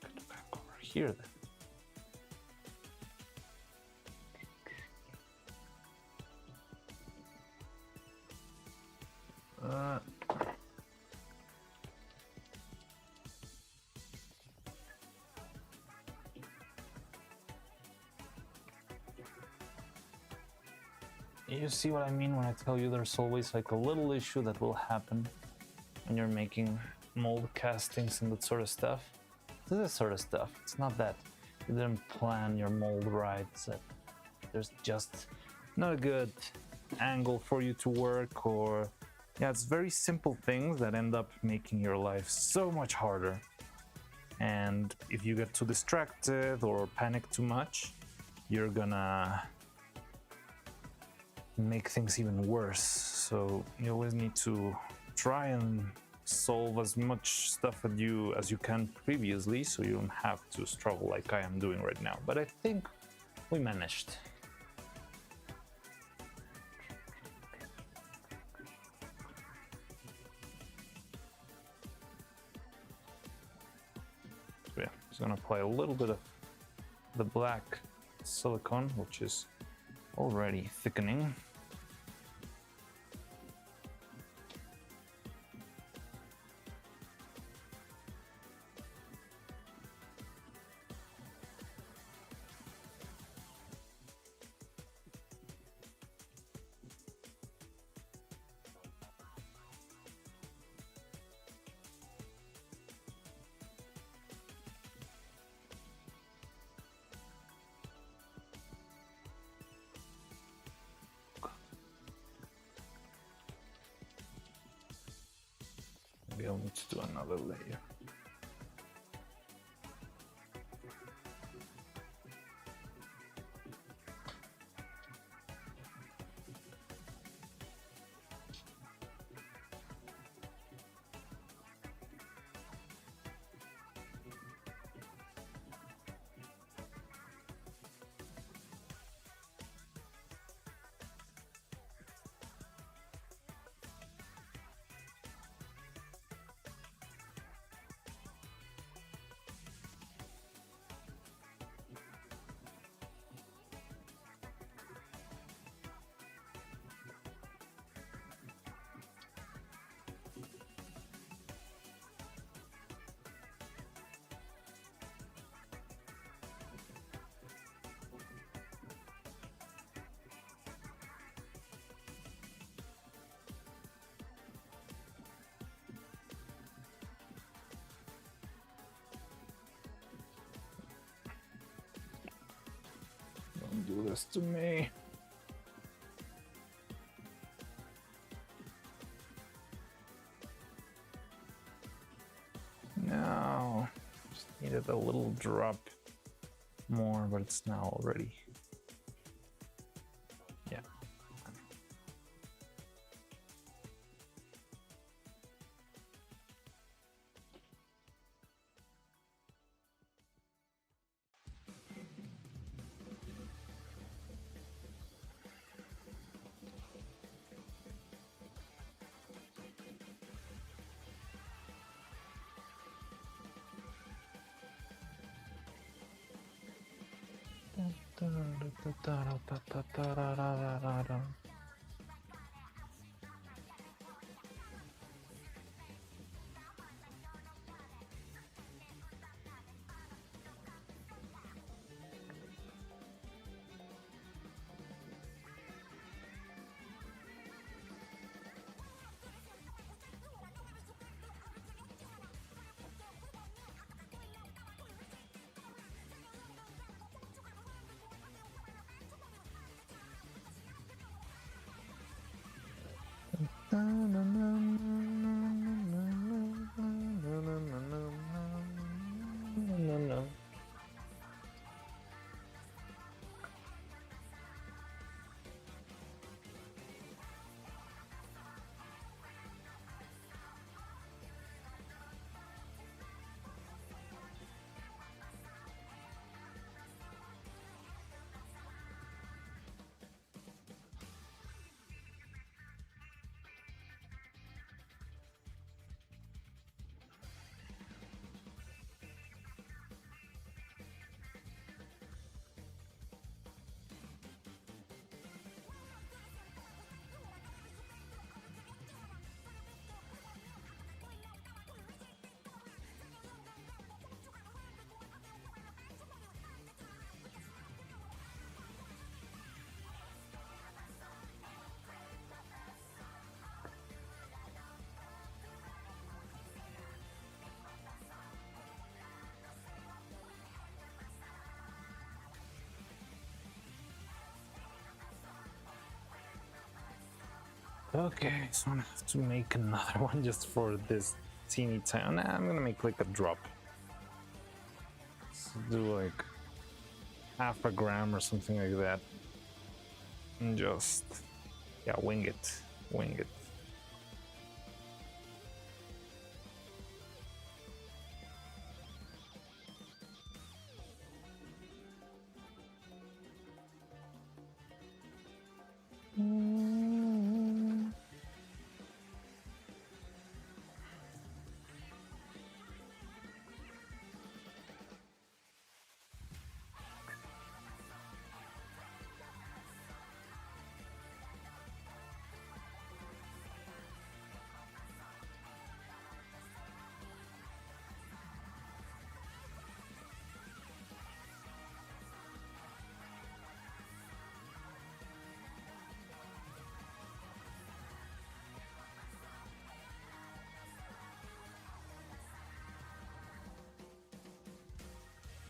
get back over here then. You see what I mean when I tell you there's always like a little issue that will happen when you're making mold castings and that sort of stuff. This sort of stuff. It's not that you didn't plan your mold right. It's that there's just not a good angle for you to work, or yeah, it's very simple things that end up making your life so much harder. And if you get too distracted or panic too much, you're gonna make things even worse. So you always need to try and solve as much stuff as you can previously, so you don't have to struggle like I am doing right now. But I think we managed. So yeah, just gonna apply a little bit of the black silicone, which is already thickening. Maybe I'll need to do another layer. this to me. No, just needed a little drop more, but it's now already. Yeah. Okay, so I'm gonna have to make another one just for this teeny tiny. Nah, I'm gonna make like a drop. Let's do like half a gram or something like that. And just, yeah, wing it. Wing it.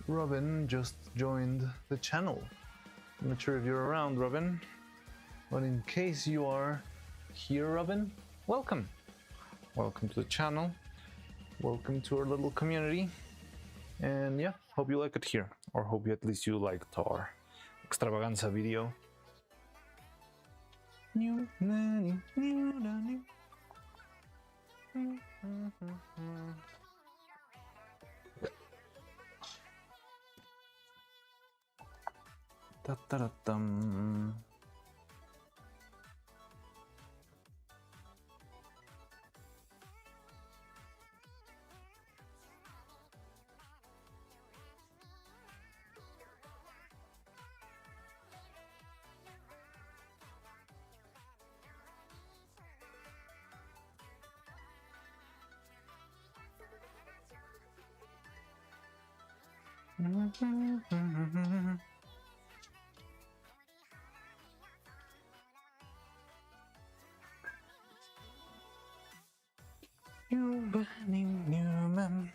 Robin just joined the channel. I'm not sure if you're around, Robin, but in case you are here, Robin, welcome. Welcome to the channel. Welcome to our little community. And yeah, hope you like it here, or hope you at least you liked our extravaganza video. Ta-ta-da-dum. You burning human.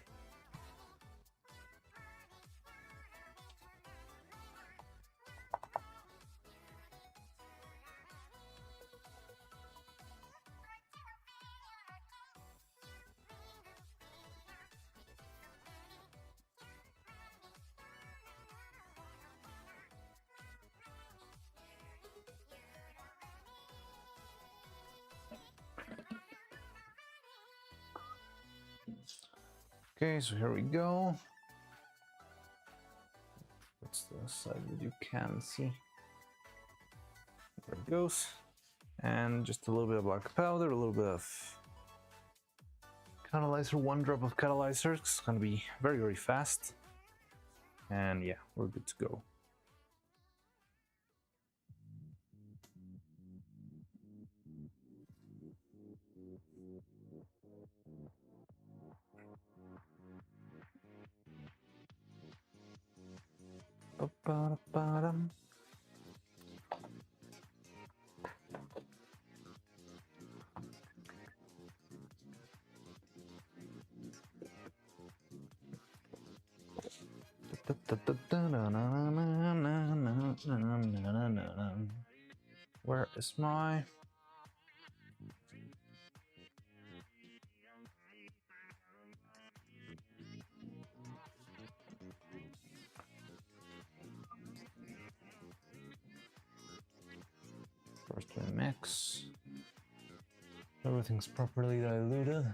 Okay, so here we go. What's the side that you can see? There it goes. And just a little bit of black powder, a little bit of catalyzer, 1 drop of catalyzer. It's gonna be very, very fast. And yeah, we're good to go. Ba-ba-da-ba-dum. Where is my... First we mix. Everything's properly diluted.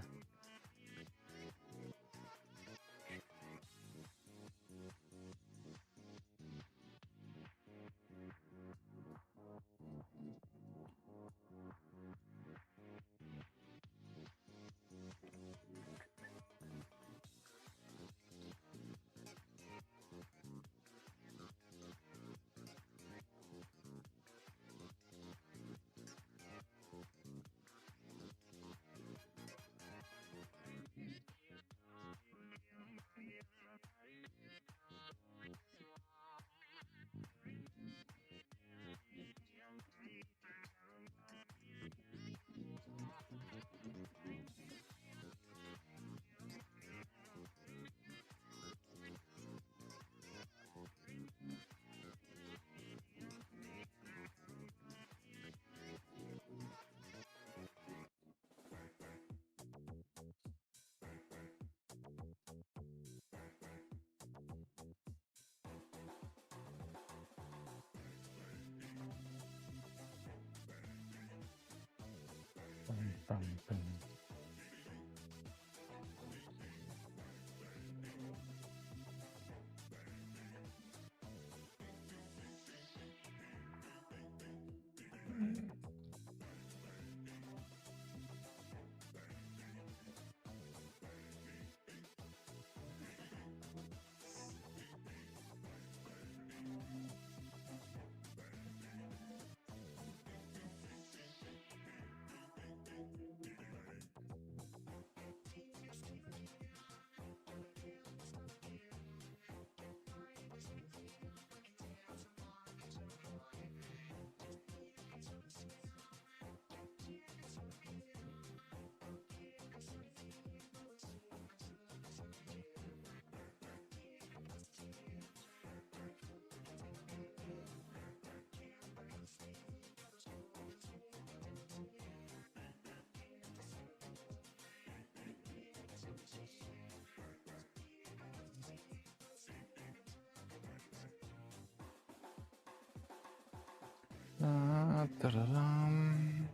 Da-da-dum,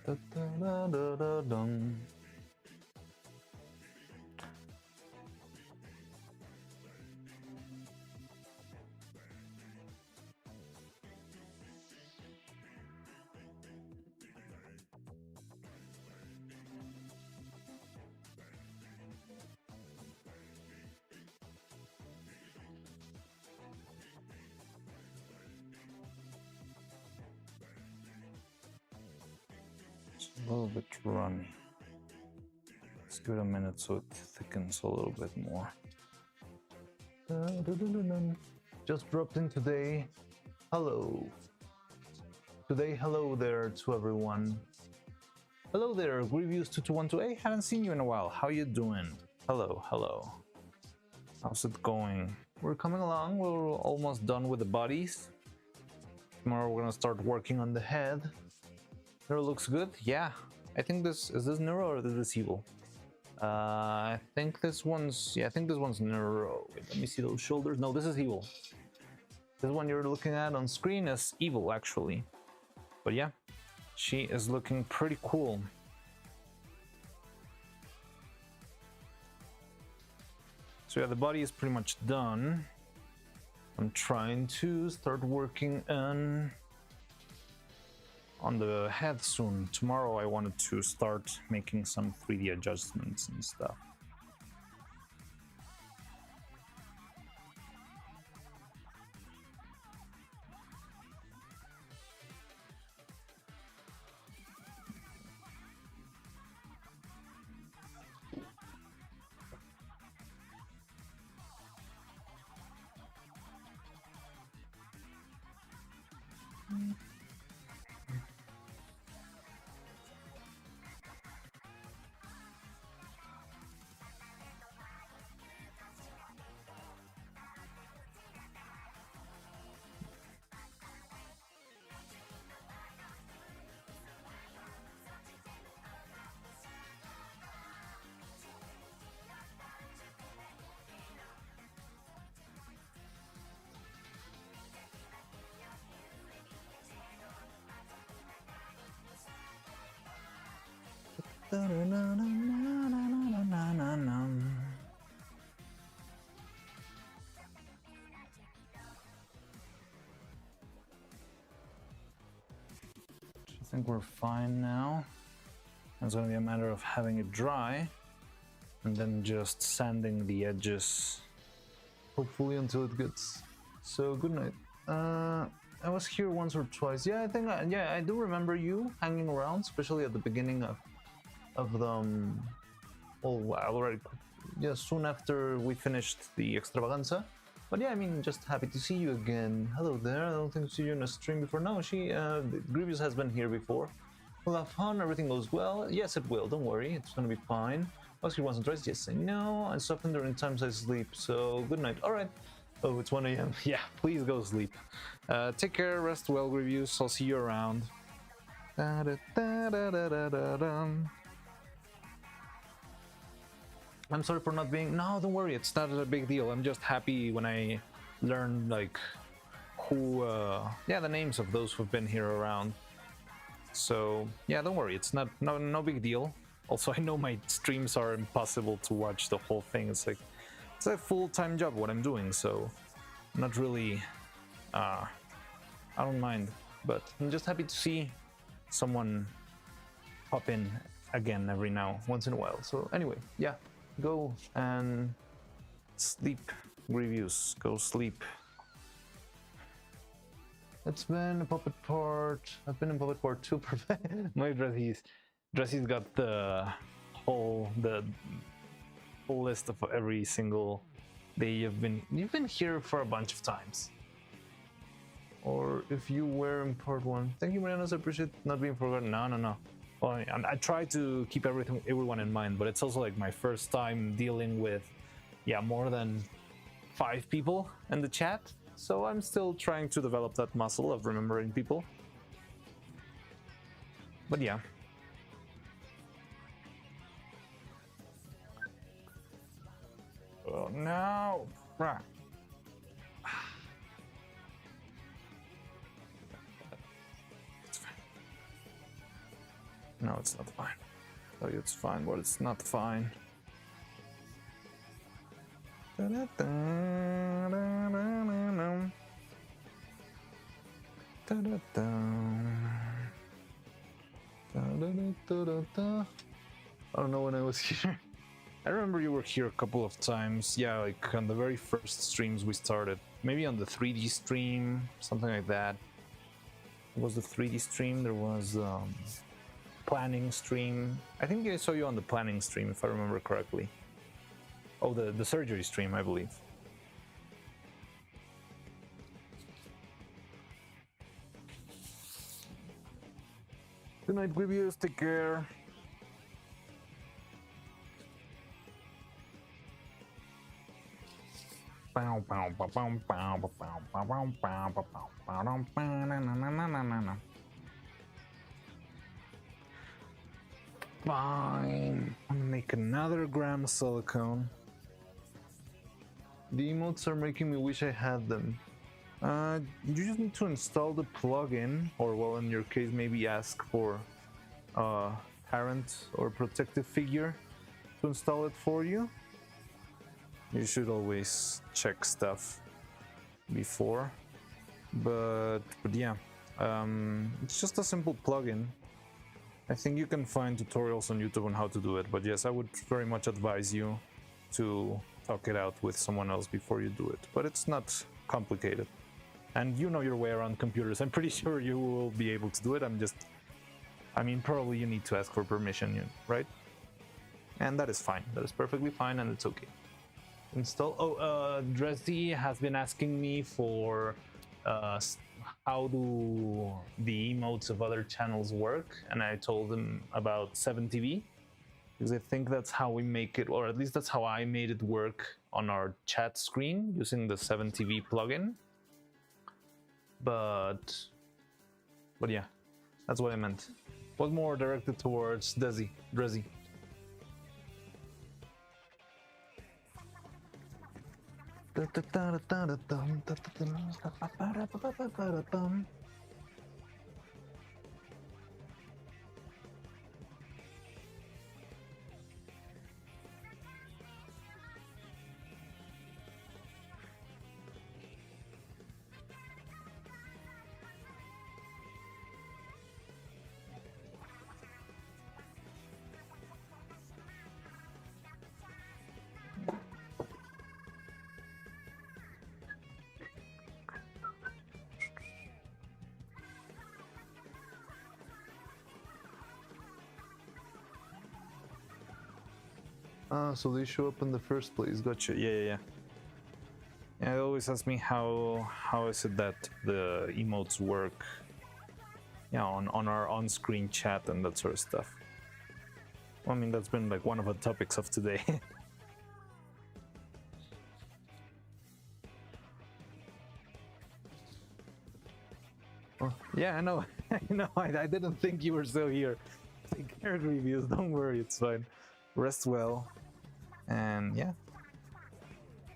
da-da-da-da-da-dum. It's a little bit runny. Let's give it a minute so it thickens a little bit more. Da-da-da-da-dum. Just dropped in today. Hello. Today, hello there to everyone. Hello there, Grievous2212. Hey, haven't seen you in a while. How you doing? Hello, hello. How's it going? We're coming along. We're almost done with the bodies. Tomorrow we're gonna start working on the head. Neuro looks good. Yeah, I think this is this Neuro or is this Evil? I think this one's Neuro. Wait, let me see those shoulders. No, this is Evil. This one you're looking at on screen is Evil, actually. But yeah, she is looking pretty cool. So yeah, the body is pretty much done. I'm trying to start working on the head soon. Tomorrow I wanted to start making some 3D adjustments and stuff. I think we're fine now. It's going to be a matter of having it dry and then just sanding the edges, hopefully until it gets. So good night. I was here once or twice. Yeah, I think I do remember you hanging around, especially at the beginning of the already, yeah, soon after we finished the extravaganza. But yeah, I mean, just happy to see you again. Hello there. I don't think I've seen you in a stream before. No, Grievous has been here before. We'll have fun. Everything goes well. Yes, it will. Don't worry. It's gonna be fine. I was here once or twice. Yes, I know. I soften during times I sleep. So good night. All right. Oh, it's 1 a.m. Yeah, please go sleep. Take care. Rest well, Grievous. I'll see you around. I'm sorry for not being. No, don't worry. It's not a big deal. I'm just happy when I learn like who, yeah, the names of those who've been here around. So yeah, don't worry. It's no big deal. Also, I know my streams are impossible to watch the whole thing. It's like it's a full-time job what I'm doing, so not really. I don't mind, but I'm just happy to see someone pop in again every once in a while. So anyway, yeah. Go and sleep, Grievous. Go sleep. It's been a puppet part. I've been in puppet part 2. My Dressy's got the whole list of every single day you've been here for a bunch of times. Or if you were in part 1. Thank you, Marianos. I appreciate not being forgotten. No. Well, I try to keep everyone in mind, but it's also like my first time dealing with, yeah, more than 5 people in the chat. So I'm still trying to develop that muscle of remembering people. But yeah. Oh no! No, it's not fine. I tell you it's fine, but it's not fine. I don't know when I was here. I remember you were here a couple of times. Yeah, like on the very first streams we started. Maybe on the 3D stream, something like that. It was the 3D stream. There was planning stream. I think I saw you on the planning stream, if I remember correctly. Oh, the surgery stream, I believe. Good night, Grievous. Take care. Fine. I'm gonna make another gram of silicone. The emotes are making me wish I had them. You just need to install the plugin, or well, in your case, maybe ask for a parent or protective figure to install it for you. You should always check stuff before, but yeah, it's just a simple plugin. I think you can find tutorials on YouTube on how to do it, but yes, I would very much advise you to talk it out with someone else before you do it. But it's not complicated, and you know your way around computers. I'm pretty sure you will be able to do it. I mean, probably you need to ask for permission, right? And that is fine. That is perfectly fine, and it's okay. Install. Oh, Dresdy has been asking me for how do the emotes of other channels work, and I told him about 7TV, because I think that's how we make it, or at least that's how I made it work on our chat screen using the 7TV plugin. But yeah, that's what I meant. Was more directed towards Dresdy. So they show up in the first place. Gotcha. Yeah. Yeah, it always asks me how is it that the emotes work, yeah, on our on-screen chat and that sort of stuff. Well, I mean, that's been like one of the topics of today. Well, yeah, I know. I didn't think you were still here. Take care, Grievous. Don't worry, it's fine. Rest well. And yeah,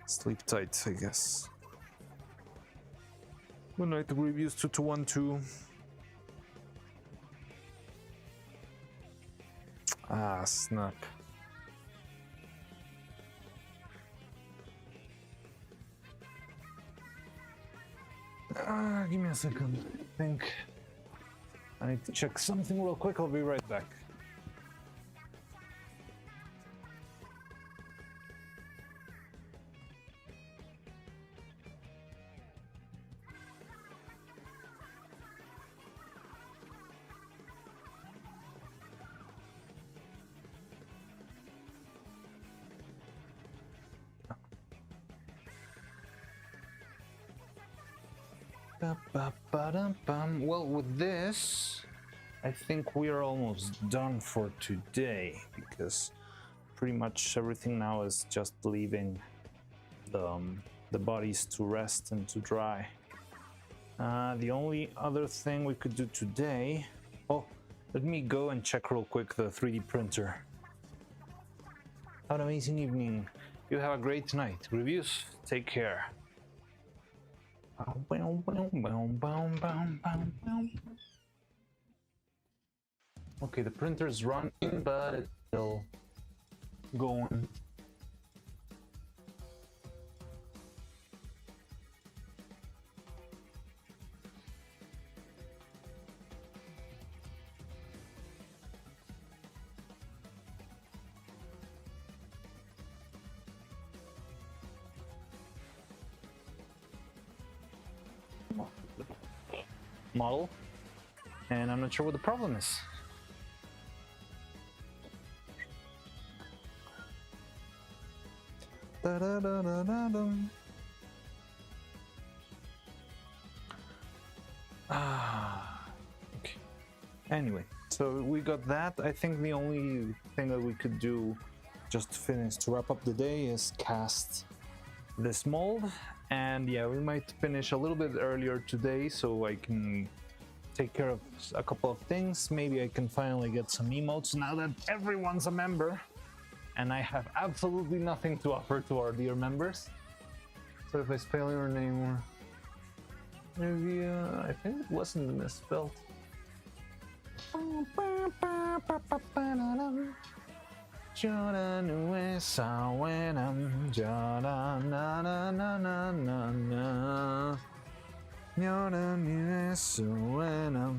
sleep tight, I guess. Good night, Grievous 2212. Ah, snap. Give me a second. I think I need to check something real quick. I'll be right back. Well, with this, I think we are almost done for today, because pretty much everything now is just leaving the bodies to rest and to dry. The only other thing we could do today... Oh, let me go and check real quick the 3D printer. Have an amazing evening. You have a great night. Reviews, take care. Okay, the printer's running, but it's still going. Model, and I'm not sure what the problem is. Okay. Anyway, so we got that. I think the only thing that we could do just to finish, to wrap up the day, is cast this mold. And yeah, we might finish a little bit earlier today so I can take care of a couple of things. Maybe I can finally get some emotes now that everyone's a member and I have absolutely nothing to offer to our dear members. So if I spell your name, or maybe I think it wasn't misspelled. Jora nuesa wenam jara na na na na na na. Jora nuesa wenam.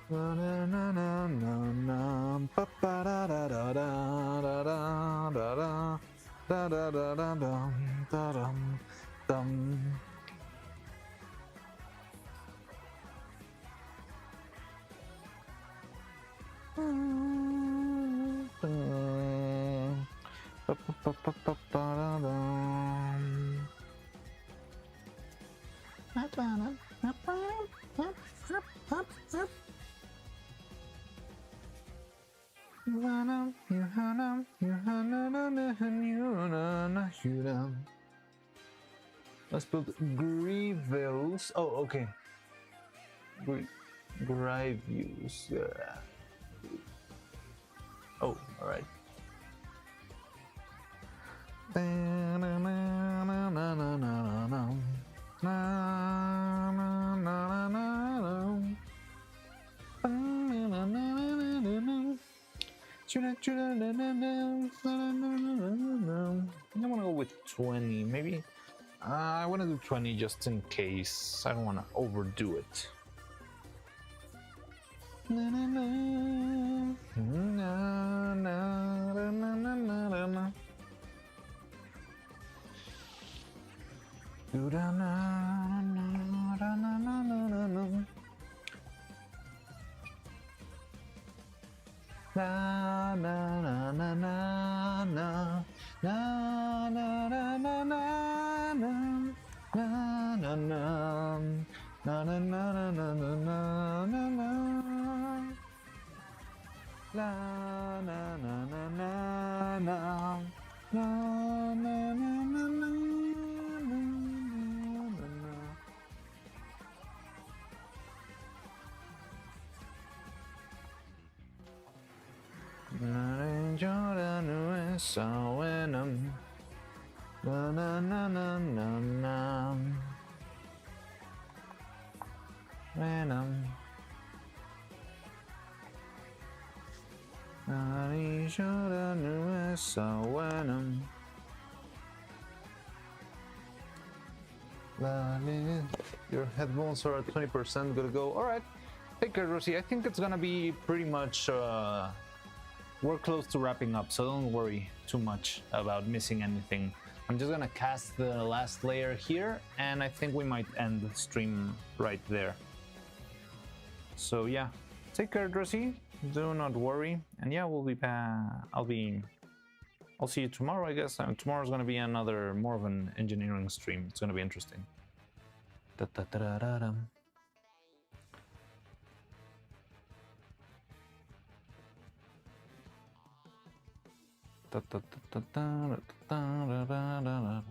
Na na na na na na. Pa pa da da da da da da da da da da da da da dum. Let's build Grievous. Oh, okay. Grievous. Yeah. Oh, all right. I want to go with 20, maybe. I want to do 20 just in case. I don't want to overdo it. Na na na na na na na na na na na na na na na na na na la na na na na na na na na. Jordan Nuesa wenam na na na na na na wenam Ari Jordan Nuesa wenam your headphones are at 20%. Gotta go. All right, take care, Rosie. I think it's gonna be pretty much we're close to wrapping up, so don't worry too much about missing anything. I'm just gonna cast the last layer here, and I think we might end the stream right there. So yeah, take care, Dressy. Do not worry, and yeah, we'll be back. I'll see you tomorrow, I guess. Tomorrow's gonna be another more of an engineering stream. It's gonna be interesting. Da -da -da -da -da -da. Da, da, da, da, da, da, da, da, da.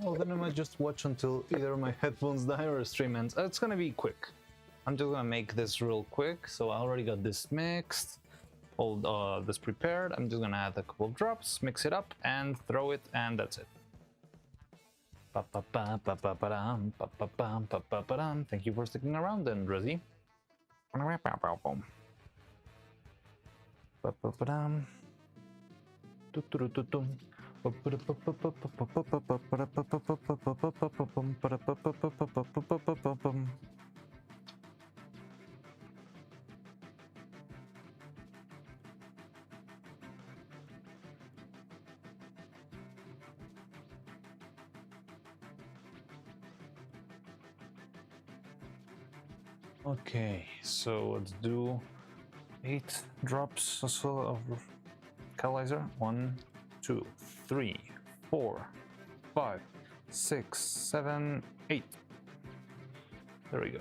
Oh, then I might just watch until either my headphones die or a stream ends. It's gonna be quick. I'm just gonna make this real quick. So I already got this mixed, all this prepared. I'm just gonna add a couple of drops, mix it up, and throw it, and that's it. Thank you for sticking around then, Rosie. Okay, so let's do 8 drops of catalyzer. 1, 2, 3, 4, 5, 6, 7, 8. There we go.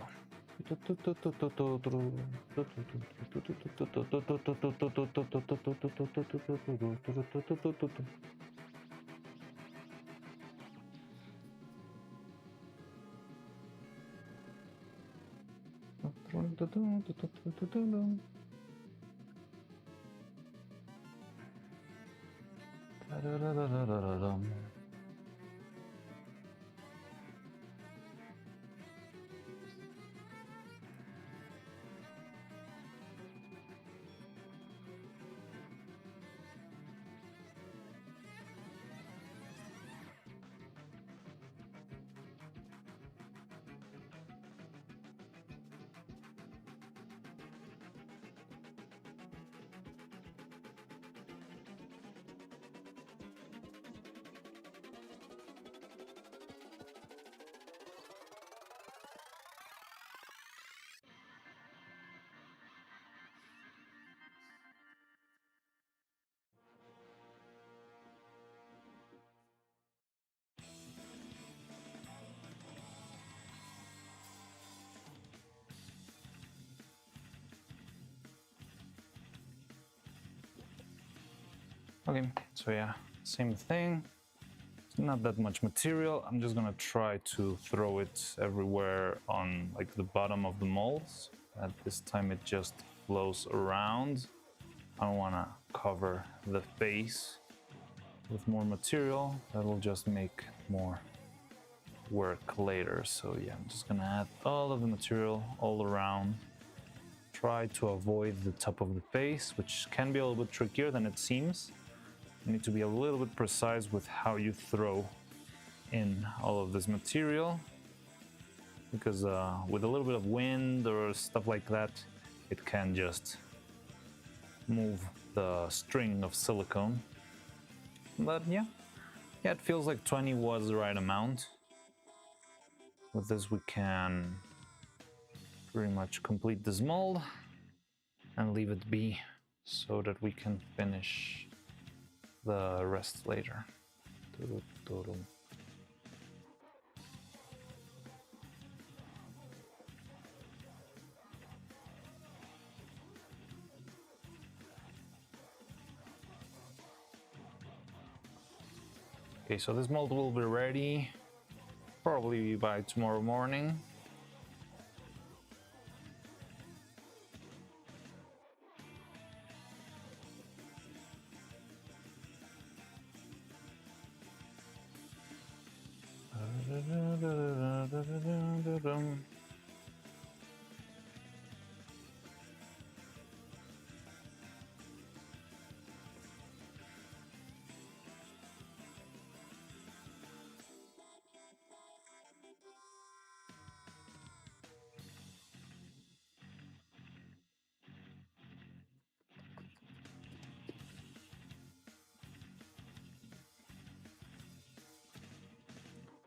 Okay, so yeah, same thing. Not that much material. I'm just gonna try to throw it everywhere on like the bottom of the molds. At this time it just flows around. I don't wanna cover the face with more material. That will just make more work later. So yeah, I'm just gonna add all of the material all around. Try to avoid the top of the face, which can be a little bit trickier than it seems. You need to be a little bit precise with how you throw in all of this material, because with a little bit of wind or stuff like that, it can just move the string of silicone. But yeah, it feels like 20 was the right amount. With this we can pretty much complete this mold and leave it be so that we can finish the rest later. Okay, so this mold will be ready probably by tomorrow morning.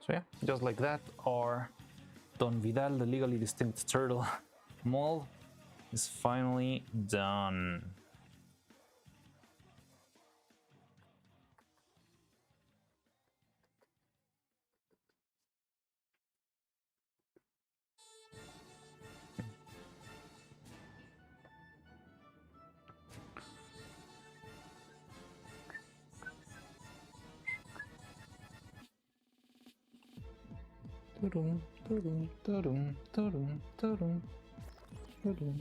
So yeah, just like that, our Don Vidal, the legally distinct turtle mold, is finally done. Tudum, tudum, tudum, tudum, tudum, tudum.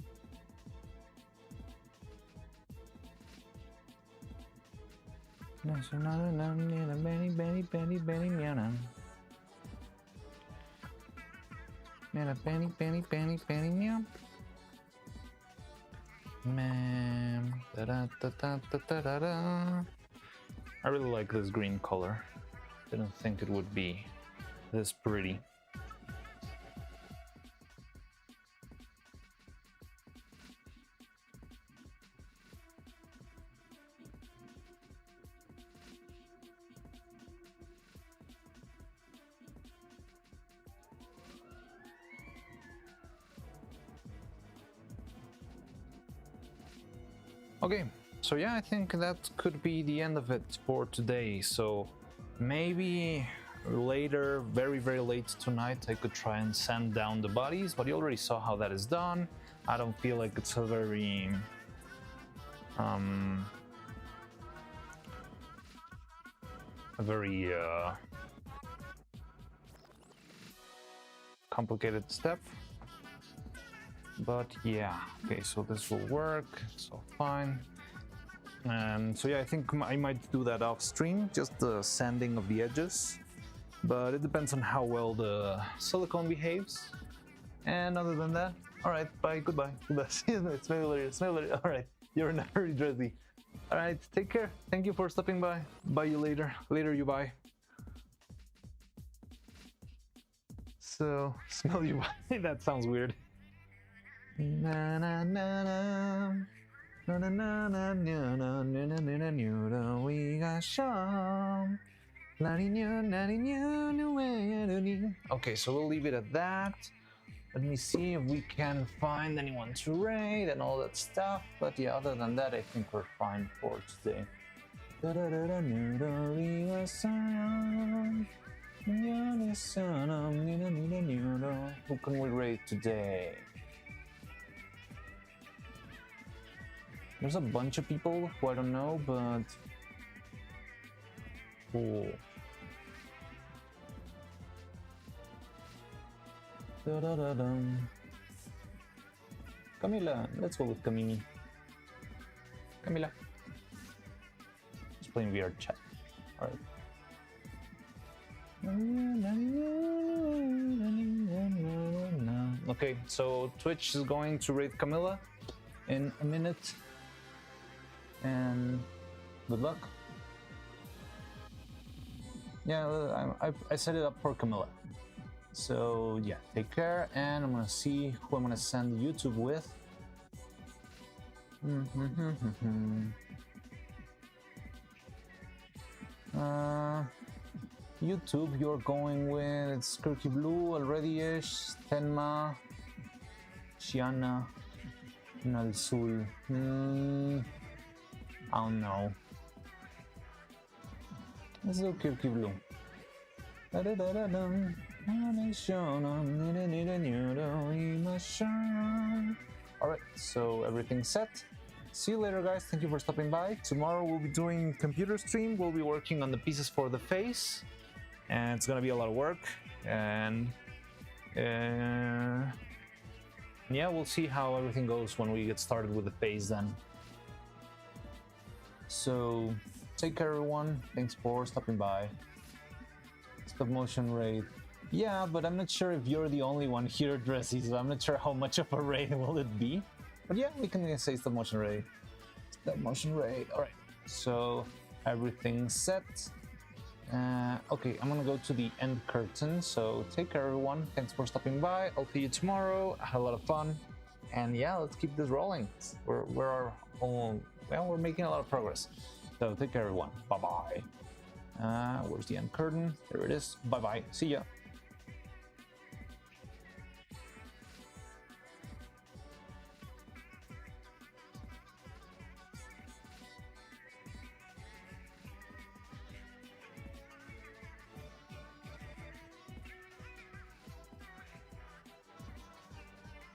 Benny, Benny, Benny, Benny, Miana. Benny, Benny, Benny, Benny, meow. Man, da da da da da da da. I really like this green color. Didn't think it would be this pretty. Okay, so yeah, I think that could be the end of it for today. So Maybe later, very, very late tonight, I could try and sand down the bodies, but you already saw how that is done. I don't feel like it's a very complicated step. But yeah, okay, so this will work, so fine. And so yeah, I think I might do that off stream, just the sanding of the edges. But it depends on how well the silicone behaves. And other than that, all right, bye, goodbye. It's maybe later. All right, you're in a hurry, Drizzy. All right, take care. Thank you for stopping by. Bye you later. Later you bye. So, smell you bye. That sounds weird. Na na na na. Na na na na na na na na na. We got some. Okay, so we'll leave it at that. Let me see if we can find anyone to raid and all that stuff. But yeah, other than that, I think we're fine for today. Who can we raid today? There's a bunch of people who I don't know, but cool. Camila, let's go with Camini. Camila. Just playing VR chat. Alright. Okay, so Twitch is going to raid Camilla in a minute. And good luck. Yeah, I set it up for Camilla. So yeah, take care, and I'm gonna see who I'm gonna send YouTube with. YouTube, you're going with Skirky Blue, already-ish, Tenma, Shiana, Nalsul. I don't know. Let's do Kirky Blue. Alright, so everything's set. See you later, guys. Thank you for stopping by. Tomorrow we'll be doing computer stream. We'll be working on the pieces for the face, and it's gonna be a lot of work. And yeah, we'll see how everything goes when we get started with the face then. So take care, everyone. Thanks for stopping by. Stop motion raid. Yeah, but I'm not sure if you're the only one here, Dressy, so I'm not sure how much of a raid will it be. But yeah, we can say stop motion raid. Stop motion raid. Alright, so everything's set. Okay, I'm gonna go to the end curtain, so take care, everyone. Thanks for stopping by. I'll see you tomorrow. I had a lot of fun. And yeah, let's keep this rolling. We're making a lot of progress. So take care, everyone. Bye-bye. Where's the end curtain? There it is. Bye-bye. See ya.